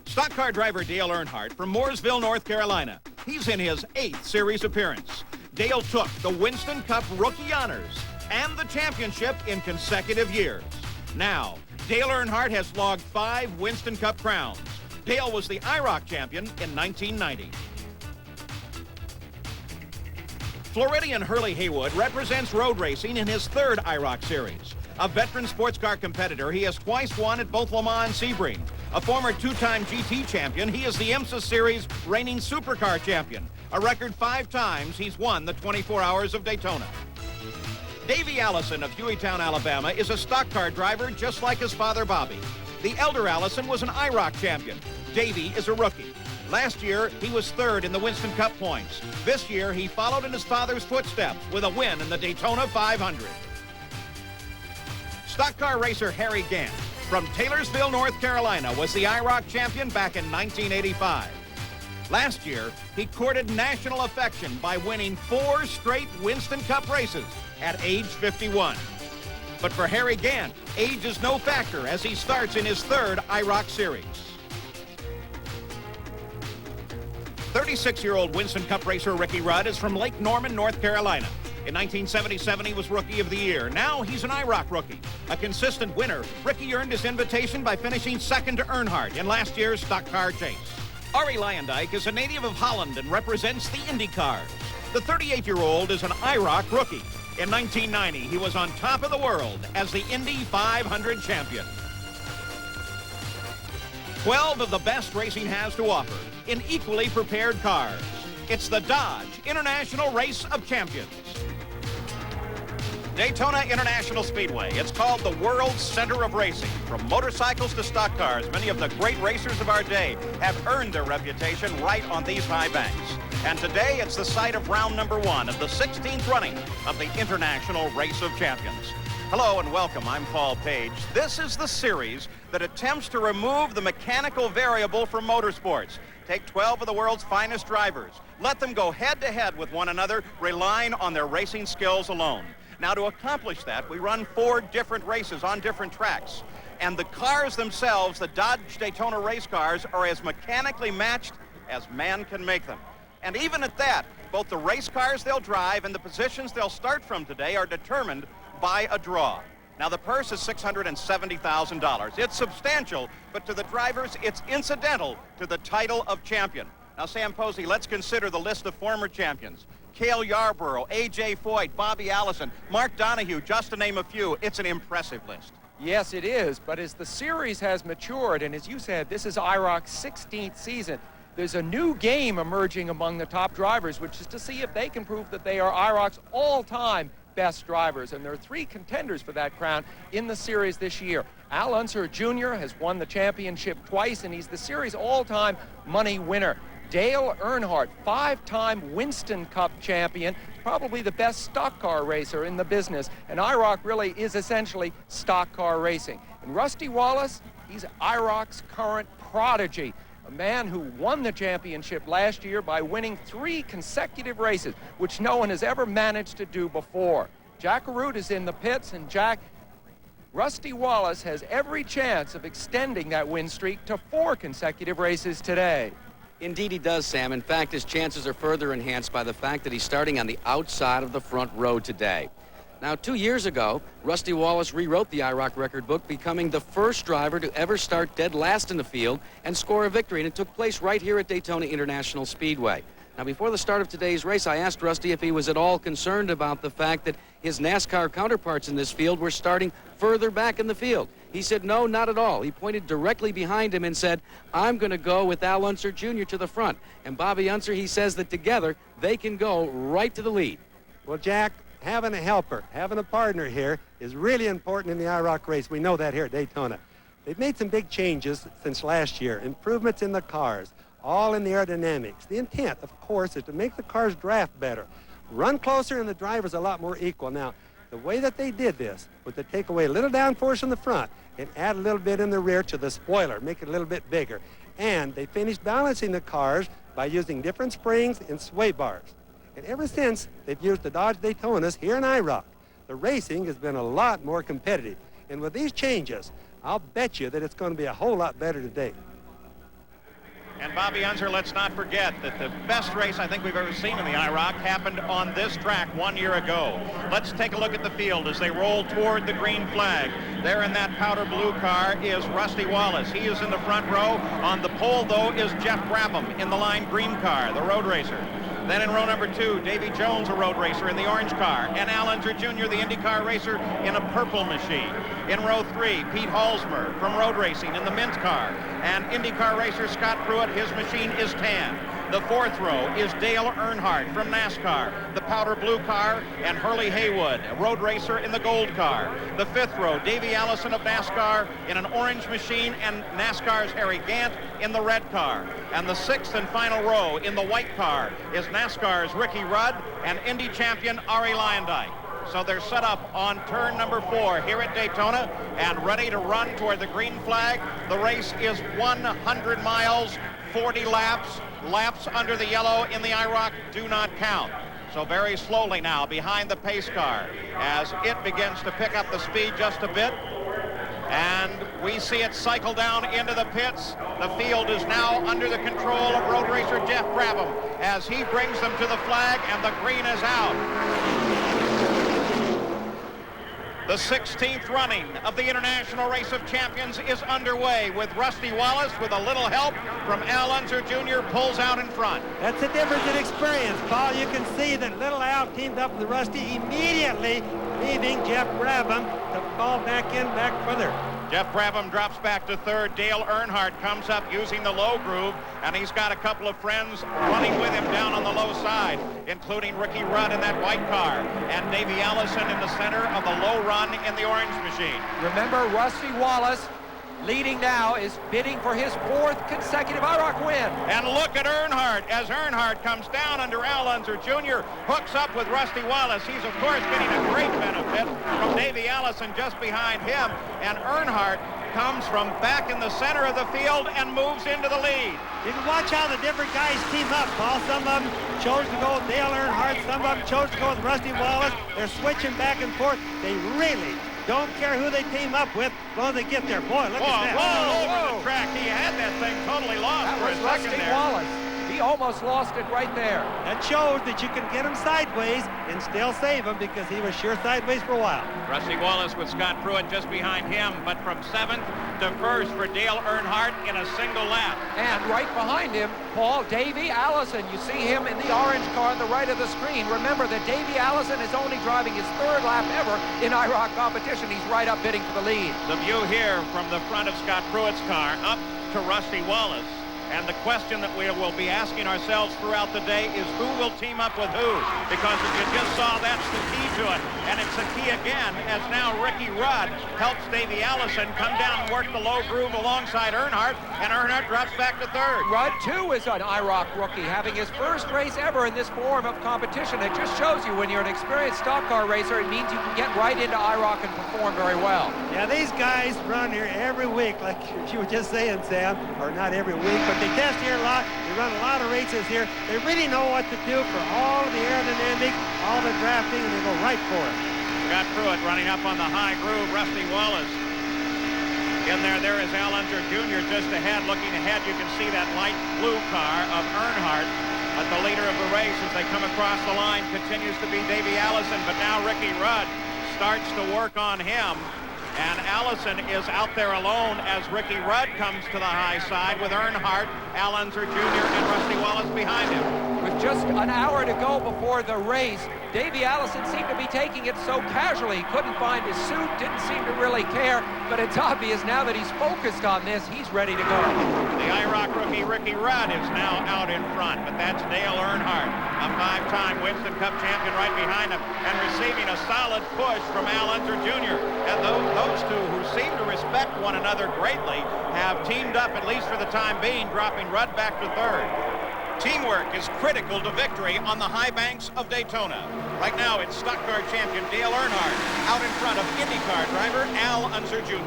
Stock car driver Dale Earnhardt from Mooresville, North Carolina. He's in his 8th series appearance. Dale took the Winston Cup rookie honors and the championship in consecutive years. Now, Dale Earnhardt has logged 5 Winston Cup crowns. Dale was the IROC champion in 1990. Floridian Hurley Haywood represents road racing in his 3rd IROC Series. A veteran sports car competitor, he has twice won at both Le Mans and Sebring. A former 2-time GT champion, he is the IMSA Series reigning supercar champion. A record 5 times he's won the 24 Hours of Daytona. Davey Allison of Hueytown, Alabama, is a stock car driver just like his father, Bobby. The elder Allison was an IROC champion. Davey is a rookie. Last year, he was 3rd in the Winston Cup points. This year, he followed in his father's footsteps with a win in the Daytona 500. Stock car racer Harry Gant from Taylorsville, North Carolina, was the IROC champion back in 1985. Last year, he courted national affection by winning 4 straight Winston Cup races at age 51. But for Harry Gant, age is no factor as he starts in his 3rd IROC Series. 36-year-old Winston Cup racer Ricky Rudd is from Lake Norman, North Carolina. In 1977, he was Rookie of the Year. Now he's an IROC rookie. A consistent winner, Ricky earned his invitation by finishing 2nd to Earnhardt in last year's stock car chase. Ari Leyendyke is a native of Holland and represents the Indy cars. The The 38-year-old is an IROC rookie. In 1990, he was on top of the world as the Indy 500 champion. 12 of the best racing has to offer in equally prepared cars. It's the Dodge International Race of Champions. Daytona International Speedway. It's called the world's center of racing. From motorcycles to stock cars, many of the great racers of our day have earned their reputation right on these high banks. And today, it's the site of round number 1 of the 16th running of the International Race of Champions. Hello and welcome. I'm Paul Page. This is the series that attempts to remove the mechanical variable from motorsports. Take 12 of the world's finest drivers. Let them go head-to-head with one another, relying on their racing skills alone. Now, to accomplish that, we run 4 different races on different tracks. And the cars themselves, the Dodge Daytona race cars, are as mechanically matched as man can make them. And even at that, both the race cars they'll drive and the positions they'll start from today are determined by a draw. Now, the purse is $670,000. It's substantial, but to the drivers, it's incidental to the title of champion. Now, Sam Posey, let's consider the list of former champions. Cale Yarborough, A.J. Foyt, Bobby Allison, Mark Donohue, just to name a few. It's an impressive list. Yes, it is, but as the series has matured, and as you said, this is IROC's 16th season, there's a new game emerging among the top drivers, which is to see if they can prove that they are IROC's all-time best drivers. And there are 3 contenders for that crown in the series this year. Al Unser Jr. has won the championship twice, and he's the series all-time money winner. Dale Earnhardt, 5-time Winston Cup champion, probably the best stock car racer in the business. And IROC really is essentially stock car racing. And Rusty Wallace, he's IROC's current prodigy, a man who won the championship last year by winning 3 consecutive races, which no one has ever managed to do before. Jack Arute is in the pits, and Jack, Rusty Wallace has every chance of extending that win streak to 4 consecutive races today. Indeed he does, Sam. In fact, his chances are further enhanced by the fact that he's starting on the outside of the front row today. Now, 2 years ago, Rusty Wallace rewrote the IROC record book, becoming the first driver to ever start dead last in the field and score a victory, and it took place right here at Daytona International Speedway. Now, before the start of today's race, I asked Rusty if he was at all concerned about the fact that his NASCAR counterparts in this field were starting further back in the field. He said, no, not at all. He pointed directly behind him and said, I'm going to go with Al Unser Jr. to the front. And Bobby Unser, he says that together they can go right to the lead. Well, Jack, having a helper, having a partner here is really important in the IROC race. We know that here at Daytona. They've made some big changes since last year, improvements in the cars, all in the aerodynamics. The intent, of course, is to make the cars draft better, run closer, and the drivers a lot more equal. Now, the way that they did this was to take away a little downforce in the front and add a little bit in the rear to the spoiler, make it a little bit bigger. And they finished balancing the cars by using different springs and sway bars. And ever since, they've used the Dodge Daytonas here in IROC. The racing has been a lot more competitive. And with these changes, I'll bet you that it's going to be a whole lot better today. And Bobby Unser, let's not forget that the best race I think we've ever seen in the IROC happened on this track 1 year ago. Let's take a look at the field as they roll toward the green flag. There in that powder blue car is Rusty Wallace. He is in the front row. On the pole, though, is Geoff Brabham in the lime green car, the road racer. Then in row number 2, Davy Jones, a road racer, in the orange car, and Al Unser Jr., the IndyCar racer, in a purple machine. In row 3, Pete Halsmer from road racing in the mint car, and IndyCar racer Scott Pruitt, his machine is tan. The 4th row is Dale Earnhardt from NASCAR, the powder blue car, and Hurley Haywood, a road racer, in the gold car. The 5th row, Davey Allison of NASCAR in an orange machine, and NASCAR's Harry Gant in the red car. And the 6th and final row in the white car is NASCAR's Ricky Rudd and Indy champion Arie Luyendyk. So they're set up on turn number 4 here at Daytona and ready to run toward the green flag. The race is 100 miles, 40 laps. Laps under the yellow in the IROC do not count. So very slowly now behind the pace car as it begins to pick up the speed just a bit. And we see it cycle down into the pits. The field is now under the control of road racer Geoff Brabham as he brings them to the flag, and the green is out. The 16th running of the International Race of Champions is underway with Rusty Wallace, with a little help from Al Unser Jr., pulls out in front. That's a difference in experience, Paul. You can see that little Al teamed up with Rusty, immediately leaving Geoff Brabham to fall back further. Geoff Brabham drops back to third. Dale Earnhardt comes up using the low groove, and he's got a couple of friends running with him down on the low side, including Ricky Rudd in that white car, and Davey Allison in the center of the low run in the orange machine. Remember, Rusty Wallace, leading now, is bidding for his 4th consecutive IROC win. And look at Earnhardt as Earnhardt comes down under Al Unser Jr., hooks up with Rusty Wallace. He's, of course, getting a great benefit from Davey Allison just behind him, and Earnhardt comes from back in the center of the field and moves into the lead. You can watch how the different guys team up, Paul. Some of them chose to go with Dale Earnhardt. Some of them chose to go with Rusty Wallace. They're switching back and forth. They really don't care who they team up with as long as they get there. Boy, look at that. Whoa, over the track. He had that thing totally lost That for was a second Rusty there. Wallace. He almost lost it right there. That shows that you can get him sideways and still save him, because he was sure sideways for a while. Rusty Wallace with Scott Pruitt just behind him, but from 7th to 1st for Dale Earnhardt in a single lap. And right behind him, Paul, Davey Allison. You see him in the orange car on the right of the screen. Remember that Davey Allison is only driving his 3rd lap ever in IROC competition. He's right up bidding for the lead. The view here from the front of Scott Pruitt's car up to Rusty Wallace. And the question that we will be asking ourselves throughout the day is who will team up with who? Because if you just saw, that's the key to it. And it's the key again, as now Ricky Rudd helps Davey Allison come down and work the low groove alongside Earnhardt, and Earnhardt drops back to 3rd. Rudd, too, is an IROC rookie, having his first race ever in this form of competition. It just shows you when you're an experienced stock car racer, it means you can get right into IROC and perform very well. Yeah, these guys run here every week, like you were just saying, Sam, or not every week, but they test here a lot. They run a lot of races here. They really know what to do for all of the aerodynamic, all the drafting, and they go right for it. Scott Pruitt running up on the high groove. Rusty Wallace in there is Al Unser Jr. just ahead. Looking ahead, you can see that light blue car of Earnhardt. But the leader of the race, as they come across the line, continues to be Davey Allison. But now Ricky Rudd starts to work on him. And Allison is out there alone as Ricky Rudd comes to the high side with Earnhardt, Al Unser Jr., and Rusty Wallace behind him. With just an hour to go before the race, Davey Allison seemed to be taking it so casually. He couldn't find his suit, didn't seem to really care, but it's obvious now that he's focused on this, he's ready to go. The IROC rookie Ricky Rudd is now out in front, but that's Dale Earnhardt, a 5-time Winston Cup champion, right behind him, and receiving a solid push from Al Unser Jr. And those two, who seem to respect one another greatly, have teamed up, at least for the time being, dropping Rudd back to 3rd. Teamwork is critical to victory on the high banks of Daytona. Right now, it's stock car champion Dale Earnhardt out in front of IndyCar driver Al Unser Jr.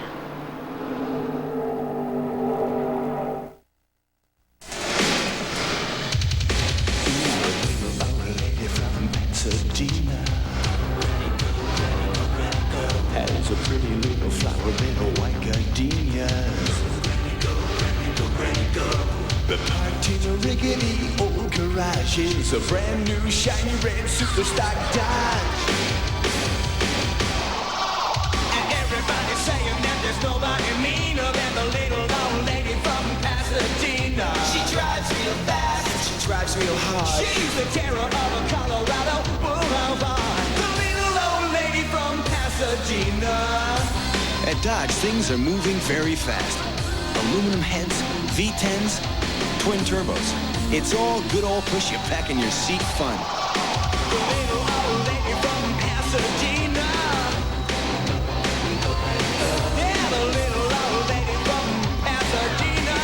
Has a pretty little flower bed of white gardenias. The parked in a rickety old garage is a brand new shiny red super stock Dodge. And everybody's saying that there's nobody meaner than the little old lady from Pasadena. She drives real fast, she drives real hard. She's the terror of a Colorado boulevard. The little old lady from Pasadena. At Dodge, things are moving very fast. Aluminum heads, V10s, twin turbos. It's all good old push you back in your seat fun. The little old lady from Pasadena. Yeah, the little old lady from Pasadena.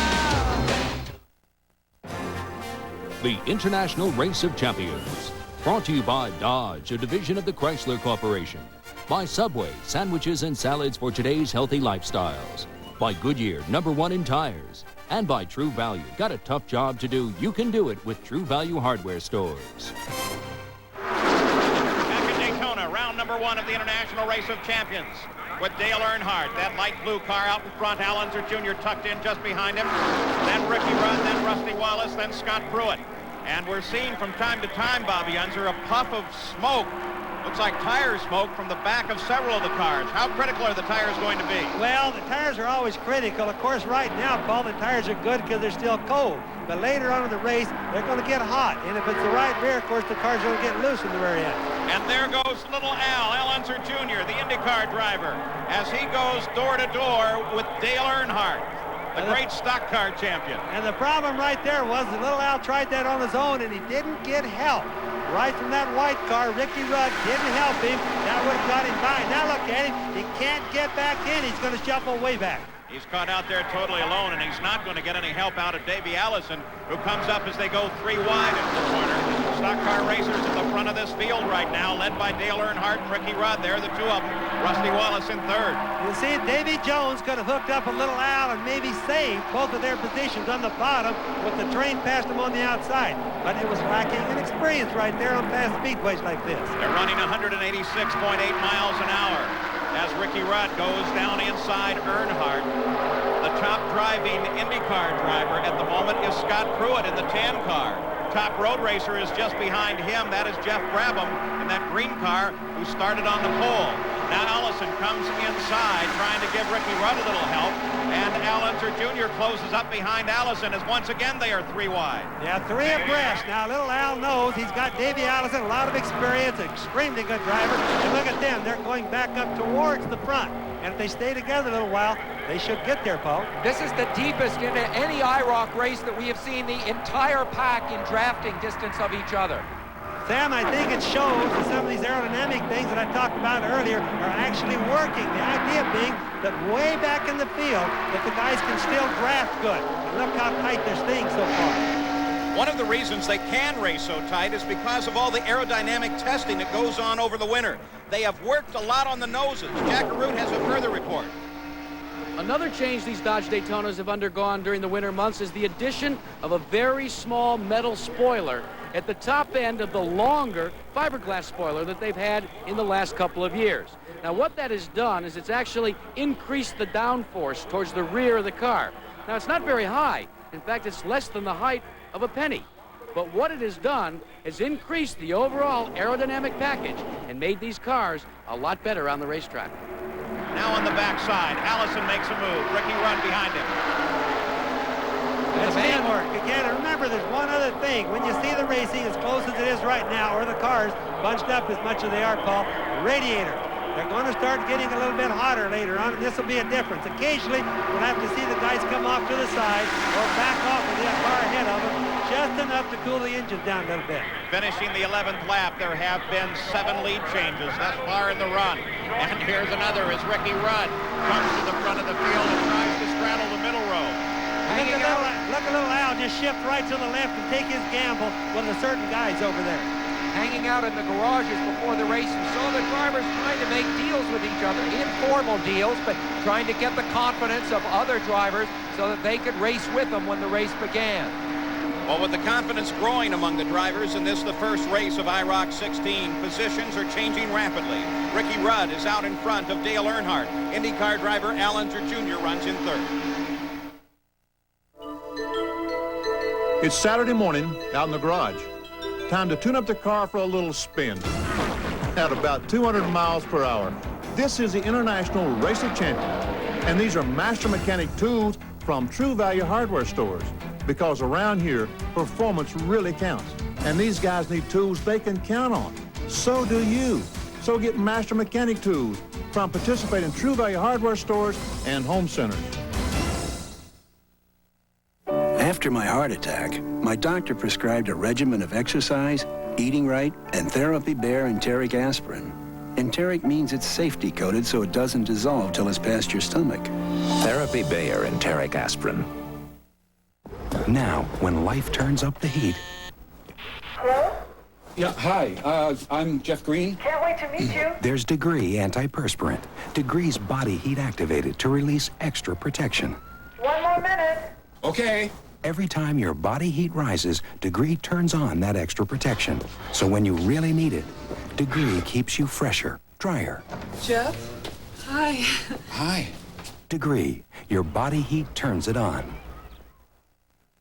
The International Race of Champions. Brought to you by Dodge, a division of the Chrysler Corporation. By Subway, sandwiches and salads for today's healthy lifestyles. By Goodyear, #1 in tires. And by True Value. Got a tough job to do? You can do it with True Value hardware stores. Back in Daytona, round #1 of the International Race of Champions. With Dale Earnhardt, that light blue car out in front, Al Unser Jr. tucked in just behind him. Then Ricky Rudd, then Rusty Wallace, then Scott Pruitt. And we're seeing from time to time, Bobby Unser, a puff of smoke Looks like tire smoke from the back of several of the cars. How critical are the tires going to be? Well, the tires are always critical. Of course, right now, Paul, the tires are good because they're still cold. But later on in the race, they're going to get hot. And if it's the right rear, of course, the car's going to get loose in the rear end. And there goes little Al Unser Jr., the IndyCar driver, as he goes door to door with Dale Earnhardt, the great stock car champion. And the problem right there was that little Al tried that on his own, and he didn't get help. Right from that white car, Ricky Rudd didn't help him. That would have got him by. Now look at him. He can't get back in. He's going to shuffle way back. He's caught out there totally alone, and he's not going to get any help out of Davey Allison, who comes up as they go 3 wide into the corner. Stock car racers at the front of this field right now, led by Dale Earnhardt and Ricky Rudd. There, the two of them. Rusty Wallace in third. You see, Davy Jones could have hooked up a little Al and maybe saved both of their positions on the bottom with the train past them on the outside. But it was lacking in experience right there on fast speedways like this. They're running 186.8 miles an hour. As Ricky Rudd goes down inside Earnhardt. The top driving IndyCar driver at the moment is Scott Pruitt in the tan car. Top road racer is just behind him. That is Geoff Brabham in that green car who started on the pole. Now Allison comes inside trying to give Ricky Rudd a little help. And Al Unser Jr. closes up behind Allison as once again they are 3 wide. Yeah, 3 abreast. Now little Al knows he's got Davey Allison, a lot of experience, extremely good driver. And look at them, they're going back up towards the front. And if they stay together a little while, they should get there, Paul. This is the deepest into any IROC race that we have seen the entire pack in drafting distance of each other. Sam, I think it shows that some of these aerodynamic things that I talked about earlier are actually working. The idea being that way back in the field, that the guys can still draft good. And look how tight they're staying so far. One of the reasons they can race so tight is because of all the aerodynamic testing that goes on over the winter. They have worked a lot on the noses. Jack Arute has a further report. Another change these Dodge Daytonas have undergone during the winter months is the addition of a very small metal spoiler at the top end of the longer fiberglass spoiler that they've had in the last couple of years. Now what that has done is it's actually increased the downforce towards the rear of the car. Now it's not very high. In fact, it's less than the height of a penny. But what it has done is increased the overall aerodynamic package and made these cars a lot better on the racetrack. Now on the backside, Allison makes a move. Ricky Rudd behind him. That's teamwork. Again, remember, there's one other thing. When you see the racing as close as it is right now, or the cars bunched up as much as they are, Paul, radiator. They're going to start getting a little bit hotter later on, and this will be a difference. Occasionally, we'll have to see the guys come off to the side or back off with the car ahead of them, just enough to cool the engine down a little bit. Finishing the 11th lap, there have been 7 lead changes thus far in the run. And here's another as Ricky Rudd comes to the front of the field and tries to straddle the middle row. Look at little Al just shift right to the left and take his gamble with the certain guys over there. Hanging out in the garages before the race, and saw the drivers trying to make deals with each other, informal deals, but trying to get the confidence of other drivers so that they could race with them when the race began. Well, with the confidence growing among the drivers in this, the first race of IROC 16, positions are changing rapidly. Ricky Rudd is out in front of Dale Earnhardt. IndyCar driver Al Unser Jr. runs in third. It's Saturday morning out in the garage. Time to tune up the car for a little spin at about 200 miles per hour. This is the International Race of Champions, and these are master mechanic tools from True Value hardware stores, because around here, performance really counts. And these guys need tools they can count on. So do you. So get master mechanic tools from participating True Value hardware stores and home centers. After my heart attack, my doctor prescribed a regimen of exercise, eating right, and Therapy Bear enteric aspirin. Enteric means it's safety coated so it doesn't dissolve till it's past your stomach. Therapy Bear enteric aspirin. Now, when life turns up the heat. Hello? Yeah, hi. I'm Jeff Green. Can't wait to meet you. There's Degree antiperspirant. Degree's body heat activated to release extra protection. 1 more minute. Okay. Every time your body heat rises, Degree turns on that extra protection. So when you really need it, Degree keeps you fresher, drier. Jeff? Hi. Hi. Degree, your body heat turns it on.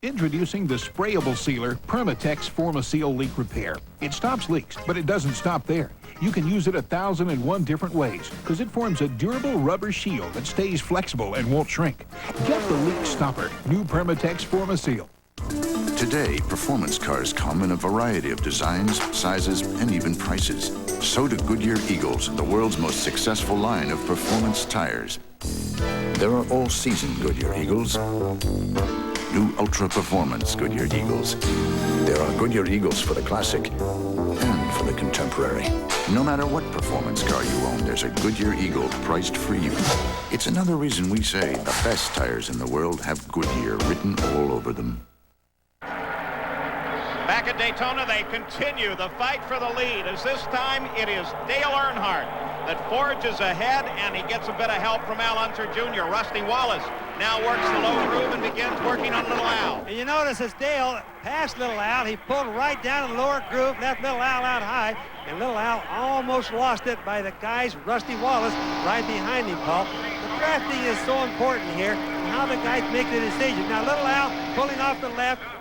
Introducing the sprayable sealer Permatex Forma-Seal Leak Repair. It stops leaks, but it doesn't stop there. You can use it 1,001 different ways because it forms a durable rubber shield that stays flexible and won't shrink. Get the leak stopper, new Permatex Forma-Seal. Today, performance cars come in a variety of designs, sizes, and even prices. So do Goodyear Eagles, the world's most successful line of performance tires. There are all-season Goodyear Eagles, new ultra-performance Goodyear Eagles. There are Goodyear Eagles for the classic and for the contemporary. No matter what performance car you own, there's a Goodyear Eagle priced for you. It's another reason we say the best tires in the world have Goodyear written all over them. Back at Daytona, they continue the fight for the lead, as this time it is Dale Earnhardt that forges ahead, and he gets a bit of help from Unser Jr. Rusty Wallace now works the low groove and begins working on Little Al. And you notice as Dale passed Little Al, he pulled right down in the lower groove, left Little Al out high, and Little Al almost lost it by the guys, Rusty Wallace, right behind him, Paul. The drafting is so important here, and how the guys make the decision. Now, Little Al pulling off the left,